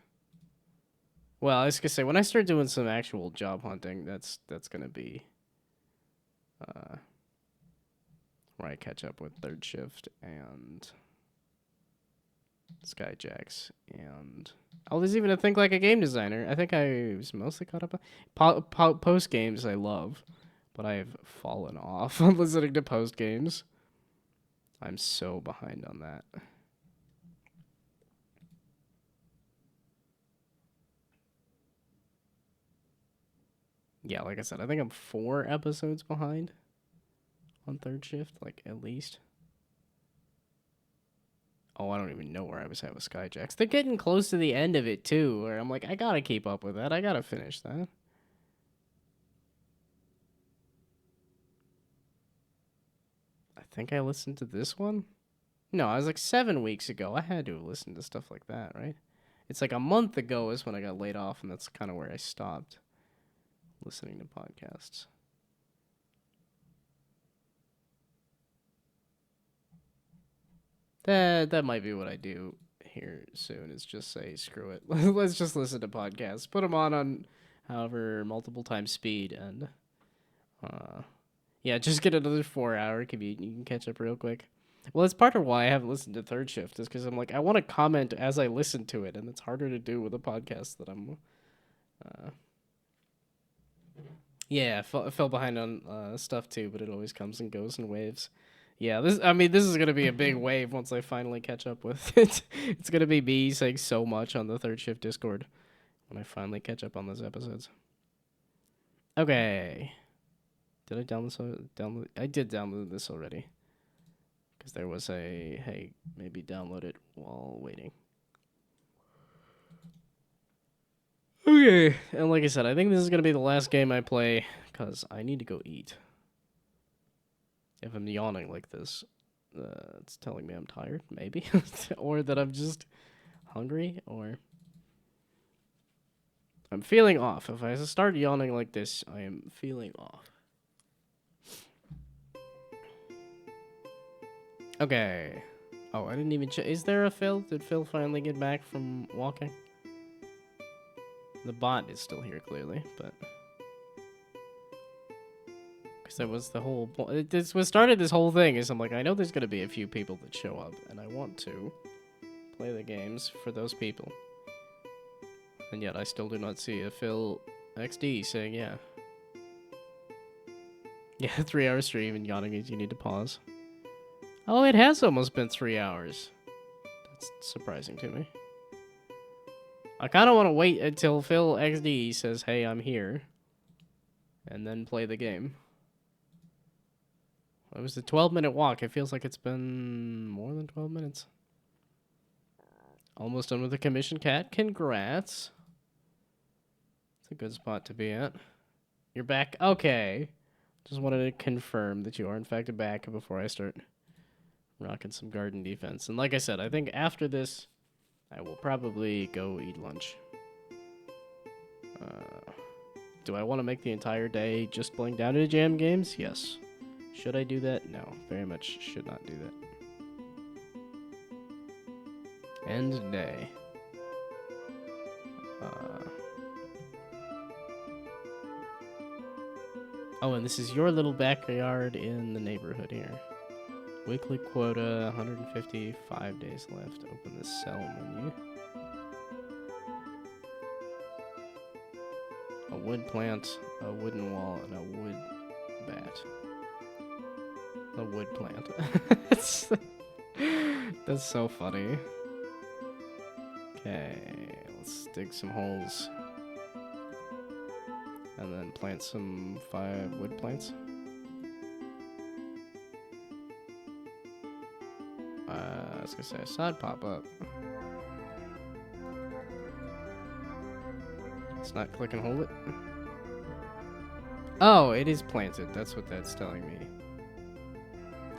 [SPEAKER 1] Well, I was gonna say, when I start doing some actual job hunting, that's gonna be... where I catch up with Third Shift and Skyjacks and there's even a Think Like a Game Designer. I think I was mostly caught up on post games. I love, but I've fallen off on listening to post games. I'm so behind on that. Yeah, like I said, I think I'm 4 episodes behind on Third Shift, like at least. Oh, I don't even know where I was at with Skyjacks. They're getting close to the end of it, too, where I'm like, I gotta keep up with that. I gotta finish that. I think I listened to this one. No, I was like 7 weeks ago. I had to have listened to stuff like that, right? It's like a month ago is when I got laid off, and that's kind of where I stopped listening to podcasts. That might be what I do here soon, is just say, screw it. Let's just listen to podcasts. Put them on however multiple times speed, and yeah, just get another 4-hour commute. You can catch up real quick. Well, it's part of why I haven't listened to Third Shift, is because I'm like, I want to comment as I listen to it, and it's harder to do with a podcast that I'm... Yeah, I fell behind on stuff too, but it always comes and goes in waves. Yeah, this is going to be a big wave once I finally catch up with it. It's going to be me saying so much on the Third Shift Discord when I finally catch up on those episodes. Okay. Did I download? I did download this already. Because there was a, hey, maybe download it while waiting. Okay, and like I said, I think this is going to be the last game I play, because I need to go eat. If I'm yawning like this, it's telling me I'm tired, maybe. Or that I'm just hungry, or... I'm feeling off. If I start yawning like this, I am feeling off. Okay. Oh, I didn't even check. Is there a Phil? Did Phil finally get back from walking? The bot is still here, clearly, but... Because that was the whole... This what started this whole thing, is I'm like, I know there's going to be a few people that show up, and I want to play the games for those people. And yet I still do not see a Phil XD saying yeah. Yeah, 3-hour stream, and yawning means you need to pause. Oh, it has almost been 3 hours. That's surprising to me. I kind of want to wait until Phil XD says, hey, I'm here. And then play the game. It was a 12-minute walk. It feels like it's been more than 12 minutes. Almost done with the commission, cat. Congrats. It's a good spot to be at. You're back? Okay. Just wanted to confirm that you are in fact back before I start rocking some garden defense. And like I said, I think after this, I will probably go eat lunch. Do I want to make the entire day just playing Down2Jam games? Yes. Should I do that? No. Very much should not do that. End day. Oh, and this is your little backyard in the neighborhood here. Weekly quota, 155 days left. Open the sell menu. A wood plant, a wooden wall, and a wood bat. A wood plant. That's so funny. Okay, let's dig some holes. And then plant some 5 wood plants. I was gonna say, I saw it pop up. It's not click and hold it. Oh, it is planted. That's what that's telling me.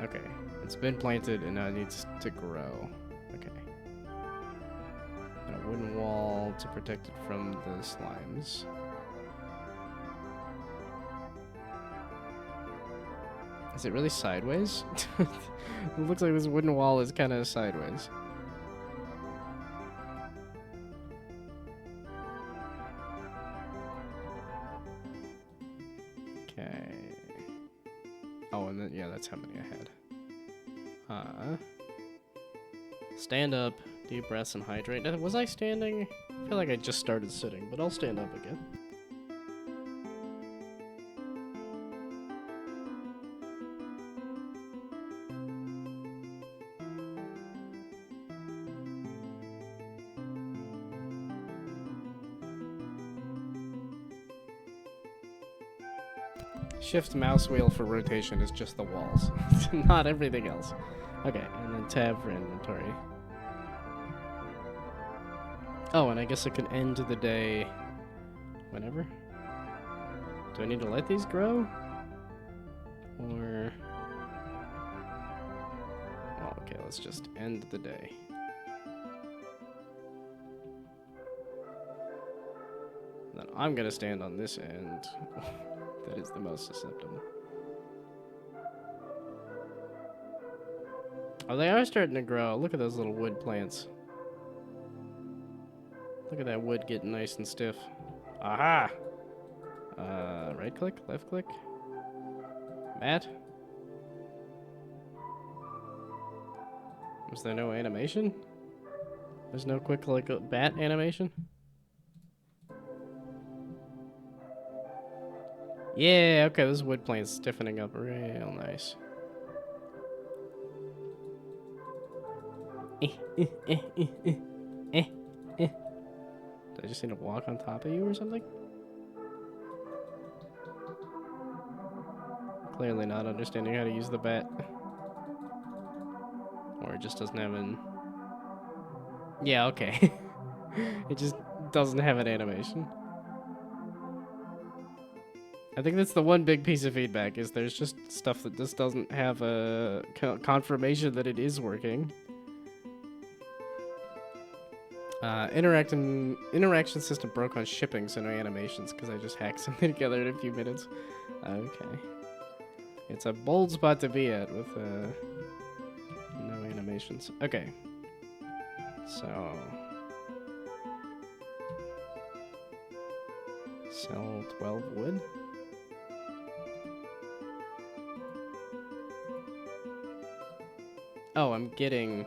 [SPEAKER 1] Okay, it's been planted and now it needs to grow. Okay. And a wooden wall to protect it from the slimes. Is it really sideways? It looks like this wooden wall is kind of sideways. Okay. Oh, and then, yeah, that's how many I had. Stand up, deep breaths, and hydrate. Was I standing? I feel like I just started sitting, but I'll stand up again. Shift mouse wheel for rotation is just the walls, not everything else. Okay, and then tab for inventory. Oh, and I guess I can end the day whenever. Do I need to let these grow? Or... oh, okay, let's just end the day. Then I'm gonna stand on this end. That is the most susceptible. Oh, they are starting to grow. Look at those little wood plants. Look at that wood getting nice and stiff. Aha! Right click, left click. Mat. Was there no animation? There's no quick like bat animation? Yeah, okay, this wood plane's stiffening up real nice. Do I just need to walk on top of you or something? Clearly not understanding how to use the bat. Or it just doesn't have an... yeah, okay. It just doesn't have an animation. I think that's the one big piece of feedback, is there's just stuff that just doesn't have a confirmation that it is working. Interaction system broke on shipping, so no animations, because I just hacked something together in a few minutes. Okay. It's a bold spot to be at with no animations. Okay. So... sell 12 wood? Oh, I'm getting...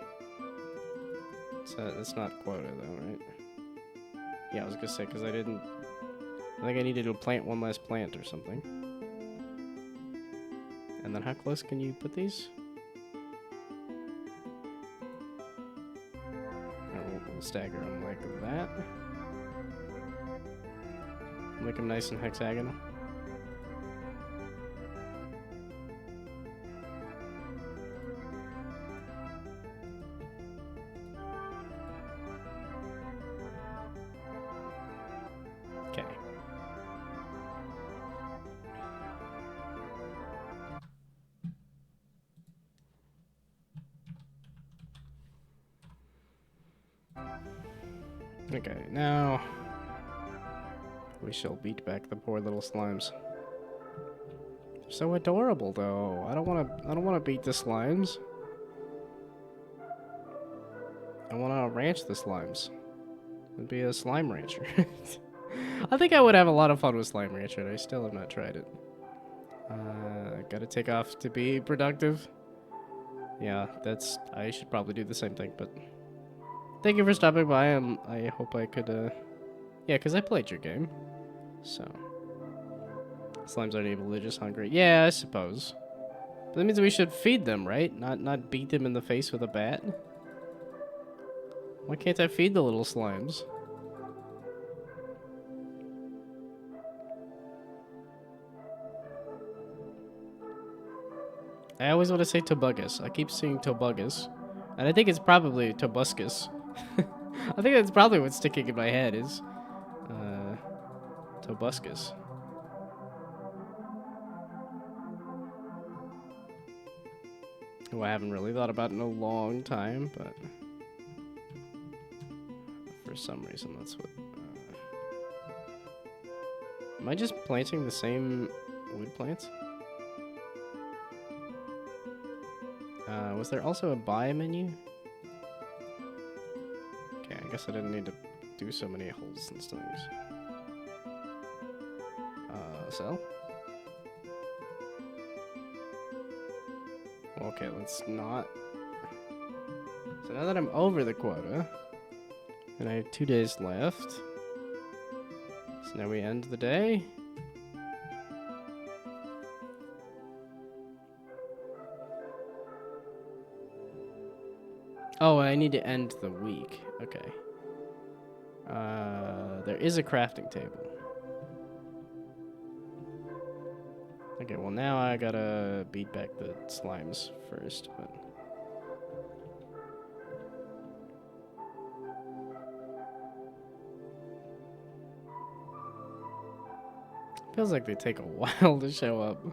[SPEAKER 1] so it's not quota though, right? Yeah, I was gonna say, because I didn't... I think I needed to plant one less plant or something. And then how close can you put these? We'll stagger them like that. Make them nice and hexagonal. Okay. Okay, now we shall beat back the poor little slimes. They're so adorable, though. I don't want to beat the slimes. I want to ranch the slimes. And be a slime rancher. I think I would have a lot of fun with slime rancher, and I still have not tried it. Gotta take off to be productive. Yeah, I should probably do the same thing, but thank you for stopping by. I hope I could, yeah, because I played your game, so slimes aren't able, they're just hungry. Yeah, I suppose. But that means we should feed them, right? Not beat them in the face with a bat. Why can't I feed the little slimes? I always want to say Tobuggus. I keep seeing Tobuggus. And I think it's probably Tobuscus. I think that's probably what's sticking in my head is Tobuscus. Who I haven't really thought about in a long time, but for some reason that's what... Am I just planting the same wood plants? Was there also a buy menu? Okay, I guess I didn't need to do so many holes and things. Sell? Okay, let's not... So now that I'm over the quota, and I have 2 days left, so now we end the day. Oh, I need to end the week. Okay. There is a crafting table. Okay, well now I gotta beat back the slimes first, but... Feels like they take a while to show up.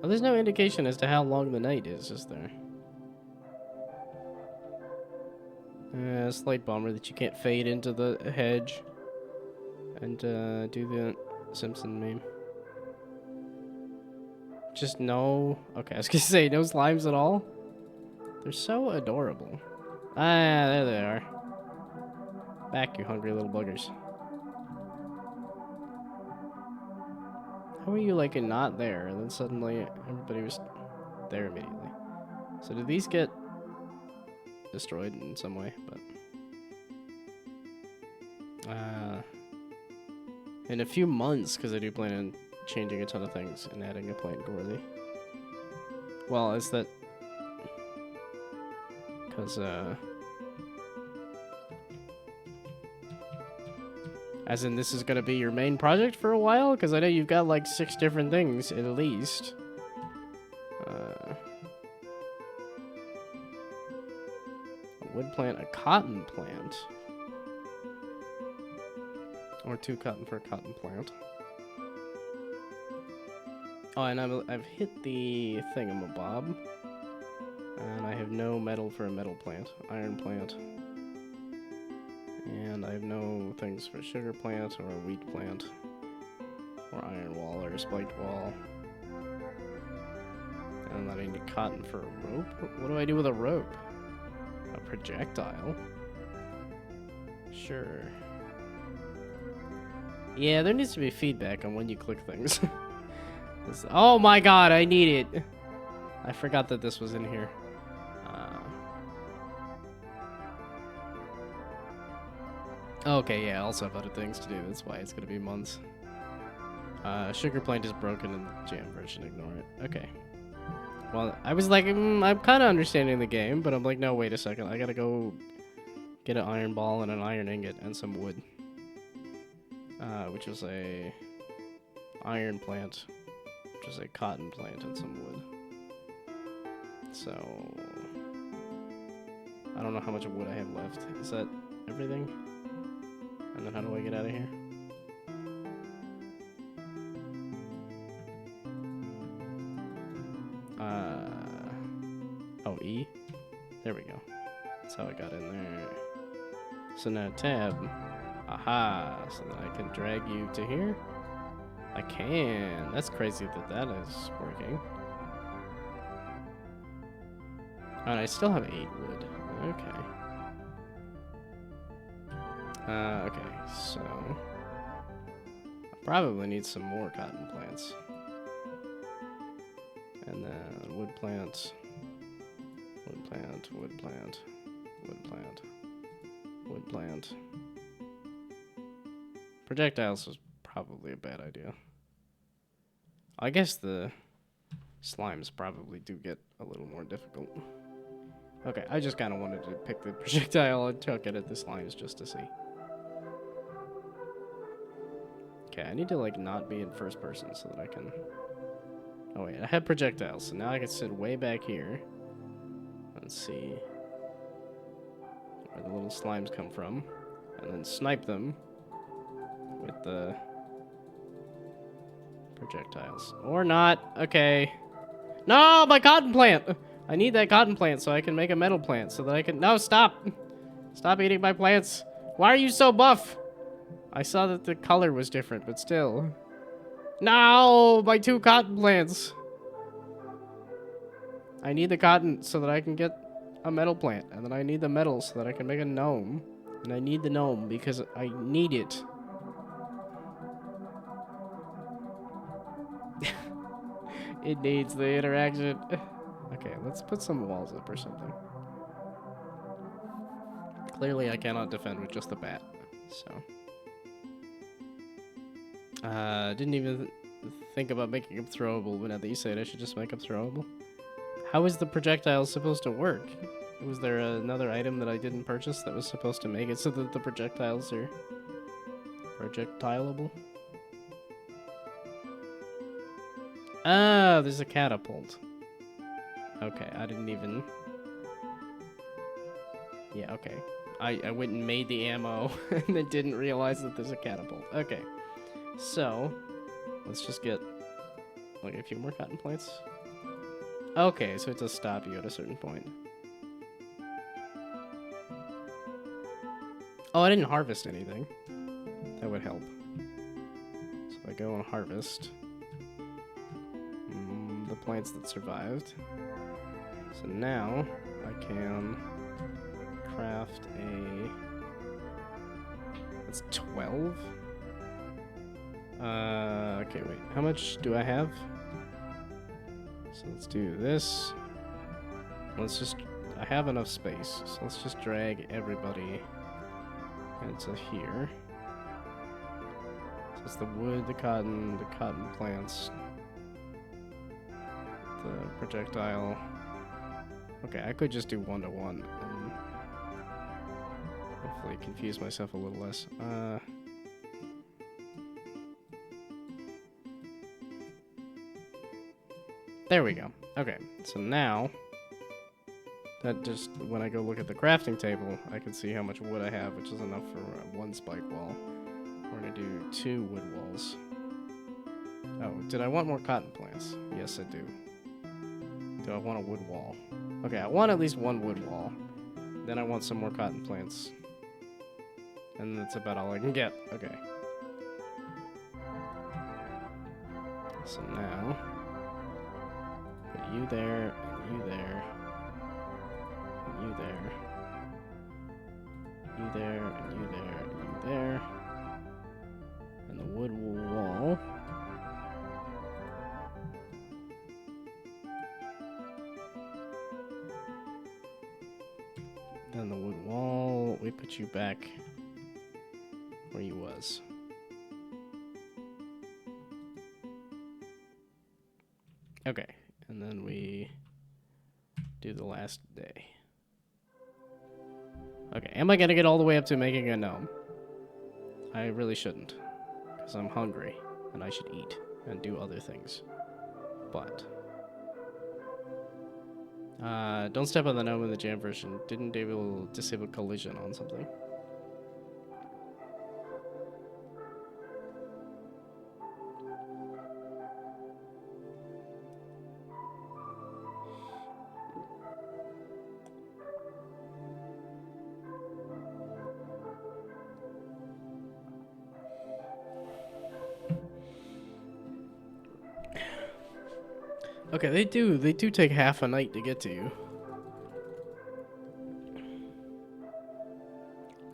[SPEAKER 1] Oh, there's no indication as to how long the night is there? Slight bummer that you can't fade into the hedge and do the Simpson meme. Just no... Okay, I was gonna say no slimes at all. They're so adorable. Ah, there they are. Back, you hungry little buggers. How are you, like, not there? And then suddenly everybody was there immediately. So did these get destroyed in some way? But in a few months, because I do plan on changing a ton of things and adding a plant gorley. Well, is that... Because, as in, this is going to be your main project for a while? Because I know you've got, like, 6 different things, at least. A wood plant, a cotton plant. Or 2 cotton for a cotton plant. Oh, and I've hit the thingamabob. And I have no metal for a metal plant. Iron plant. And I have no things for a sugar plant or a wheat plant. Or iron wall or a spiked wall. And then I need cotton for a rope? What do I do with a rope? A projectile? Sure. Yeah, there needs to be feedback on when you click things. Oh my god, I need it! I forgot that this was in here. Okay, yeah, I also have other things to do. That's why it's gonna be months. Sugar plant is broken in the jam version. Ignore it. Okay. Well, I was like, I'm kind of understanding the game, but I'm like, no, wait a second. I gotta go get an iron ball and an iron ingot and some wood. Which is a iron plant, which is a cotton plant and some wood. So, I don't know how much wood I have left. Is that everything? And then how do I get out of here? Oh, E? There we go. That's how I got in there. So now tab. Aha! So then I can drag you to here? I can! That's crazy that that is working. Oh, and I still have 8 wood. Okay. Okay, so... I probably need some more cotton plants. And then wood plants. Plant, wood plant, wood plant, wood plant. Projectiles was probably a bad idea. I guess the slimes probably do get a little more difficult. Okay, I just kind of wanted to pick the projectile and chuck it at the slimes just to see. Okay, I need to, like, not be in first person so that I can... Oh, wait, I had projectiles, so now I can sit way back here and see where the little slimes come from, and then snipe them with the projectiles. Or not. Okay. No, my cotton plant! I need that cotton plant so I can make a metal plant so that I can... No, stop! Stop eating my plants! Why are you so buff? I saw that the color was different, but still. No! My 2 cotton plants! I need the cotton so that I can get a metal plant. And then I need the metal so that I can make a gnome. And I need the gnome because I need it. It needs the interaction. Okay, let's put some walls up or something. Clearly I cannot defend with just the bat, so... Didn't even think about making them throwable, but now that you say it, I should just make them throwable. How is the projectile supposed to work? Was there another item that I didn't purchase that was supposed to make it so that the projectiles are projectileable? Ah, there's a catapult. Okay, I didn't even... Yeah, okay. I went and made the ammo and then didn't realize that there's a catapult. Okay. So, let's just get, like, a few more cotton plants. Okay, so it does stop you at a certain point. Oh, I didn't harvest anything. That would help. So I go and harvest the plants that survived. So now I can craft a... That's 12? Okay, wait. How much do I have? So let's do this. Let's just... I have enough space, so let's just drag everybody into here. So it's the wood, the cotton plants, the projectile. Okay, I could just do 1-to-1 and hopefully confuse myself a little less. There we go. Okay, so now, that just, when I go look at the crafting table, I can see how much wood I have, which is enough for 1 spike wall. We're gonna do 2 wood walls. Oh, did I want more cotton plants? Yes, I do. Do I want a wood wall? Okay, I want at least 1 wood wall. Then I want some more cotton plants. And that's about all I can get. Okay. So now... you there, and you there, and you there, you there, and you there, and you there, and the wood wall. Then the wood wall, we put you back where you was. Okay. And then we do the last day. Okay, am I gonna get all the way up to making a gnome? I really shouldn't, because I'm hungry, and I should eat and do other things. But, don't step on the gnome in the jam version. Didn't disable collision on something. Okay, they do take half a night to get to you.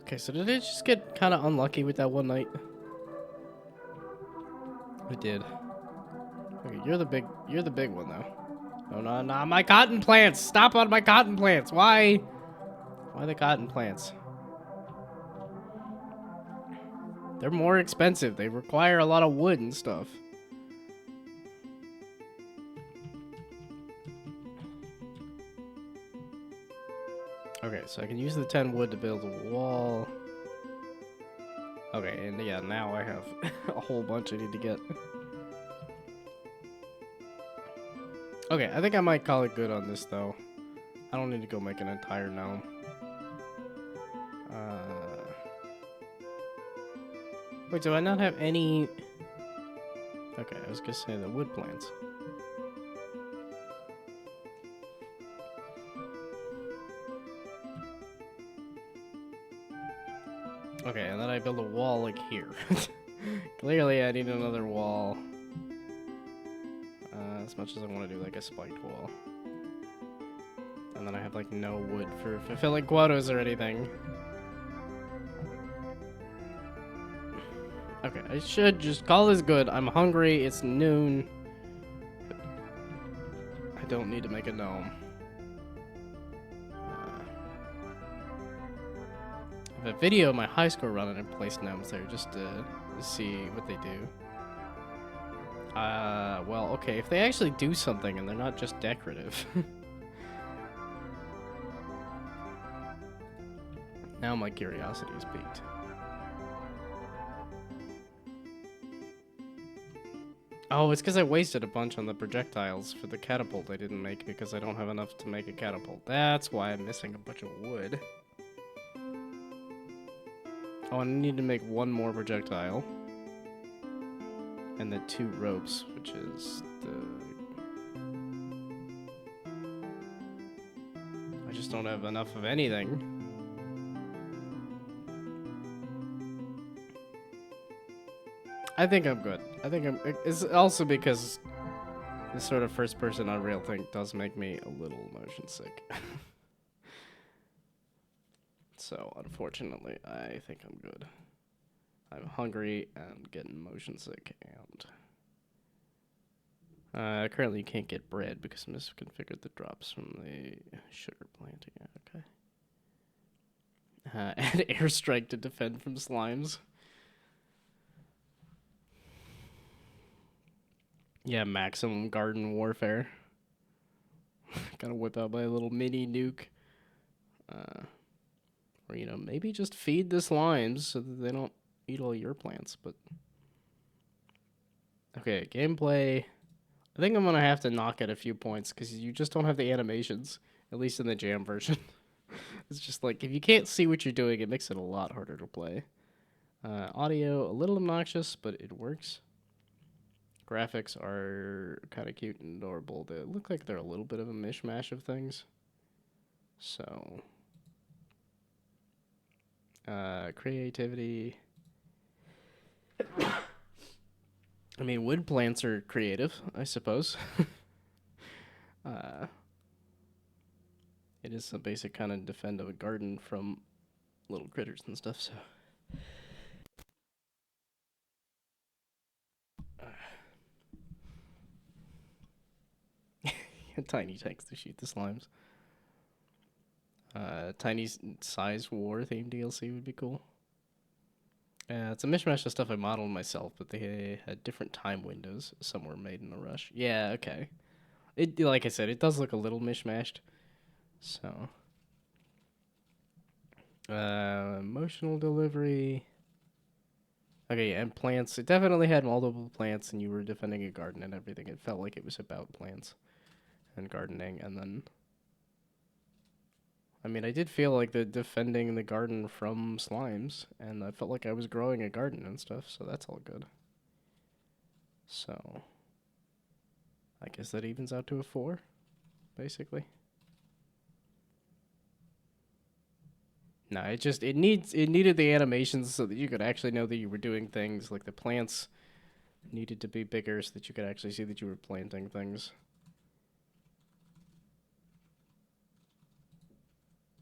[SPEAKER 1] Okay, so did I just get kind of unlucky with that one night? I did. Okay, you're the big one though. No, no, no, my cotton plants! Stop on my cotton plants! Why? Why the cotton plants? They're more expensive. They require a lot of wood and stuff. Okay, so I can use the 10 wood to build a wall. Okay, and yeah, now I have a whole bunch I need to get. Okay, I think I might call it good on this, though. I don't need to go make an entire gnome. Wait, do I not have any... Okay, I was gonna say the wood plants. Okay, and then I build a wall, like, here. Clearly, I need another wall. As much as I want to do, like, a spiked wall. And then I have, like, no wood for fulfilling quotas or anything. Okay, I should just call this good. I'm hungry. It's noon. I don't need to make a gnome. I have a video of my high school running and place gnomes there just to see what they do. Well, okay, if they actually do something and they're not just decorative. Now my curiosity is piqued. Oh, it's because I wasted a bunch on the projectiles for the catapult I didn't make because I don't have enough to make a catapult. That's why I'm missing a bunch of wood. Oh, I need to make one more projectile. And the 2 ropes, which is the... I just don't have enough of anything. I think I'm good. I think I'm... It's also because this sort of first-person Unreal thing does make me a little motion sick. So, unfortunately, I think I'm good. I'm hungry and getting motion sick, and... currently you can't get bread because I misconfigured the drops from the sugar planting. Okay. And airstrike to defend from slimes. Yeah, maximum garden warfare. Gotta whip out my little mini nuke. Or, you know, maybe just feed the slimes so that they don't eat all your plants, but... Okay, gameplay... I think I'm gonna have to knock at a few points, because you just don't have the animations, at least in the Jam version. It's just like, if you can't see what you're doing, it makes it a lot harder to play. Audio, a little obnoxious, but it works. Graphics are kind of cute and adorable. They look like they're a little bit of a mishmash of things. So... creativity. I mean, wood plants are creative, I suppose. It is a basic kind of defend of a garden from little critters and stuff, so... Tiny tanks to shoot the slimes. Tiny size war themed DLC would be cool. It's a mishmash of stuff I modeled myself, but they had different time windows. Some were made in a rush. Yeah, okay. It, like I said, it does look a little mishmashed. So, emotional delivery. Okay, and plants. It definitely had multiple plants, and you were defending a garden and everything. It felt like it was about plants and gardening, and then... I mean, I did feel like defending the garden from slimes, and I felt like I was growing a garden and stuff, so that's all good. So, I guess that evens out to a 4, basically. No, it needed the animations so that you could actually know that you were doing things. Like the plants needed to be bigger so that you could actually see that you were planting things.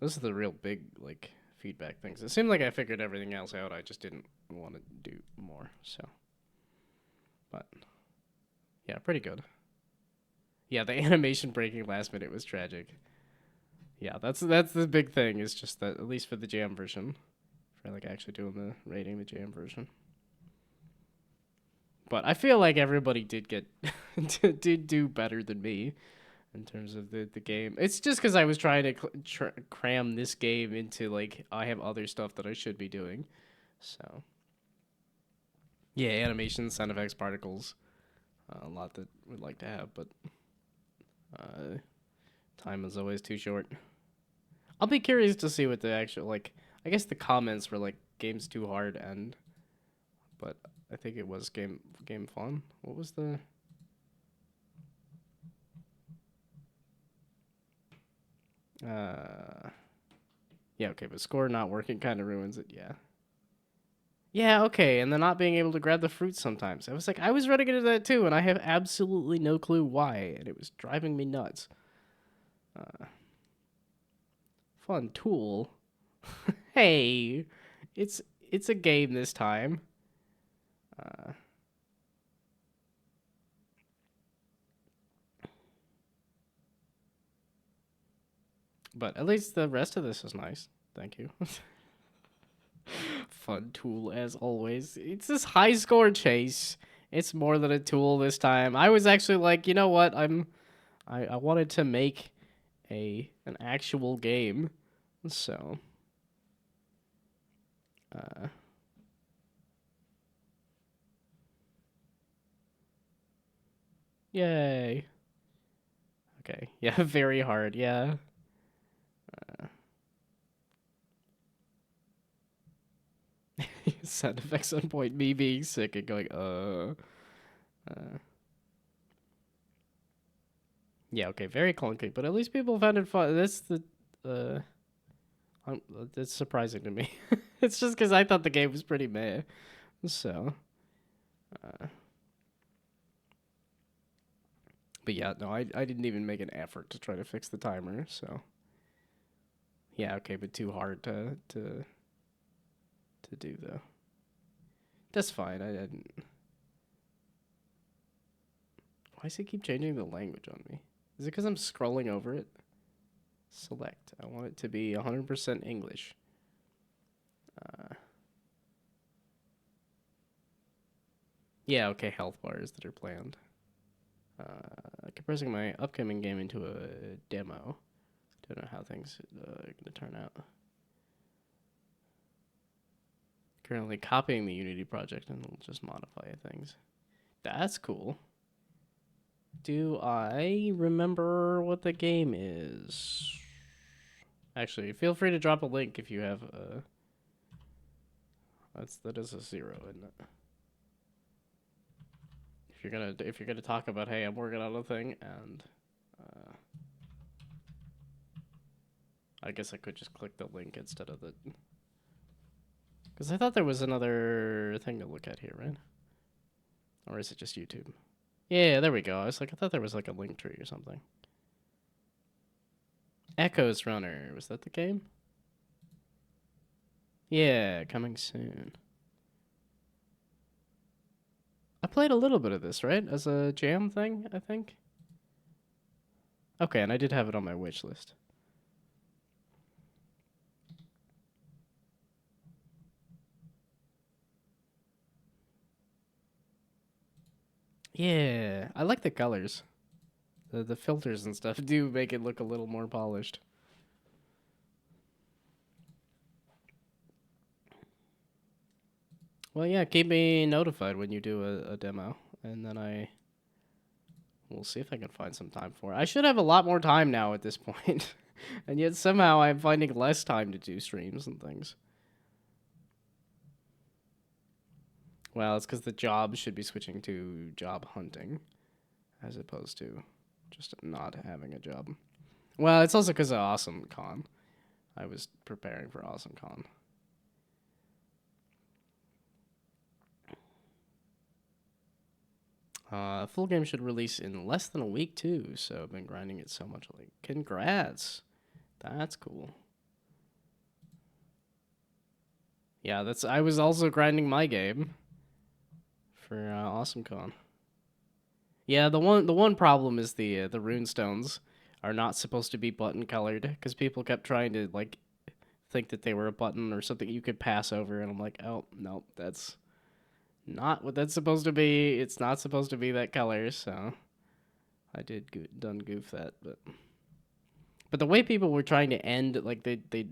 [SPEAKER 1] Those are the real big, like, feedback things. It seemed like I figured everything else out. I just didn't want to do more, so. But, yeah, pretty good. Yeah, the animation breaking last minute was tragic. Yeah, that's the big thing. Is just that at least for the Jam version, for like actually doing the rating the Jam version. But I feel like everybody did get did do better than me in terms of the game. It's just because I was trying to cram this game into like I have other stuff that I should be doing. So yeah, animation, sound effects, particles, a lot that we'd like to have, but uh, time is always too short. I'll be curious to see what the actual like. I guess the comments were like game's too hard and, but I think it was game fun. What was the? Yeah, okay, but score not working kind of ruins it. Yeah. Yeah, okay, and then not being able to grab the fruit sometimes. I was like, I was running into that too, and I have absolutely no clue why, and it was driving me nuts. Fun tool. Hey, it's it's a game this time. Uh, but at least the rest of this is nice. Thank you. Fun tool as always. It's this high score chase. It's more than a tool this time. I was actually like, you know what? I wanted to make an actual game. So uh yay. Okay. Yeah, very hard. Yeah. Sound effects on point me being sick and going yeah, okay, very clunky, but at least people found it fun. That's the uh it's surprising to me. It's just because I thought the game was pretty meh. So, but yeah, no, I didn't even make an effort to try to fix the timer. So, yeah, okay, but too hard to do though. That's fine. I didn't. Why does it keep changing the language on me? Is it because I'm scrolling over it? Select. I want it to be 100% English. Yeah, okay, health bars that are planned. Compressing my upcoming game into a demo. Don't know how things are going to turn out. Currently copying the Unity project and we'll just modify things. That's cool. Do I remember what the game is? Actually, feel free to drop a link if you have a. That is a 0, isn't it? If you're gonna talk about, hey, I'm working on a thing, and I guess I could just click the link instead of the. Because I thought there was another thing to look at here, right? Or is it just YouTube? Yeah, there we go. I thought there was like a link tree or something. Echoes Runner. Was that the game? Yeah, coming soon. I played a little bit of this, right? As a jam thing, I think. Okay, and I did have it on my wish list. Yeah, I like the colors. The filters and stuff do make it look a little more polished. Well, yeah, keep me notified when you do a demo, and then we'll see if I can find some time for it. I should have a lot more time now at this point, and yet somehow I'm finding less time to do streams and things. Well, it's because the job should be switching to job hunting, as opposed to just not having a job. Well, it's also because of Awesome Con. I was preparing for Awesome Con. Full game should release in less than a week too, so I've been grinding it so much. Like, congrats, that's cool. Yeah, I was also grinding my game for AwesomeCon. Yeah, the one problem is the rune stones are not supposed to be button colored because people kept trying to like think that they were a button or something you could pass over, and I'm like, oh no, that's not what that's supposed to be. It's not supposed to be that color, so I did done goof that, but the way people were trying to end, like they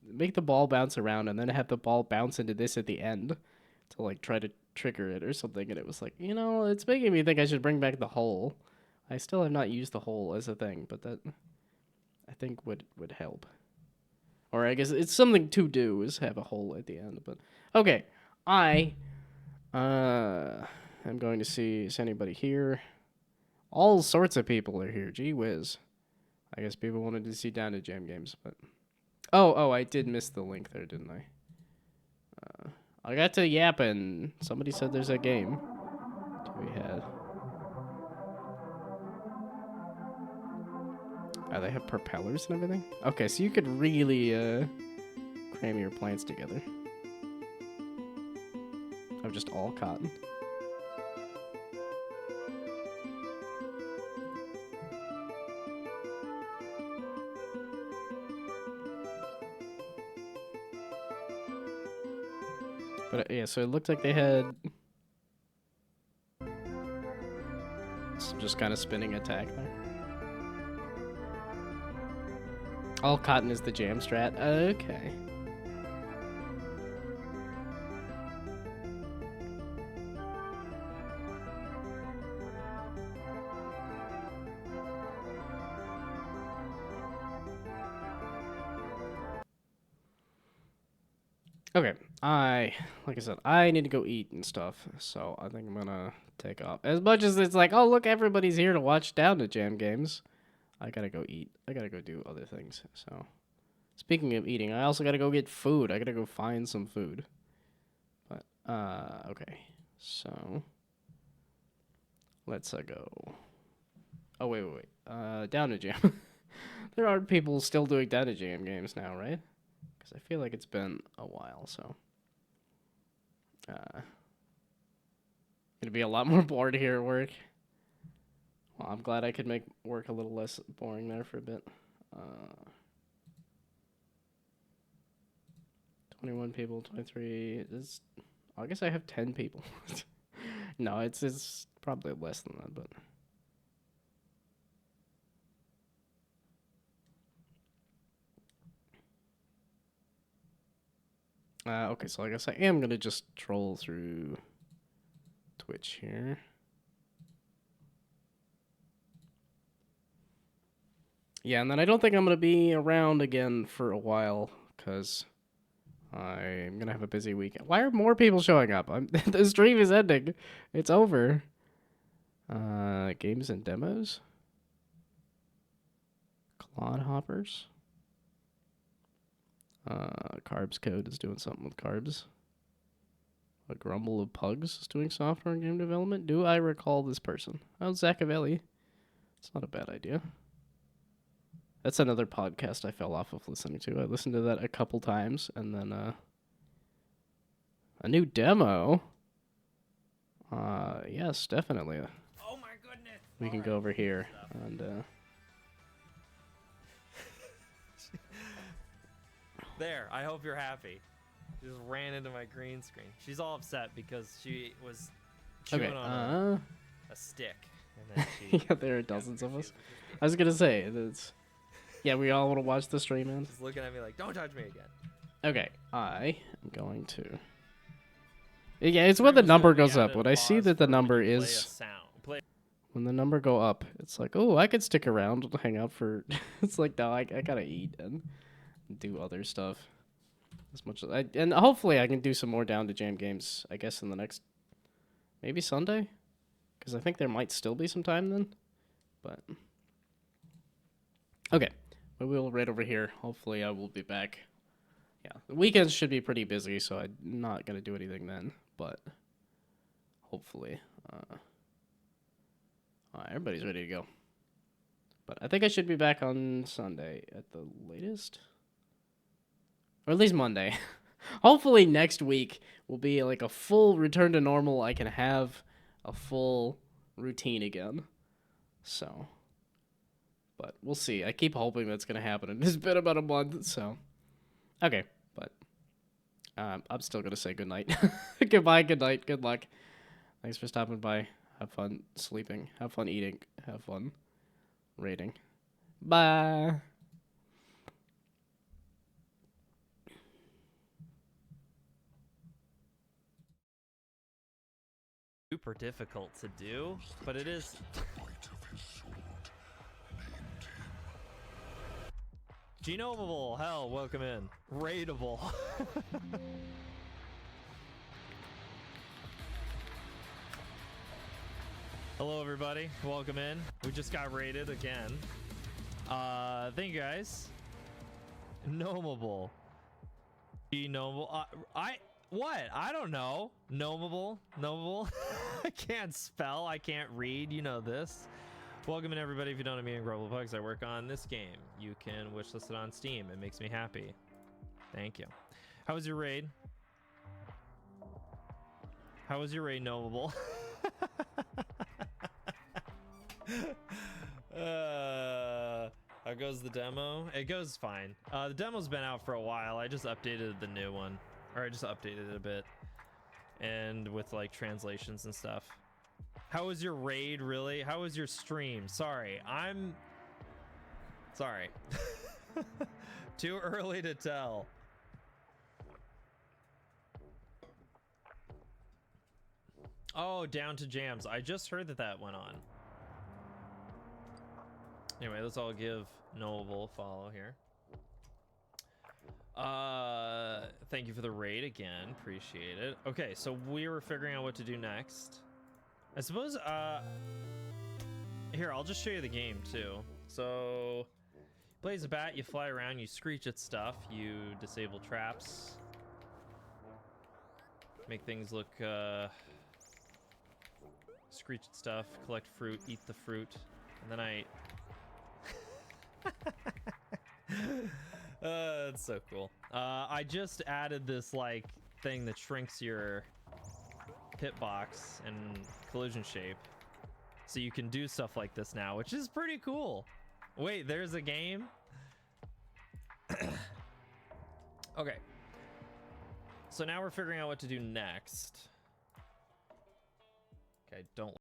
[SPEAKER 1] make the ball bounce around and then have the ball bounce into this at the end to like try to trigger it or something, and it was like, it's making me think I should bring back the hole. I still have not used the hole as a thing, but that I think would help. Or I guess it's something to do is have a hole at the end. But okay, I am going to see is anybody here. All sorts of people are here. Gee whiz. I guess people wanted to see Down2Jam games, but oh, I did miss the link there, didn't I? I got to yapping. Somebody said there's a game to be had. They have propellers and everything? Okay, so you could really cram your plants together. Of just all cotton. But yeah, so it looked like they had some just kind of spinning attack there. All cotton is the jam strat. Okay. Okay, like I said, I need to go eat and stuff, so I think I'm gonna take off. As much as it's like, oh look, everybody's here to watch Down2Jam games, I gotta go eat. I gotta go do other things. So, speaking of eating, I also gotta go get food. I gotta go find some food. But okay, so let's go. Oh wait. Down2Jam. There are people still doing Down2Jam games now, right? Because I feel like it's been a while, so. Gonna be a lot more bored here at work. Well, I'm glad I could make work a little less boring there for a bit. 21 people, 23. I guess I have 10 people. No, it's probably less than that, but. Okay, so I guess I am gonna just troll through Twitch here. Yeah, and then I don't think I'm gonna be around again for a while, because I'm gonna have a busy weekend. Why are more people showing up? The stream is ending. It's over. Games and demos? Clodhoppers? Carbs Code is doing something with carbs. A Grumble of Pugs is doing software and game development. Do I recall this person? Oh, Zachavelli. It's not a bad idea. That's another podcast I fell off of listening to. I listened to that a couple times, and then a new demo. Yes, definitely.
[SPEAKER 3] Oh my goodness!
[SPEAKER 1] We can go over here and
[SPEAKER 3] There, I hope you're happy. She just ran into my green screen. She's all upset because she was chewing on a stick. And then she
[SPEAKER 1] yeah, there are dozens of us. I was gonna say that's. Yeah, we all want to watch the stream end.
[SPEAKER 3] She's looking at me like, "Don't touch me again."
[SPEAKER 1] Okay, I am going to. Yeah, it's when the number goes up. When I see that the number is. When the number go up, it's like, oh, I could stick around and hang out for. It's like, no, I gotta eat and do other stuff. As much as and hopefully I can do some more Down2Jam games. I guess in the next, maybe Sunday, because I think there might still be some time then. But okay, we will right over here. Hopefully I will be back. Yeah, the weekends should be pretty busy, so I'm not gonna do anything then. But hopefully, everybody's ready to go. But I think I should be back on Sunday at the latest. Or at least Monday. Hopefully next week will be like a full return to normal. I can have a full routine again. So, but we'll see. I keep hoping that's gonna happen. And it's been about a month, so okay. But I'm still gonna say good night. Goodbye. Good night. Good luck. Thanks for stopping by. Have fun sleeping. Have fun eating. Have fun raiding. Bye.
[SPEAKER 3] Super difficult to do, but it is. Genomable, hell, welcome in. Raidable. Hello, everybody. Welcome in. We just got raided again. Thank you guys. Gnomable. Gnomable. What? I don't know. Gnomable. Gnomable. I can't spell. I can't read. You know this. Welcome in, everybody. If you don't know me and Grovel Pugs, I work on this game. You can wishlist it on Steam. It makes me happy. Thank you. How was your raid? How was your raid, Gnomable? How goes the demo? It goes fine. The demo's been out for a while. I just updated the new one, or I just updated it a bit, and with like translations and stuff. How was your raid, really? How was your stream? Sorry, I'm sorry. Too early to tell. Oh, Down2Jams. I just heard that went on. Anyway, let's all give Noble a follow here. Thank you for the raid again. Appreciate it. Okay, so we were figuring out what to do next. I suppose, here, I'll just show you the game, too. So, play as a bat, you fly around, you screech at stuff, you disable traps. Make things look, screech at stuff, collect fruit, eat the fruit, and then I... That's so cool. I just added this like thing that shrinks your hitbox and collision shape, so you can do stuff like this now, which is pretty cool. Wait, there's a game? Okay, so now we're figuring out what to do next. Okay, don't